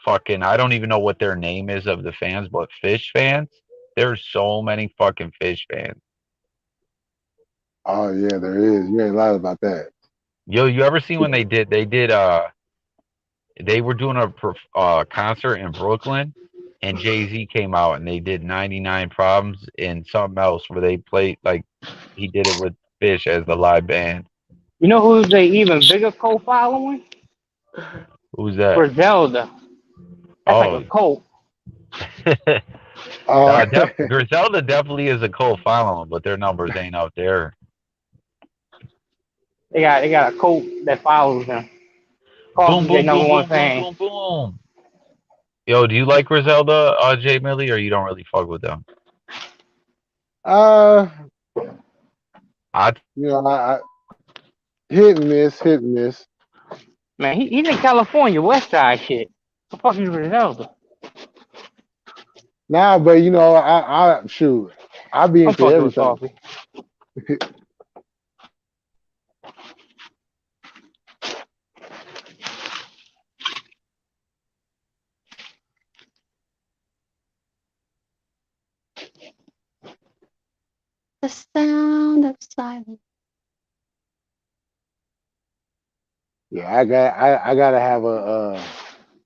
Fucking, I don't even know what their name is of the fans, but fish fans. There's so many fucking fish fans. Oh yeah, there is. You ain't lying about that. Yo, you ever seen when they were doing a concert in Brooklyn, and Jay-Z came out and they did 99 Problems and something else where they played like he did it with Fish as the live band. You know who's the even bigger cult following? Who's that? Griselda. That's like a Oh, cult. Oh, Griselda definitely is a cult following, but their numbers ain't out there. They got a cult that follows them. Boom, Causes their boom, number boom, one boom, boom, fan. boom, boom. Yo, do you like Griselda, Jay Millie, or you don't really fuck with them? uh, I I hit and miss, hit and miss. Man, he's in California, West Side shit. The fuck is Griselda? Nah, but I shoot, I be I'm into fucking with everything. Coffee. The sound of silence. Yeah, I gotta have a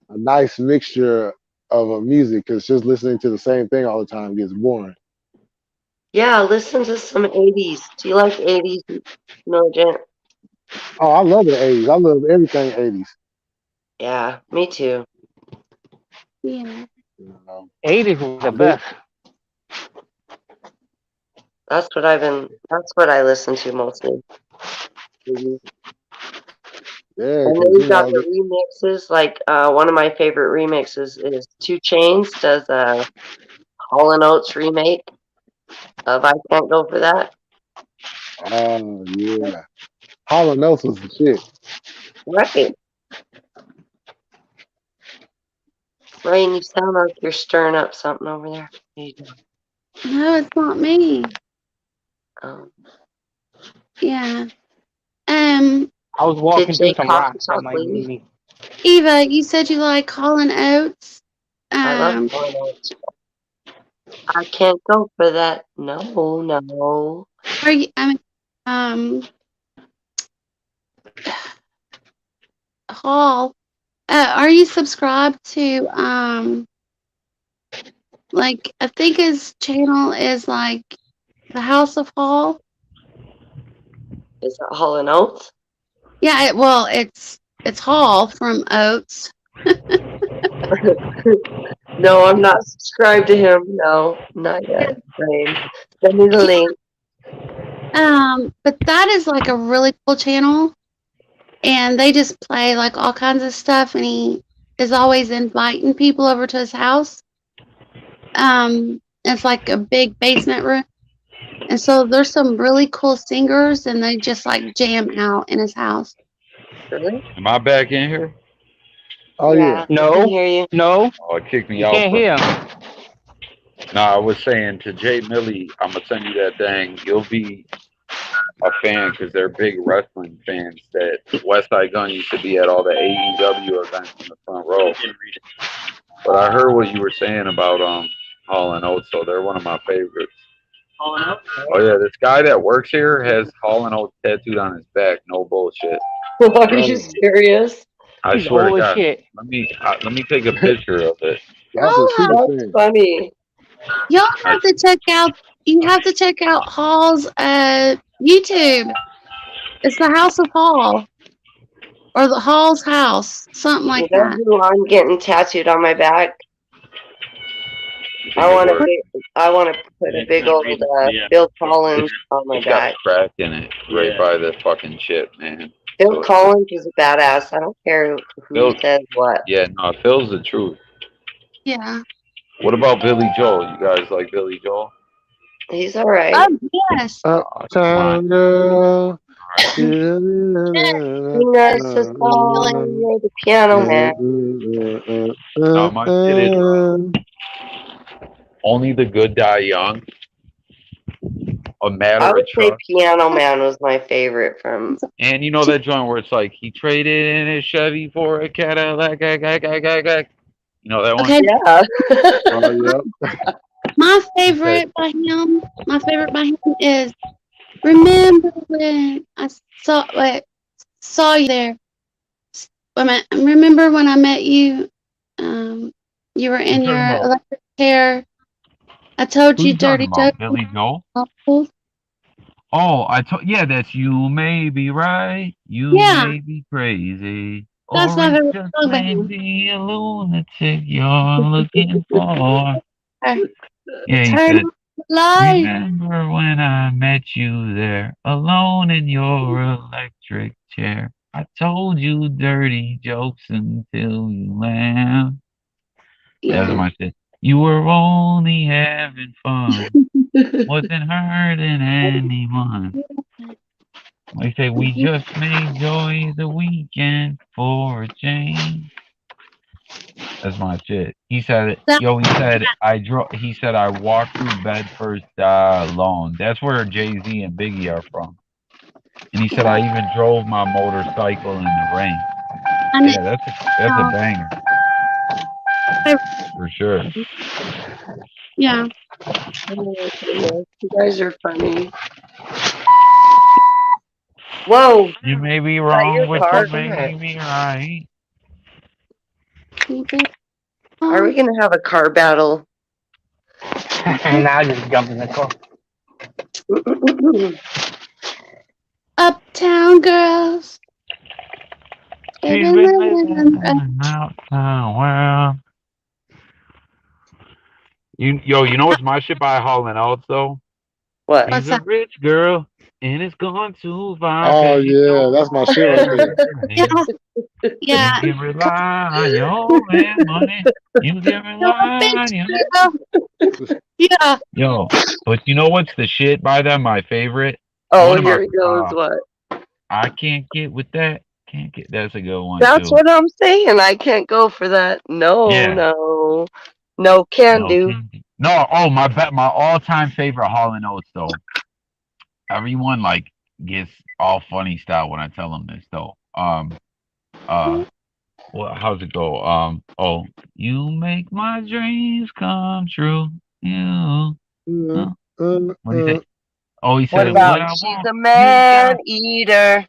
nice mixture of music because just listening to the same thing all the time gets boring. Yeah, listen to some 80s. Do you like 80s? No, Jen? Oh, I love the '80s. I love everything '80s. Yeah, me too. Yeah. You know, 80s was the I bet. best. That's what I listen to mostly. Mhm. Yeah, And then because you got the remixes. Like one of my favorite remixes is Two Chains does a Hall and Oates remake of I Can't Go For That. oh yeah, Hall & Oates was the shit. Right. Rain, you sound like you're stirring up something over there. What are you doing? No, it's not me. Um, Yeah. I was did walking through Jay some Coffee rocks. That Talk might be leave? me. Eva, you said you like Hall and Oates. I love Hall and Oates. I can't go for that. No, no. Are you? I mean, um, Hall. Are you subscribed to like I think his channel is like the House of Hall. Is it Hall and Oates? Yeah, well, it's Hall from Oates. No, I'm not subscribed to him. No, not yet. Rain, send me the link. But that is like a really cool channel, and they just play like all kinds of stuff, and he is always inviting people over to his house. It's like a big basement room, And so there's some really cool singers, and they just like jam out in his house. Really? Am I back in here? Oh yeah. Yeah, I can No, hear you. no, Oh, it kicked me you out can't for. hear him. No, I was saying to Jay Millie, I'm gonna send you that thing. You'll be a fan because they're big wrestling fans. That West Side Gun used to be at all the AEW events in the front row. But I heard what you were saying about Hall and Oates, so they're one of my favorites. Oh yeah, this guy that works here has Hall and Oates tattooed on his back. No bullshit. Are you Damn. serious? I He's swear to old as God. shit. Let me take a picture of it. That's a true That's thing. funny. Y'all I, have to check out. You have to check out Hall's YouTube. It's the House of Hall or the Hall's House, something You like know that. who I'm getting tattooed on my back? you think it works? I want to put a big old Phil Collins on my It's got back. crack in it right by the fucking chip, man. Phil So Collins is a badass. I don't care who Phil, says what. yeah, no, Phil's the truth. Yeah. What about Billy Joel? You guys like Billy Joel? He's all right. Oh yes. Come on. Uptown girl. He knows the song, you're the piano man. No, my shit is Only the Good Die Young. A I Matter would of say Trust. Piano Man was my favorite from. And you know that joint where it's like he traded in his Chevy for a Cadillac. You know that one? Okay. Yeah. Oh yeah. My favorite by him. My favorite by him is "Remember when I saw you there." Wait a minute. Remember when I met you? You were in Who you your talking about? electric chair. I told Who you you talking dirty about? jokes. Billy Joel? Awful. Oh, yeah, that's You May Be Right, You Yeah, May Be Crazy, that's or my it favorite just song by may him. be a lunatic you're looking for. Yeah, he Turn said, on the light. remember when I met you there, alone in your electric chair. I told you dirty jokes until you laughed. That's Yeah. my shit. You were only having fun, wasn't hurting anyone. They say we just may enjoy the weekend for a change. That's my shit. He said it. That, Yo, he said I drove. He said I walked through Bedford alone. That's where Jay Z and Biggie are from. And he said I even drove my motorcycle in the rain. I know. Yeah, that's a banger for sure. Yeah. Oh, goodness. You guys are funny. Whoa, is You may be that your wrong, but car? you may be right. Are we gonna have a car battle? And I just jumped in the car. Uptown girls. She's Living, been living, living living. in an outside world. You know what's my shit by Hall and Oates though? What? What's She's a that? rich girl, and it's gone too far Oh 'cause you yeah. know That's my shit right there. Yeah. you Yeah. can rely on your own money. You can rely on your Yeah. yo. But you know what's the shit by them? My favorite. Oh, One of my here he goes. What? I can't get with that. Can't get. That's a good one That's too. what I'm saying. I can't go for that. No, Yeah. no, no can No, do. can't get. No. Oh, my all-time favorite Hall and Oates though. Everyone like gets all funny style when I tell them this though. Uh, well, how's it go? Oh, you make my dreams come true. You. Uh, Huh? uh, What do you uh. say? Oh, he What said, about what I she's want, a you man got. eater?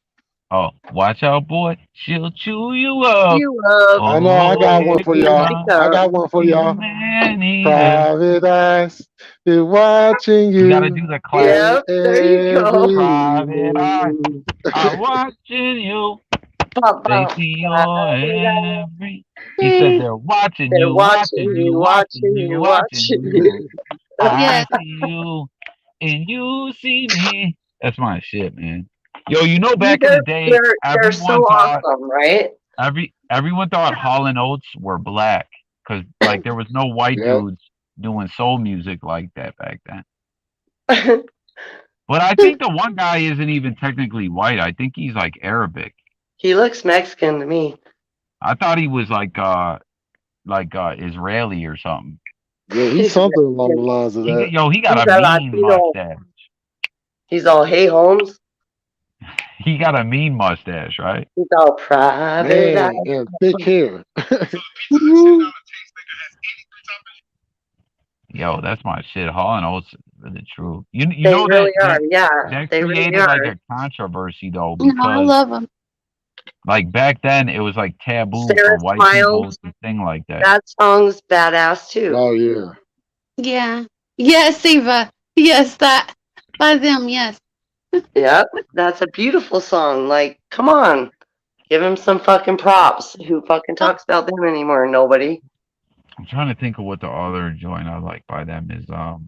Oh, watch out, boy. She'll chew you up. You up? I know I Oh, got Oh, one here for you here y'all. she come. I comes. got one for You y'all. man eater. Private eyes is watching You got to you do the classic in Yep, there you go. every private eye. move. I'm watching you. Bum, They bum. see your every. He said See? they're watching They're you, watching watching you, you, watching watching you, you, watching watching you. you. Yeah. I see you, and you see me. That's my shit, man. Yo, you know, back in the day, They're so awesome, right? everyone thought Hall and Oates were black because like there was no white Yep. dudes doing soul music like that back then. But I think the one guy isn't even technically white. I think he's like Arabic. He looks Mexican to me. I thought he was like Israeli or something. Yeah, he's He's something along the lines of that. He got He's a a mean Latino. mustache. He's all, hey, Holmes. He got a mean mustache, right? He's all private eye. Man, and thick hair. Mhm. Yo, that's my shit. Hall and Oates are the truth. You They know really are. that Yeah, that they really created like are. a controversy though, No, I because love them. like back then it was like taboo for Sarah white people Smiles. to sing like that. That song's badass too. Oh yeah. Yeah. Yes, Eva. Yes, that by them. Yes. Yep, that's a beautiful song. Like, come on, give him some fucking props. Who fucking talks about them anymore? Nobody. I'm trying to think of what the other joint I like by them is. Fuck,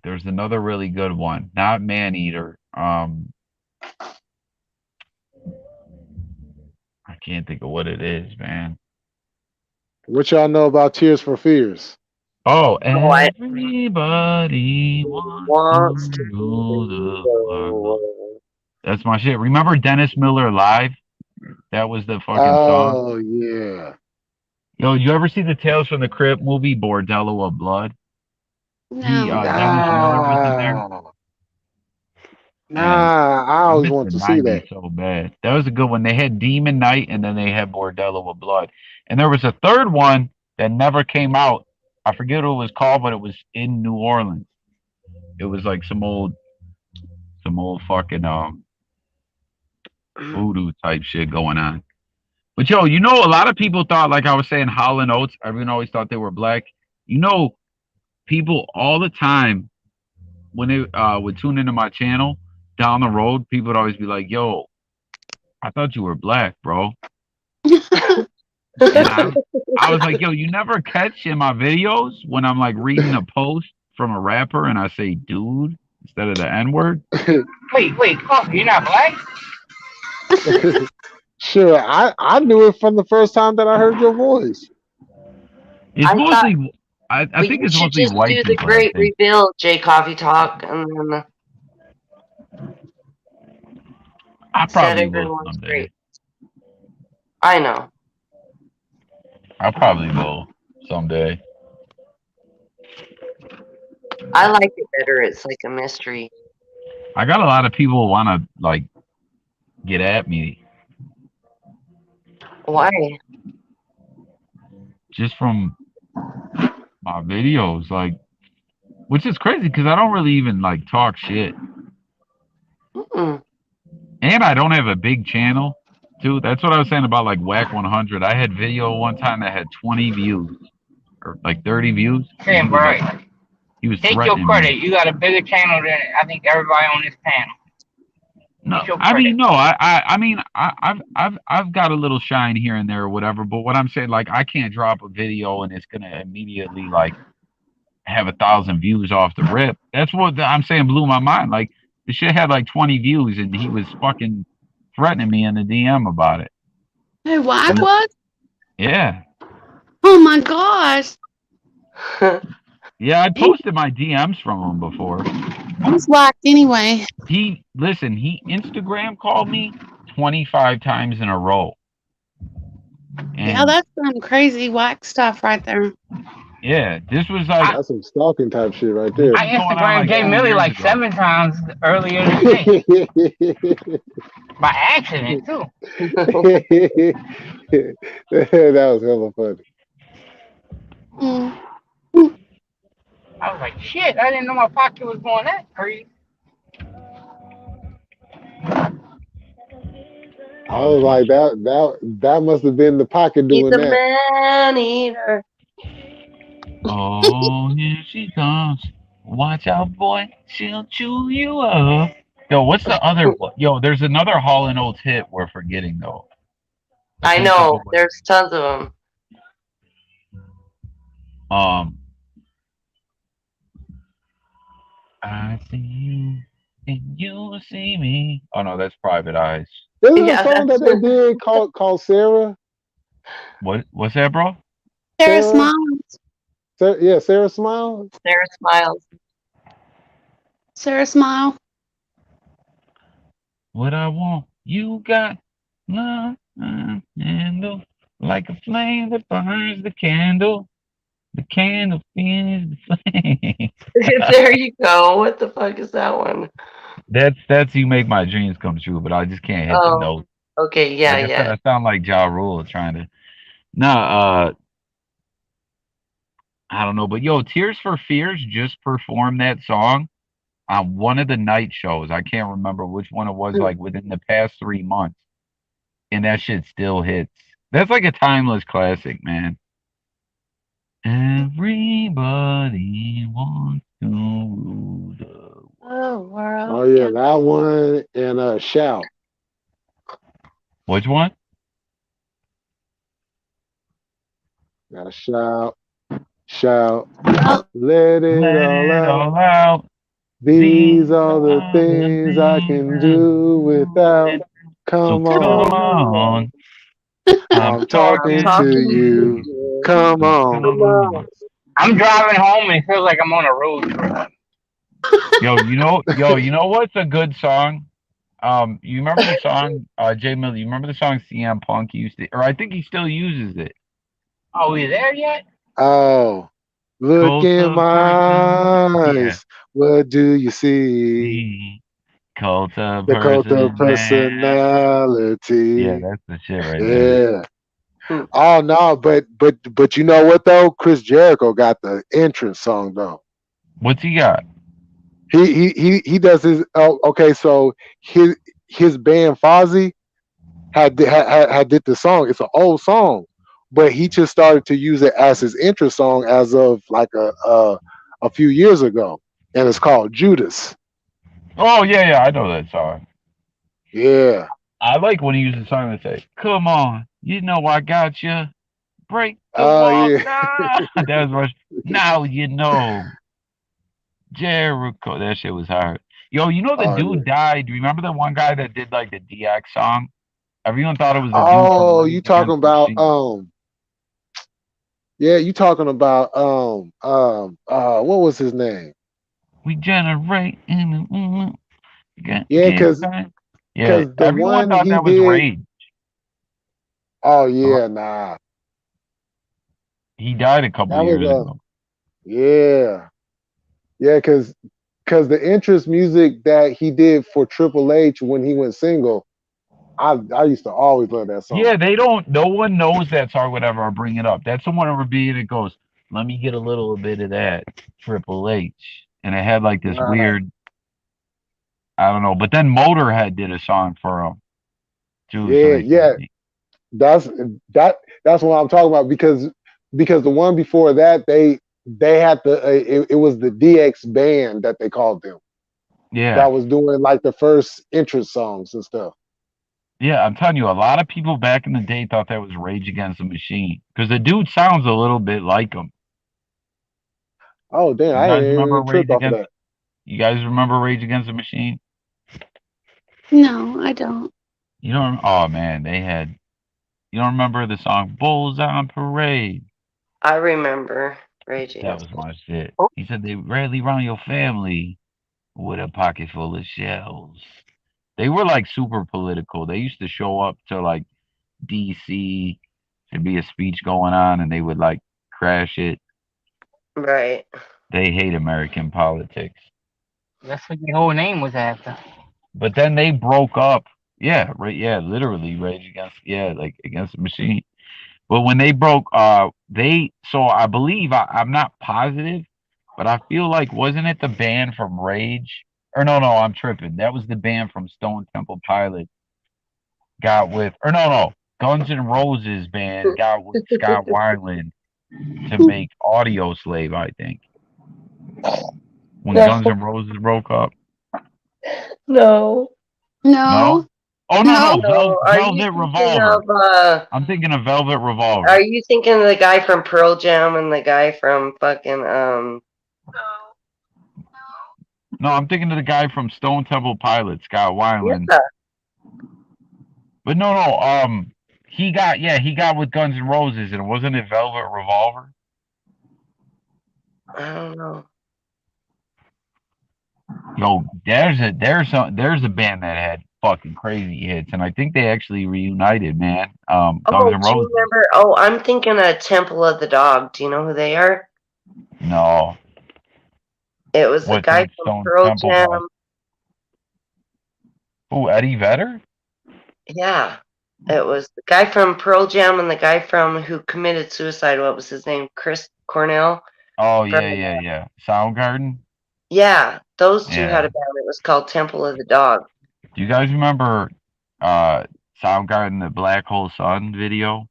there's another really good one. Not Man Eater. I can't think of what it is, man. What y'all know about Tears for Fears? Oh, Oh, I everybody wants to wants to rule the world. know. That's my shit. Remember Dennis Miller Live? That was the fucking song. Oh yeah. Yo, you ever see the Tales from the Crypt movie, Bordello of Blood? No. Dennis Miller was in there. Nah. Man, Nah. I I always missed wanted the to see 90s that. so bad. That was a good one. They had Demon Knight and then they had Bordello of Blood. And there was a third one that never came out. I forget what it was called, but it was in New Orleans. It was like some old fucking voodoo type shit going on. But yo, a lot of people thought, like I was saying, Holland Oates. Everyone always thought they were black. People all the time when they would tune into my channel down the road, people would always be like, "Yo, I thought you were black, bro." And I was like, "Yo, you never catch in my videos when I'm like reading a post from a rapper and I say dude instead of the N word." Wait, Coffee, you're not black? Sure, I knew it from the first time that I heard your voice. It's I thought mostly, I we think it's should mostly just white do the people. I great think. reveal, J Coffee Talk, and then I set probably will everyone someday. straight. I know. I probably will someday. I like it better. It's like a mystery. I got a lot of people want to like get at me Why? just from my videos, like, which is crazy because I don't really even like talk shit, Mm-mm. and I don't have a big channel too. That's what I was saying about like Whack 100. I had video one time that had 20 views or like 30 views, and Sam, right. he was Take your threatening me. credit. You got a bigger channel than I think everybody on this panel. No, Take your I mean credit. no, I mean I've got a little shine here and there or whatever. But what I'm saying, like, I can't drop a video and it's gonna immediately like have 1,000 views off the rip. That's what I'm saying blew my mind. Like the shit had like 20 views and he was fucking threatening me in the DM about it. Who Wack And was? yeah, Oh my gosh. yeah, I He, posted my DMs from him before. he's whacked anyway. He Instagram called me 25 times in a row. Yeah, And that's some crazy whack stuff right there. yeah, this was like That's some stalking type shit right this there. I was going on Instagrammed like Jay 2 Millie years like ago. 7 times earlier today. By accident, too. That was hella funny. Mm. I was like, shit, I didn't know my pocket was going that crazy. I was like, that must have been the pocket He's doing a that. man eater. Oh, here she comes. Watch out, boy. She'll chew you up. Yo, what's the other one? Yo, there's another Hall and Oates hit we're forgetting though. I I can't think know. of what it There's tons of them. is. I see you and you see me. Oh no, that's Private Eyes. There's a Yeah, song that that's they did called Sarah. What's that, bro? Sarah Sarah? Smiles. Yeah, Sarah Smile. Sarah Smiles. Sarah Smile. What I want, you got love, handle like a flame that burns the candle. The candle is the flame. There you go. What the fuck is that one? That's you make my dreams come true, but I just can't hit the Oh, note. okay. Yeah, Like I said, yeah. I sound like Ja Rule trying to. Nah, I don't know, but yo, Tears for Fears just performed that song on one of the night shows. I can't remember which one it was. Like within the past 3 months, and that shit still hits. That's like a timeless classic, man. Everybody wants to rule the world. Oh, world. Oh yeah, that one and shout. Which one? Gotta shout, shout, Well, let it Let all it out. all out. These These are the are the things I things can I do do without. with. So Come come on, on, I'm I'm I'm talking talking to talking to to you. you. Come you. on. Come Come on. on. I'm driving home and it feels like I'm on a road trip. You know what's a good song? You remember the song, Jay Miller? You remember the song CM Punk used to, or I think he still uses it. Are we there yet? Oh, look Cult in of person, my yeah. eyes. What do you see? See, cult of The cult of personality. Yeah, personality. that's the shit right there. Yeah. Hmm. Oh no, but you know what though? Chris Jericho got the entrance song though. What's he got? He does his. Oh, okay. So his band Fozzy had did the song. It's an old song, but he just started to use it as his intro song as of like a few years ago, and it's called Judas. Oh yeah, I know that song. Yeah. I like when he uses a song that say, "Come on, you know I got you. Break the Oh wall yeah. now." That was Rush. Now you know Jericho. That shit was hard. Yo, you know the Oh yeah. dude died. Remember the one guy that did like the DX song? Everyone thought it was the dude from Oh, you Rage talking Against the about Machine. yeah, you talking about what was his name? We generate in the Yeah, get cause back. Yeah, cause the everyone one thought he that was did. Rage. Oh Uh, yeah, nah, He died a couple that was years ago. yeah, yeah, cause the interest music that he did for Triple H when he went single, I used to always love that Yeah, song. they don't. No one knows that song. Whatever, I'll bring it up. That's the one over being. It goes. Let me get a little bit of that Triple H, and it had like this Right. weird. I don't know, but then Motorhead did a song for him too. So Yeah, they said, yeah. That's that's what I'm talking about because the one before that they had it was the DX band that they called them yeah, that was doing like the first interest songs and stuff. yeah. I'm telling you, a lot of people back in the day thought that was Rage Against the Machine because the dude sounds a little bit like him. Oh damn, You I guys ain't remember even Rage tripped off of Against? that. You guys remember Rage Against the Machine? no, I don't. You don't. Oh man, they had. You don't remember the song "Bulls on Parade"? I remember Rage That Against was the my shit. Oh, He said they rarely round your family with a pocket full of shells. They were like super political. They used to show up to like DC to be a speech going on and they would like crash it. Right. They hate American politics. that's what your whole name was after. But then they broke up. Yeah, right. Yeah, literally Rage Against. Yeah, like Against the Machine. But when they broke, so I believe I'm not positive, but I feel like wasn't it the band from Rage? Or no, I'm tripping. That was the band from Stone Temple Pilots got with, or no, Guns N' Roses band got with Scott Weiland to make Audio Slave. I think when Guns No, N' Roses broke up. no, No. No, Oh no. no. Are you Velvet thinking Revolver. of I'm thinking of Velvet are Revolver. you thinking of the guy from Pearl Jam and the guy from fucking No, I'm thinking of the guy from Stone Temple Pilots, Scott Weiland. yeah, But no. He got with Guns N' Roses, and wasn't it Velvet Revolver? I don't know. Yo, there's a band that had fucking crazy hits, and I think they actually reunited, man. Guns Oh, N' do you Roses. remember? Oh, I'm thinking of Temple of the Dog. Do you know who they are? No, It was the what guy that from Stone Pearl Temple guy? Jam. Oh, Eddie Vedder. Yeah, it was the guy from Pearl Jam and the guy from who committed suicide. What was his name? Chris Cornell. Oh From, yeah. Soundgarden. yeah, those two had Yeah. a band. It was called Temple of the Dog. Do you guys remember uh Soundgarden, the Black Hole Sun video?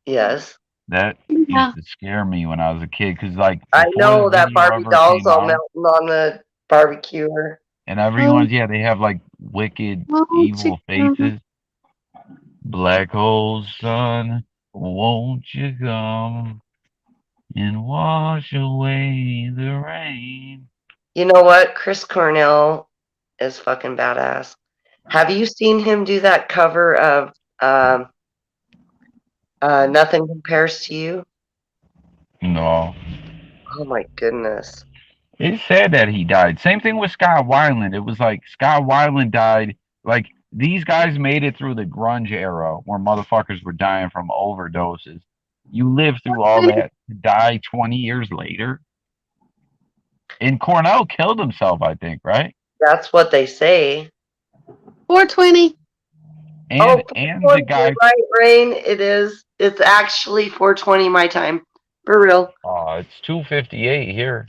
Yes, That Yeah. used to scare me when I was a kid, because like I before the know that video Barbie ever doll's came all out, melting on the barbecuer. and Oh, everyone's, yeah, they have like wicked won't you evil come? faces. Black hole sun, won't you come and wash away the rain? You know what? Chris Cornell is fucking badass. Have you seen him do that cover of um, Nothing Compares to You? No. Oh my goodness. It's sad that he died. Same thing with Scott Weiland. It was like Scott Weiland died. Like these guys made it through the grunge era where motherfuckers were dying from overdoses. You live through all that to die 20 years later. And Cornell killed himself, I think, right? That's what they say. 420. Oh, And the 420, you're guy, right, Rain. It is. It's actually 420 my time. For real. it's 2:58 here.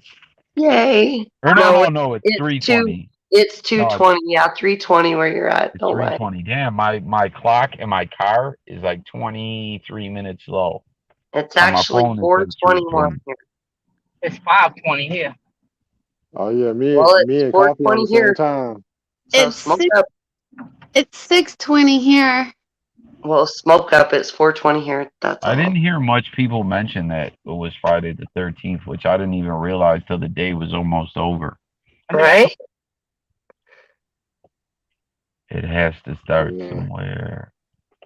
Yay. Or No, no, it's it's two 3:20. it's No, 220. Yeah, 320 where you're at. it's Don't lie. 3:20. Damn, my clock in my car is like 23 minutes slow. It's On my actually phone it says 421 3:20. here. It's 5:20 here. Oh yeah, Well, me it's and Coffee on 420 the same here. time. So It's smoke six, up. it's 620 here. Well, smoke up. It's 420 here. That's I didn't all. hear much people mention that it was Friday the 13th, which I didn't even realize till the day was almost over. Right? It has to start Yeah. somewhere.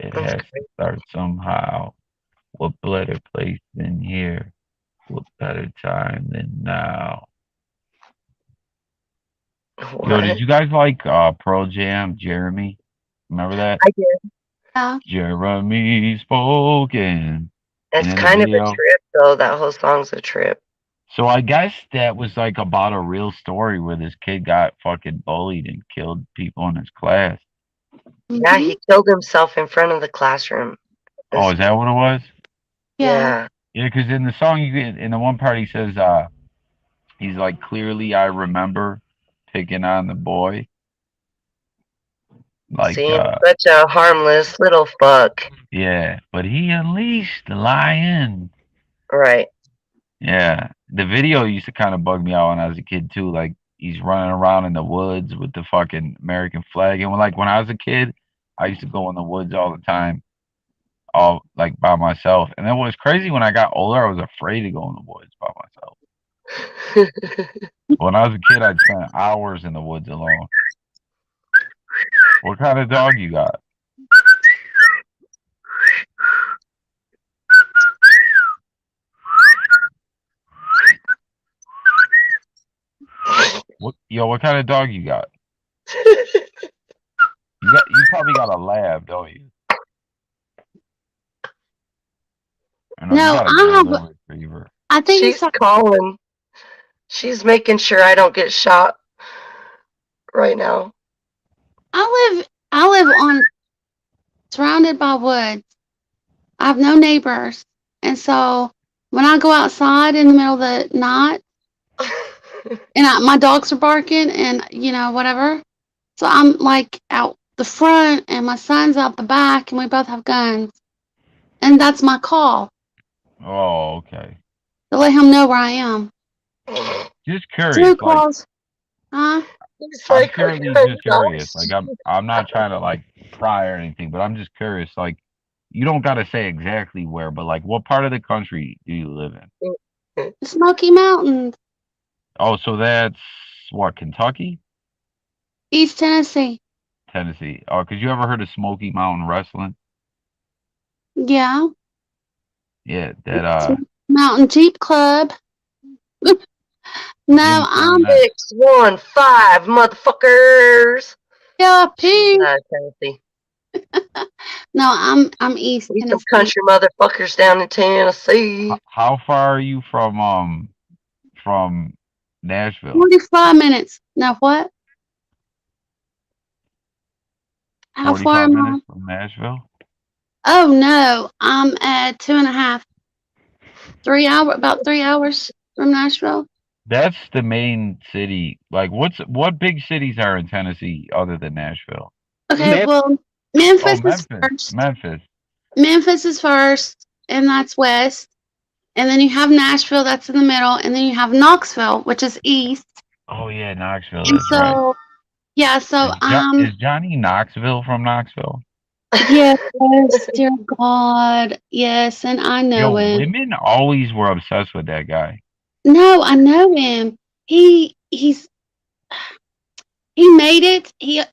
It That's has to start somehow. What better place than here? What better time than now? great. Yo, What? did you guys like Pearl Jam, Jeremy? Remember that? I did. Yeah. Jeremy spoken. And It's in the kind of a video. trip, though. That whole song's a trip. So I guess that was like about a real story where this kid got fucking bullied and killed people in his class. Yeah, Mhm. he killed himself in front of the classroom. Oh, is that what it was? Yeah. Yeah. Yeah, because in the song, in the one part, he says, he's like, clearly I remember picking on the boy. Like, Seems such a harmless little fuck. yeah, but he unleashed the lion. Right. Yeah, the video used to kind of bug me out when I was a kid too. Like he's running around in the woods with the fucking American flag, and when I was a kid, I used to go in the woods all the time, all like by myself. And then what was crazy when I got older, I was afraid to go in the woods by myself. When I was a kid, I'd spend hours in the woods alone. What kind of dog you got? What kind of dog you got? You probably got a lab, don't you? I know you No, got a I have. golden retriever. I think She's it's. calling. She's making sure I don't get shot right now. I live on surrounded by woods. I have no neighbors, and so when I go outside in the middle of the night, and my dogs are barking, and whatever, so I'm like out the front, and my son's out the back, and we both have guns, and that's my call Oh, okay. to let him know where I am. Just Two curious, like calls, huh? He's I'm like, purely just curious. Like I'm not trying to like pry or anything, but I'm just curious. Like you don't got to say exactly where, but like what part of the country do you live in? The Smoky Mountains, Oh, so that's what, Kentucky, East Tennessee. Tennessee. Oh, cause you ever heard of Smoky Mountain Wrestling? Yeah, Yeah, that Smoky Mountain Jeep Club. No, Unicorn neck. 615, motherfuckers. yeah, She's P. Tennessee. No, I'm East We some Tennessee. country motherfuckers down in Tennessee. How far are you from Nashville? 45 minutes. Now what? How far 45 am I? minutes from Nashville? Oh no, I'm at 2.5, 3 hour, about 3 hours from Nashville. That's the main city. Like, what big cities are in Tennessee other than Nashville? Okay, Man, well, Oh, Memphis is Memphis. first. Memphis. Memphis is first, and that's west. And then you have Nashville, that's in the middle, and then you have Knoxville, which is east. Oh yeah, Knoxville. And That's right. so, yeah, so Is Johnny Knoxville from Knoxville? yes, dear God, yes, and I Yo, know him. women always were obsessed with that guy. No, I know him. He's he made it. He's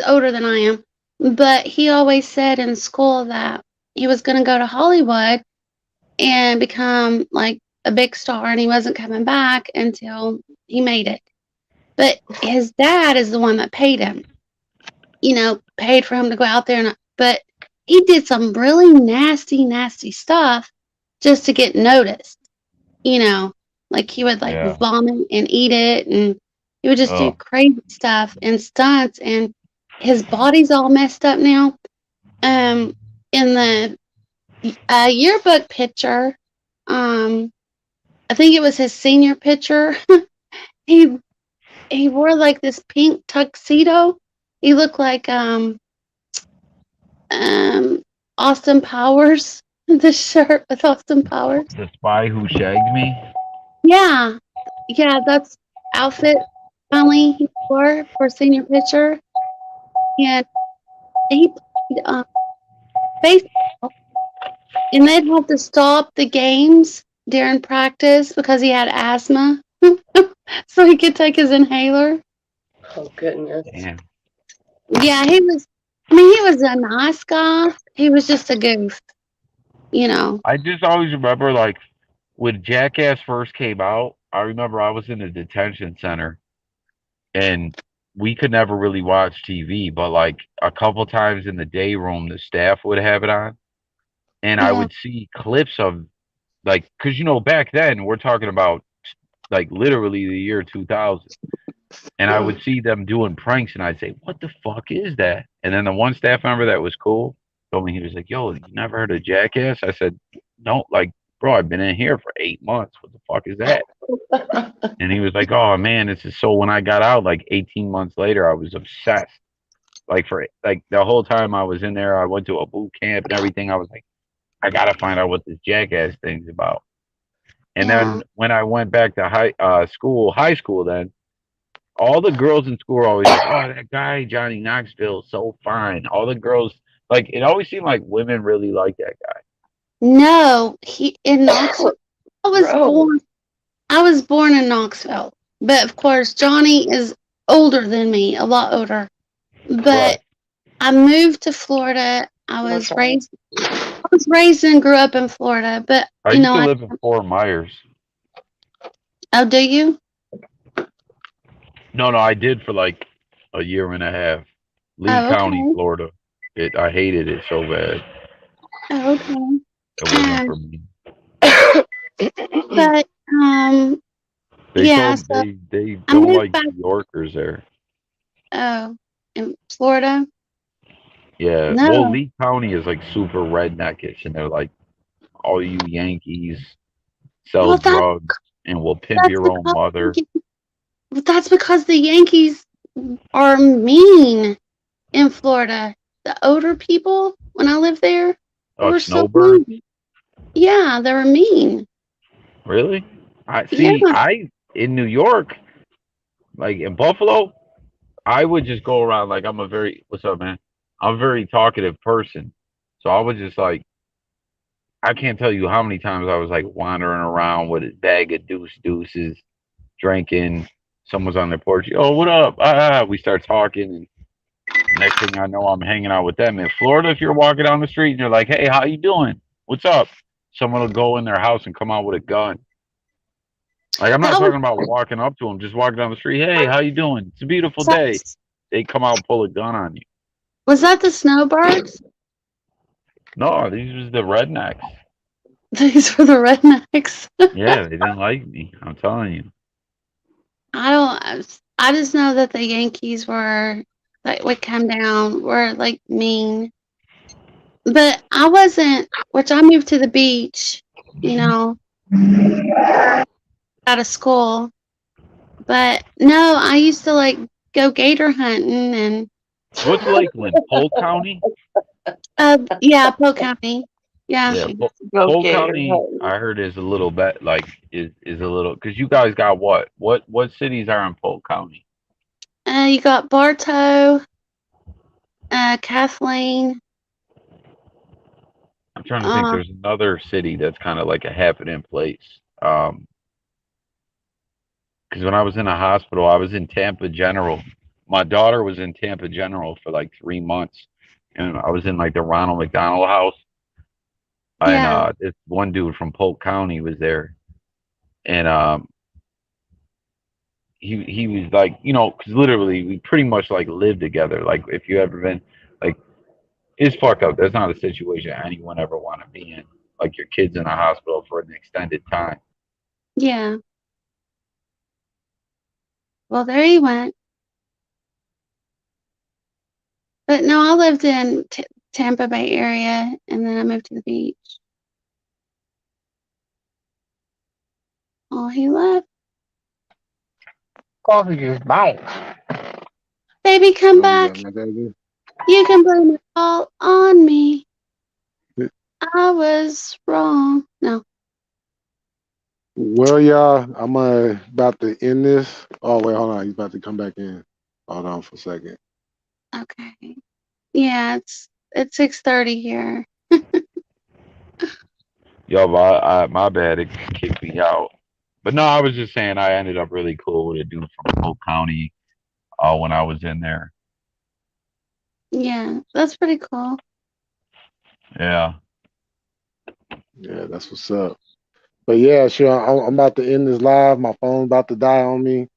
older than I am, but he always said in school that he was going to go to Hollywood and become like a big star, and he wasn't coming back until he made it. But his dad is the one that paid him. Paid for him to go out there, but he did some really nasty, nasty stuff just to get noticed. you know, like he would like Yeah. vomit and eat it, and he would just do Oh, crazy stuff and stunts, and his body's all messed up now. In the yearbook picture, I think it was his senior picture. he he wore like this pink tuxedo. He looked like um Austin Powers. The shirt with Austin Powers. the spy who shagged me. Yeah, yeah, that's outfit finally he wore for senior picture, and he played baseball, and they'd have to stop the games during practice because he had asthma, so he could take his inhaler. Oh, goodness. Damn. Yeah, he was. I mean, he was a nice guy. He was just a goof, you know. I just always remember, like, when Jackass first came out, I remember I was in a detention center and we could never really watch TV, but like a couple times in the day room, the staff would have it on, and I Yeah, would see clips of, like, because back then we're talking about like literally the year 2000, and I would see them doing pranks, and I'd say, "What the fuck is that?" And then the one staff member that was cool told me, he was like, "Yo, you never heard of Jackass?" I said, "No, like, bro, I've been in here for 8 months. What the fuck is that?" And he was like, "Oh man, this is so." When I got out, like 18 months later, I was obsessed. Like for like the whole time I was in there, I went to a boot camp and everything. I was like, I gotta find out what this Jackass thing's about. And yeah. then when I went back to high school, then all the girls in school were always like, "Oh, that guy Johnny Knoxville is so fine." All the girls, like, it always seemed like women really liked that guy. No, he in Knoxville. I was Bro. born. I was born in Knoxville, but of course Johnny is older than me, a lot older. Right. But I moved to Florida. That's right. I was raised and grew up in Florida, but I used to live in Fort Myers. oh, do you? No, I did for like a year and a half. Lee Oh, County, okay. Florida. I hated it so bad. Oh, okay. It wasn't for me. But They yeah. told So they I don't moved like back. New Yorkers there. Oh, in Florida. Yeah. Well, No. Lee County is like super redneckish, and they're like, all you Yankees sell Well, drugs and will pimp that's your own because mother. that's because the Yankees are mean in Florida. The older people, when I lived there, they were so Snowbirds? mean. Yeah, they were mean. Really? I Yeah. see. I in New York, like in Buffalo, I would just go around like I'm a very what's up, man? I'm a very talkative person, so I would just like I can't tell you how many times I was like wandering around with a bag of deuces, drinking. Someone's on their porch. Oh, what up? We start talking, and next thing I know, I'm hanging out with them. In Florida, if you're walking down the street and you're like, "Hey, how you doing? What's up?" Someone will go in their house and come out with a gun. Like I'm not That talking about walking up to them, just walking down the street. Hey, how you doing? It's a beautiful day. was They come out, pull a gun on you. was that the snowbirds? No, these was the rednecks. These were the rednecks. Yeah, they didn't like me. I'm telling you. I don't. I just know that the Yankees were that would come down were like mean, but I wasn't. Which I moved to the beach, you know, out of school. But no, I used to like go gator hunting and What's Lakeland? Polk County? yeah, Polk County. Yeah, Yeah, Go Polk Gator County. hunting. I heard is a little bit like is a little because you guys got what? What cities are in Polk County? you got Bartow, Kathleen. I'm trying to think. Uh, There's another city that's kind of like a happening place. Because when I was in a hospital, I was in Tampa General. My daughter was in Tampa General for like 3 months, and I was in like the Ronald McDonald House, and yeah, this one dude from Polk County was there, and he was like, because literally we pretty much like lived together. Like if you ever been like, it's fucked up. That's not a situation anyone ever want to be in. Like your kid's in a hospital for an extended time. yeah. Well, there you went. But no, I lived in Tampa Bay area, and then I moved to the beach. Oh, he left. Coffee just bounced. Baby, come Oh, you got back. my baby. You can blame it all on me. I was wrong. No. Well, y'all, I'm about to end this. Oh wait, hold on. He's about to come back in. Hold on for a second. Okay. Yeah, it's 6:30 here. Yo, my bad. It kicked me out. But no, I was just saying I ended up really cool with a dude from Polk County when I was in there. Yeah, that's pretty cool. Yeah. Yeah, that's what's up. But yeah, sure. I'm about to end this live. My phone's about to die on me,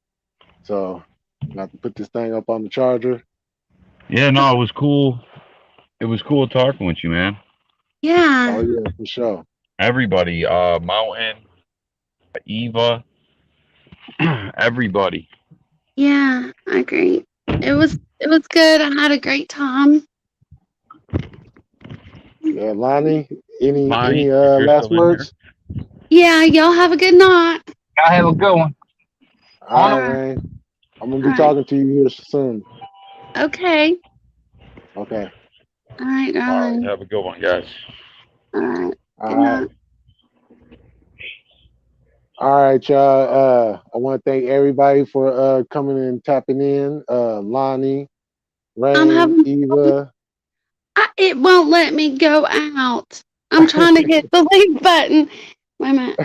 so I'm about to put this thing up on the charger. Yeah, no, it was cool. It was cool talking with you, man. Oh Yeah, yeah, for sure. Everybody, Mountain, Eva, everybody. yeah, I agree. It was good. I had a great time. Yeah, Lonnie. Any Lonnie, if you're last still in here. words? Yeah, y'all have a good night. Y'all have a good one. All On right, All them. right, Rain. I'm gonna all be right. talking to you here soon. Okay. Okay. All right, All right, darling. have a good one, guys. All right. Good All right. night. All right, y'all. I want to thank everybody for coming and tapping in. Lonnie, I'm Rain, having Eva. it won't let me go out. I'm trying to hit the leave button. Wait a minute.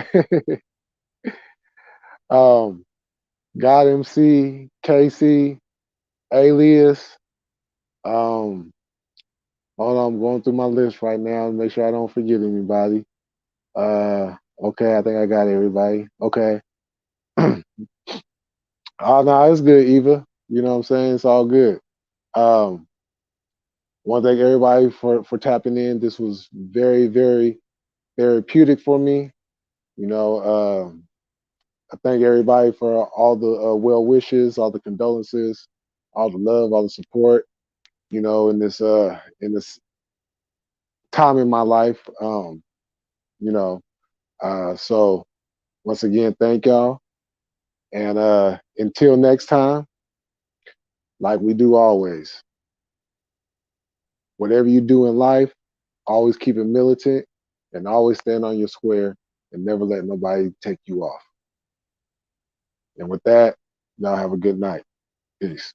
um, God MC, Casey, Alias. Um, Hold on, I'm going through my list right now to make sure I don't forget anybody. Okay, I think I got everybody. Okay. Oh no, it's good, Eva. You know what I'm saying? It's all good. Um, want to thank everybody for tapping in. This was very, very therapeutic for me. You know, I thank everybody for all the well wishes, all the condolences, all the love, all the support. You know, in this time in my life. You know, so once again, thank y'all. And until next time, like we do always, whatever you do in life, always keep it militant and always stand on your square and never let nobody take you off. And with that, y'all have a good night. Peace.